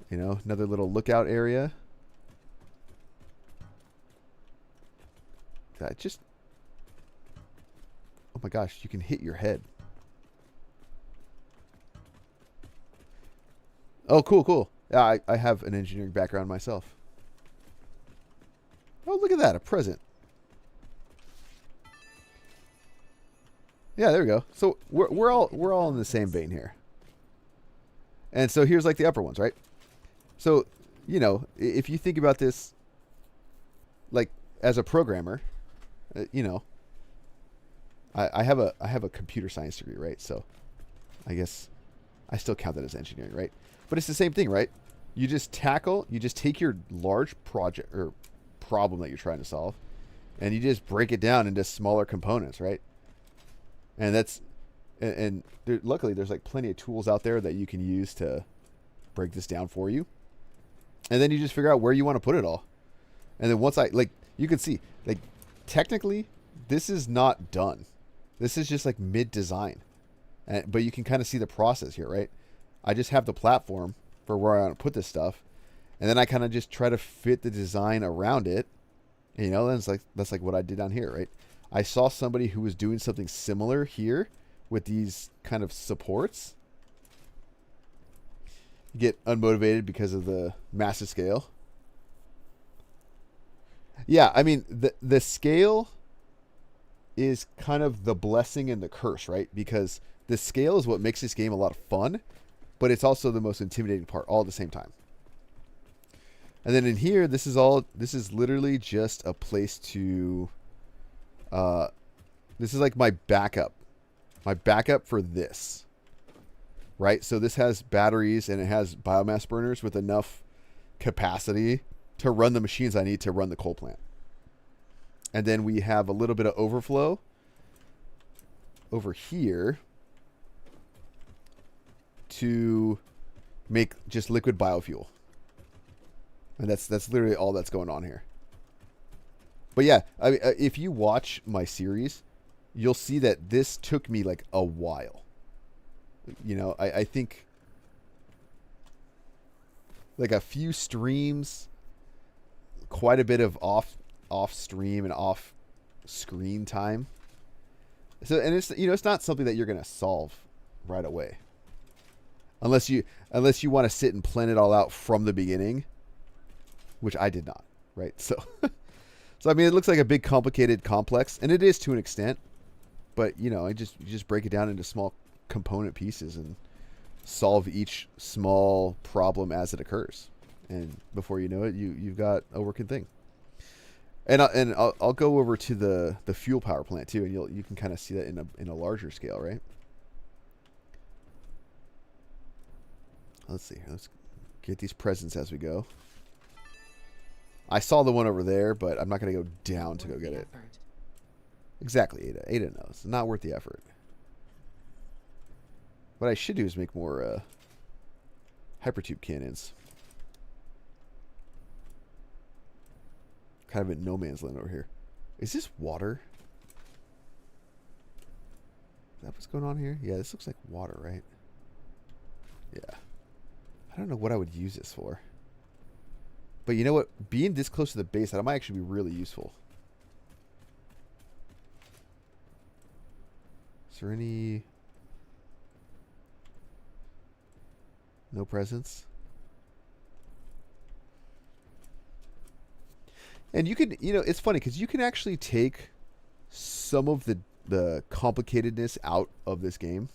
You know, another little lookout area. that. Just... Oh my gosh, you can hit your head. Oh, cool, cool. Yeah, I have an engineering background myself. Oh, look at that, a present. Yeah, there we go. So we're all in the same vein here. And so here's like the upper ones, right? So, you know, if you think about this, like as a programmer, you know, I have a computer science degree, right? So, I guess I still count that as engineering, right? But it's the same thing, right? You just take your large project or problem that you're trying to solve, and you just break it down into smaller components, right? And that's, and there, luckily there's like plenty of tools out there that you can use to break this down for you. And then you just figure out where you want to put it all. And then once you can see, like, technically, this is not done. This is just like mid-design. But you can kind of see the process here, right? I just have the platform for where I want to put this stuff. And then I kind of just try to fit the design around it. You know, that's like what I did down here, right? I saw somebody who was doing something similar here with these kind of supports. You get unmotivated because of the massive scale. Yeah, I mean, the scale is kind of the blessing and the curse, right? Because the scale is what makes this game a lot of fun, but it's also the most intimidating part all at the same time. And then in here, this is literally just a place to... this is like my backup for this, right? So this has batteries and it has biomass burners with enough capacity to run the machines I need to run the coal plant. And then we have a little bit of overflow over here to make just liquid biofuel. And that's literally all that's going on here. But yeah, I mean, if you watch my series, you'll see that this took me like a while. You know, I think like a few streams, quite a bit of off stream and off screen time. So, and it's, you know, it's not something that you're going to solve right away. Unless you want to sit and plan it all out from the beginning, which I did not, right? So So I mean, it looks like a big, complicated complex, and it is to an extent. But you know, you just break it down into small component pieces and solve each small problem as it occurs. And before you know it, you've got a working thing. And I'll go over to the fuel power plant too, and you can kind of see that in a larger scale, right? Let's see. Let's get these presents as we go. I saw the one over there, but I'm not going to go down to go get it. Exactly, Ada. Ada knows. It's not worth the effort. What I should do is make more hypertube cannons. Kind of in no man's land over here. Is this water? Is that what's going on here? Yeah, this looks like water, right? Yeah. I don't know what I would use this for. But you know what? Being this close to the base, that might actually be really useful. Is there any... No presents? And you can, you know, it's funny because you can actually take some of the complicatedness out of this game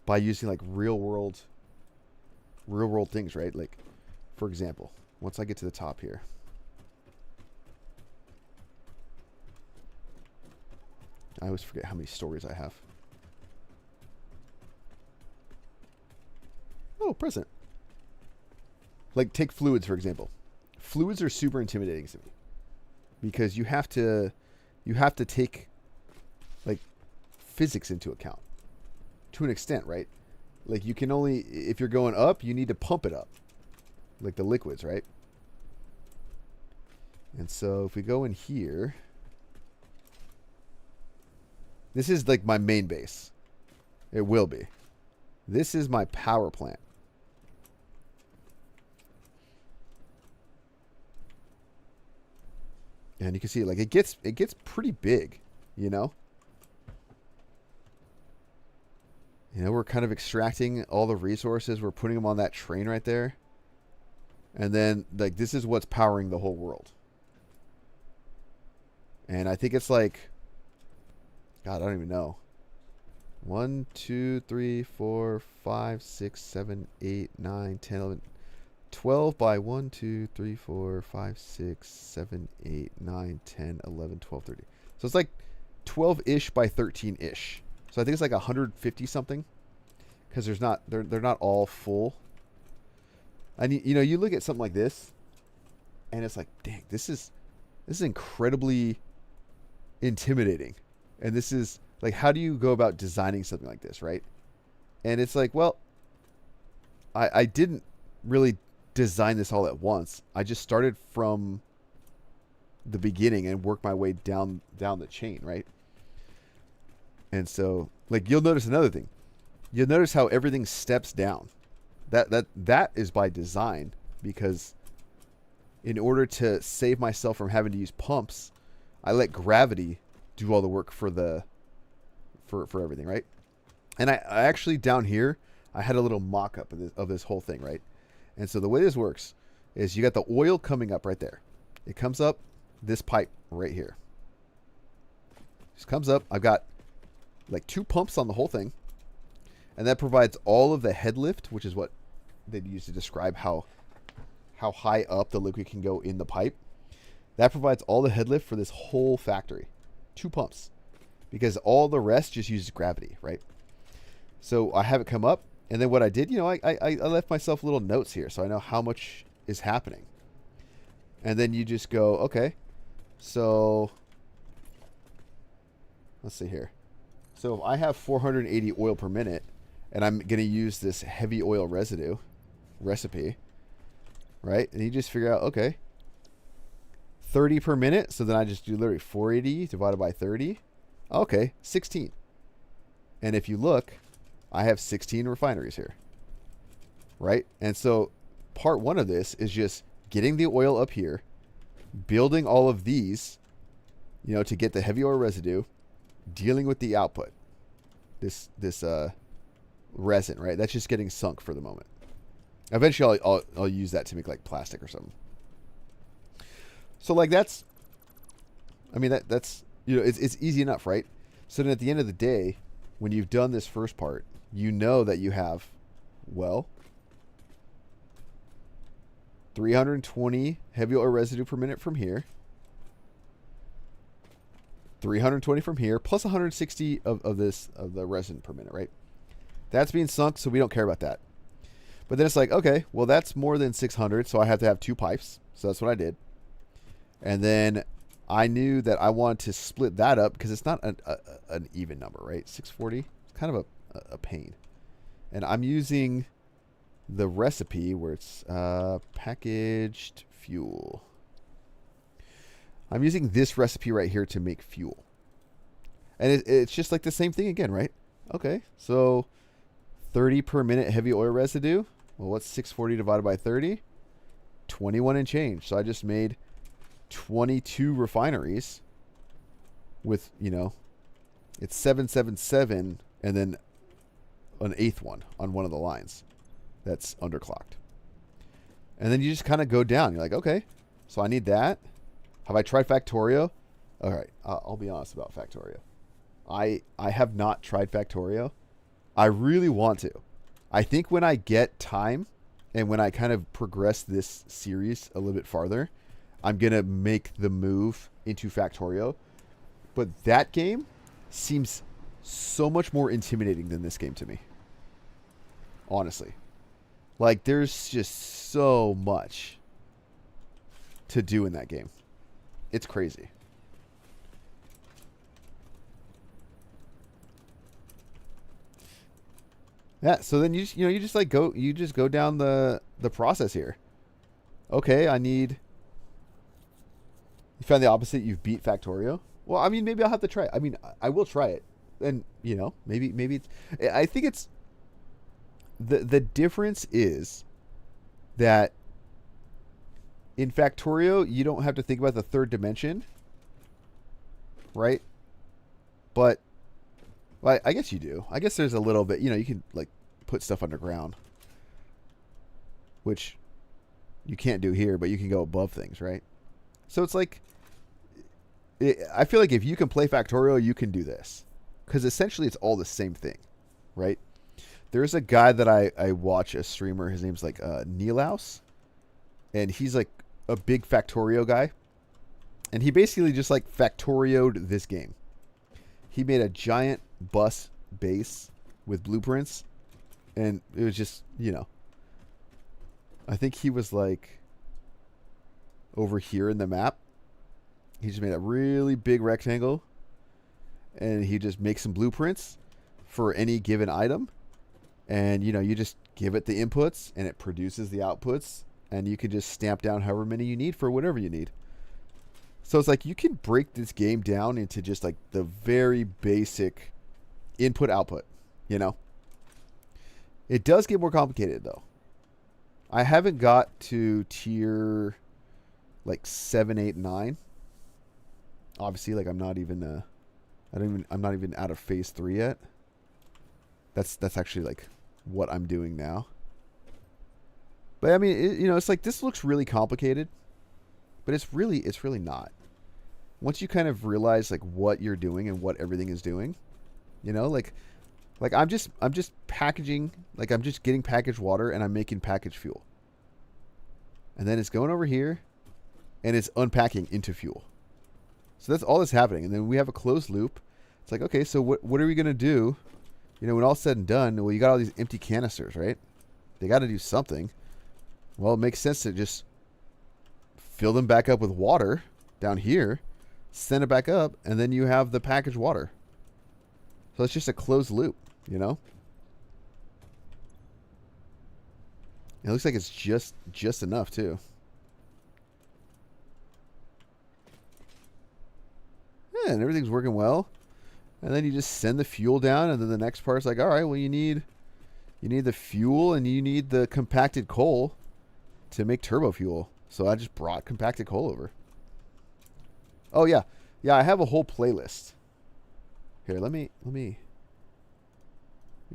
by using like real world things, right? Like, for example, once I get to the top here, I always forget how many stories I have. Oh, present. Like, take fluids, for example. Fluids are super intimidating to me because you have to take like physics into account to an extent, right? Like, you can only, if you're going up, you need to pump it up, like the liquids, right? And so if we go in here, this is like my main base. It will be. This is my power plant. And you can see like it gets pretty big, you know? You know, we're kind of extracting all the resources. We're putting them on that train right there. And then like this is what's powering the whole world. And I think it's like, God, I don't even know. 1, 2, 3, 4, 5, 6, 7, 8, 9, 10, 11, 12 by 1, 2, 3, 4, 5, 6, 7, 8, 9, 10, 11, 12, 13. So it's like 12-ish by 13-ish. So I think it's like 150 something, because there's not they're not all full. And you know, you look at something like this, and it's like, dang, this is incredibly intimidating. And this is like, how do you go about designing something like this, right? And it's like, well, I didn't really design this all at once. I just started from the beginning and worked my way down the chain, right? And so, like, you'll notice another thing. You'll notice how everything steps down. That is by design, because in order to save myself from having to use pumps, I let gravity do all the work for everything, right? And I actually, down here, I had a little mock-up of this whole thing, right? And so the way this works is you got the oil coming up right there. It comes up this pipe right here. Just comes up. I've got like 2 pumps on the whole thing. And that provides all of the head lift, which is what they'd use to describe how high up the liquid can go in the pipe. That provides all the head lift for this whole factory. 2 pumps. Because all the rest just uses gravity, right? So I have it come up. And then what I did, you know, I left myself little notes here so I know how much is happening. And then you just go, okay, so let's see here. So if I have 480 oil per minute, and I'm going to use this heavy oil residue recipe, right? And you just figure out, okay, 30 per minute. So then I just do literally 480 divided by 30. Okay, 16. And if you look, I have 16 refineries here, right? And so part 1 of this is just getting the oil up here, building all of these, you know, to get the heavy oil residue, dealing with the output, this resin, right? That's just getting sunk for the moment. Eventually, I'll use that to make like plastic or something. So like that's, I mean that's you know, it's easy enough, right? So then at the end of the day, when you've done this first part, you know that you have, well, 320 heavy oil residue per minute from here, 320 from here, plus 160 of the resin per minute, right? That's being sunk, so we don't care about that. But then it's like, okay, well, that's more than 600, so I have to have 2 pipes. So that's what I did. And then I knew that I wanted to split that up because it's not an even number, right? 640, it's kind of a pain. And I'm using the recipe where it's packaged fuel. I'm using this recipe right here to make fuel. And it's just like the same thing again, right? Okay, so 30 per minute heavy oil residue. Well, what's 640 divided by 30? 21 and change. So I just made 22 refineries with, you know, it's 777 and then an 8th one on one of the lines that's underclocked. And then you just kind of go down. You're like, okay, so I need that. Have I tried Factorio? All right, I'll be honest about Factorio. I have not tried Factorio. I really want to. I think when I get time and when I kind of progress this series a little bit farther, I'm going to make the move into Factorio. But that game seems so much more intimidating than this game to me. Honestly. Like, there's just so much to do in that game. It's crazy. Yeah, so then you just go down the process here. Okay, I need. You found the opposite. You've beat Factorio. Well, I mean, maybe I'll have to try it. I mean, I will try it, and you know, maybe it's. I think it's. The difference is that in Factorio you don't have to think about the third dimension. right? But well, I guess you do. I guess there's a little bit, you can like put stuff underground, which you can't do here, but you can go above things, right? So it's like, I feel like if you can play Factorio, you can do this. Because essentially it's all the same thing, right? There's a guy that I watch, a streamer, his name's like Neelaus, and he's like a big Factorio guy. And he basically just like Factorioed this game. He made a giant bus base with blueprints, and it was just, I think he was like over here in the map. He just made a really big rectangle, and he just makes some blueprints for any given item. And, you just give it the inputs, and it produces the outputs, and you can just stamp down however many you need for whatever you need. So it's like you can break this game down into just like the very basic input output, It does get more complicated, though. I haven't got to tier like 7, 8, 9. Obviously, like I'm not even out of phase 3 yet. That's actually like what I'm doing now. But I mean, it's like this looks really complicated, but it's really not. Once you kind of realize like what you're doing and what everything is doing, like I'm just packaging, like I'm just getting packaged water and I'm making packaged fuel. And then it's going over here and it's unpacking into fuel. So that's all that's happening. And then we have a closed loop. It's like, okay, so what are we going to do? When all's said and done, well, you got all these empty canisters, right? They got to do something. Well, it makes sense to just fill them back up with water down here, send it back up, and then you have the packaged water. So it's just a closed loop, It looks like it's just enough, too. Yeah, and everything's working well. And then you just send the fuel down, and then the next part's like, all right, well, you need the fuel and you need the compacted coal to make turbo fuel. So I just brought compacted coal over. Oh yeah, I have a whole playlist. Here, let me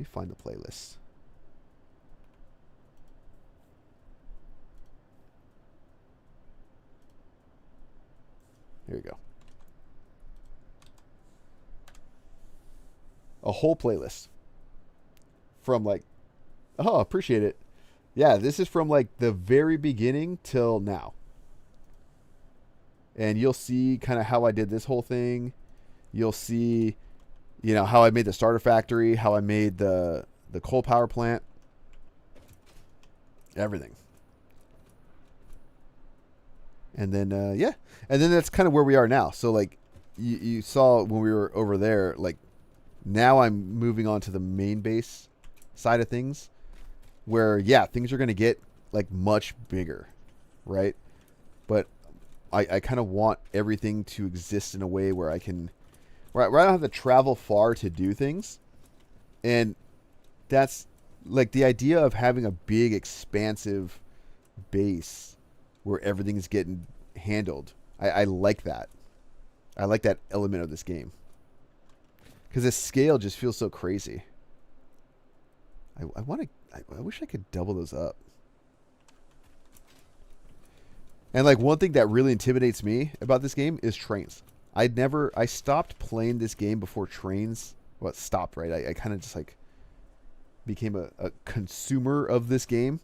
find the playlist. Here we go. A whole playlist from like, oh, appreciate it. Yeah, this is from like the very beginning till now. And you'll see kind of how I did this whole thing. You'll see, how I made the starter factory, how I made the coal power plant, everything. And then, and then that's kind of where we are now. So like you saw when we were over there, like, now I'm moving on to the main base side of things where, yeah, things are going to get like much bigger, right? But I kind of want everything to exist in a way where I don't have to travel far to do things. And that's like the idea of having a big, expansive base where everything's getting handled. I like that. I like that element of this game. Because the scale just feels so crazy. I wish I could double those up. And like one thing that really intimidates me about this game is trains. I stopped playing this game before trains. Well, stopped, right? I kind of just like became a consumer of this game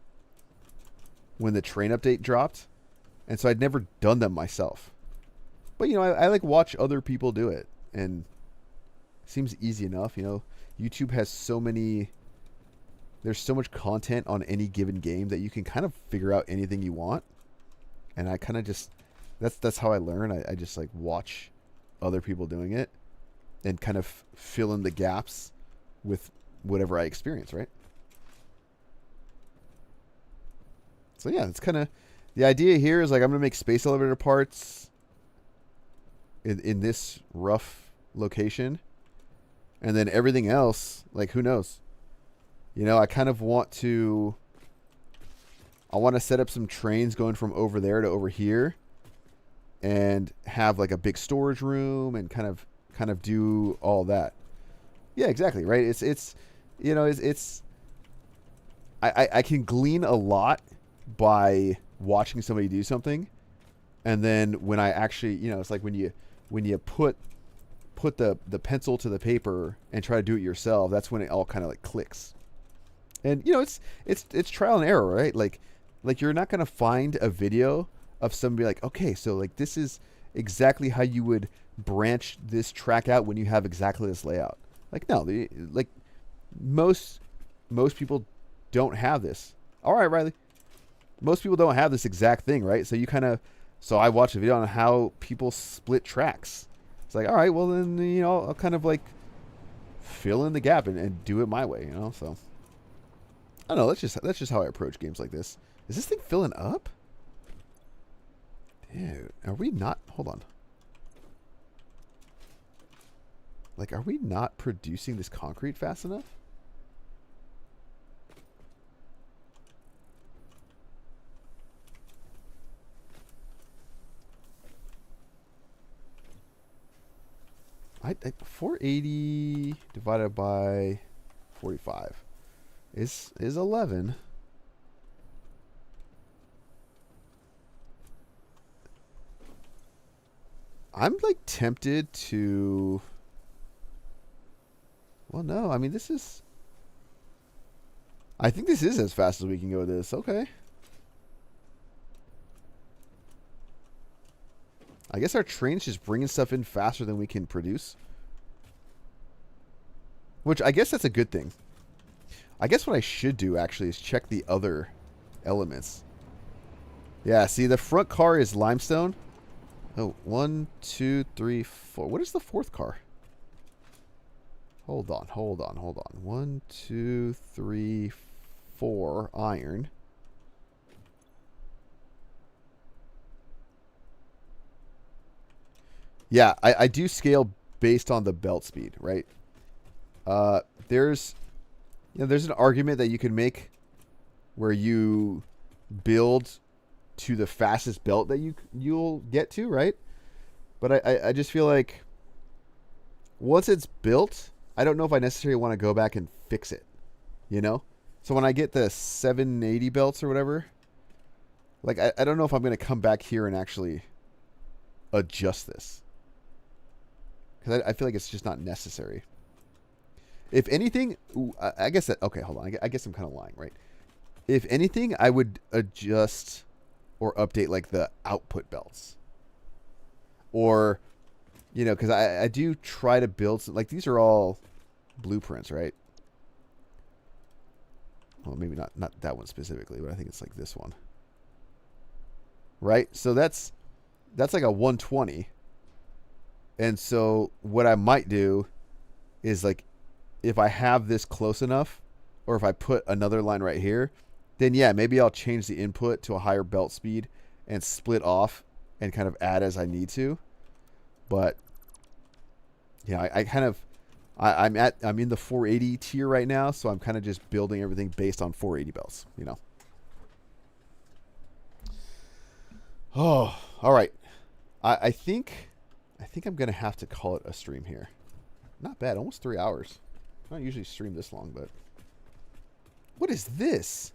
when the train update dropped. And so I'd never done them myself. But, I like watch other people do it. And seems easy enough, YouTube has there's so much content on any given game that you can kind of figure out anything you want. And I kind of just, that's how I learn. I just like watch other people doing it and kind of fill in the gaps with whatever I experience, right? So yeah, it's kind of, the idea here is like I'm going to make space elevator parts in this rough location. And then everything else, like, who knows? I kind of want to set up some trains going from over there to over here. and have like a big storage room and kind of do all that. Yeah, exactly, right? It's you know, it's I can glean a lot by watching somebody do something, and then when I actually, you know, it's like when you put the pencil to the paper and try to do it yourself, that's when it all kind of like clicks. And you know, it's trial and error, right? Like you're not gonna find a video of somebody like, okay, so like this is exactly how you would branch this track out when you have exactly this layout. Like no, like most people don't have this. All right, Riley. Most people don't have this exact thing, right? So I watched a video on how people split tracks. It's like, all right, well then, you know, I'll kind of like fill in the gap and do it my way, you know. So I don't know. That's just how I approach games like this. Is this thing filling up? Dude, are we not? Hold on. Like, are we not producing this concrete fast enough? I 480 divided by 45 is 11. I'm like tempted to. Well, no. I mean, this is. I think this is as fast as we can go with this. Okay. I guess our train's just bringing stuff in faster than we can produce. Which I guess that's a good thing. I guess what I should do actually is check the other elements. Yeah, see, the front car is limestone. Oh, 1, 2, 3, 4. What is the fourth car? Hold on. 1, 2, 3, 4 iron. Yeah, I do scale based on the belt speed, right? There's an argument that you can make where you build to the fastest belt that you'll get to, right? But I just feel like once it's built, I don't know if I necessarily want to go back and fix it, you know? So when I get the 780 belts or whatever, like I don't know if I'm going to come back here and actually adjust this. Because I feel like it's just not necessary. If anything, I guess that, okay, hold on. I guess I'm kind of lying, right? If anything, I would adjust or update like the output belts. Or, you know, because I do try to build some, like these are all blueprints, right? Well, maybe not that one specifically, but I think it's like this one. Right? So that's like a 120. And so what I might do is like if I have this close enough or if I put another line right here, then yeah, maybe I'll change the input to a higher belt speed and split off and kind of add as I need to. But yeah, I'm in the 480 tier right now, so I'm kind of just building everything based on 480 belts, you know. Oh, all right. I think I'm going to have to call it a stream here. Not bad. Almost 3 hours. I don't usually stream this long, but... What is this?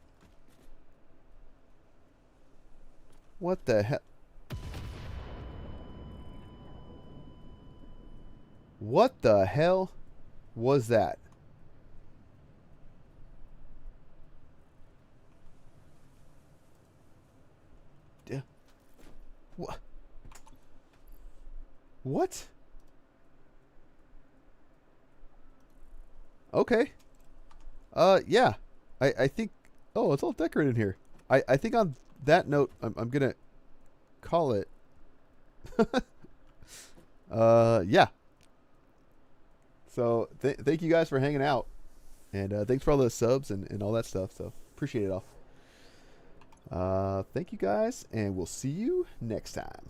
What the hell? What the hell was that? What? What? Okay. Yeah. I think... Oh, it's all decorated here. I think on that note, I'm going to call it... yeah. So, thank you guys for hanging out. And thanks for all the subs and all that stuff. So, appreciate it all. Thank you guys, and we'll see you next time.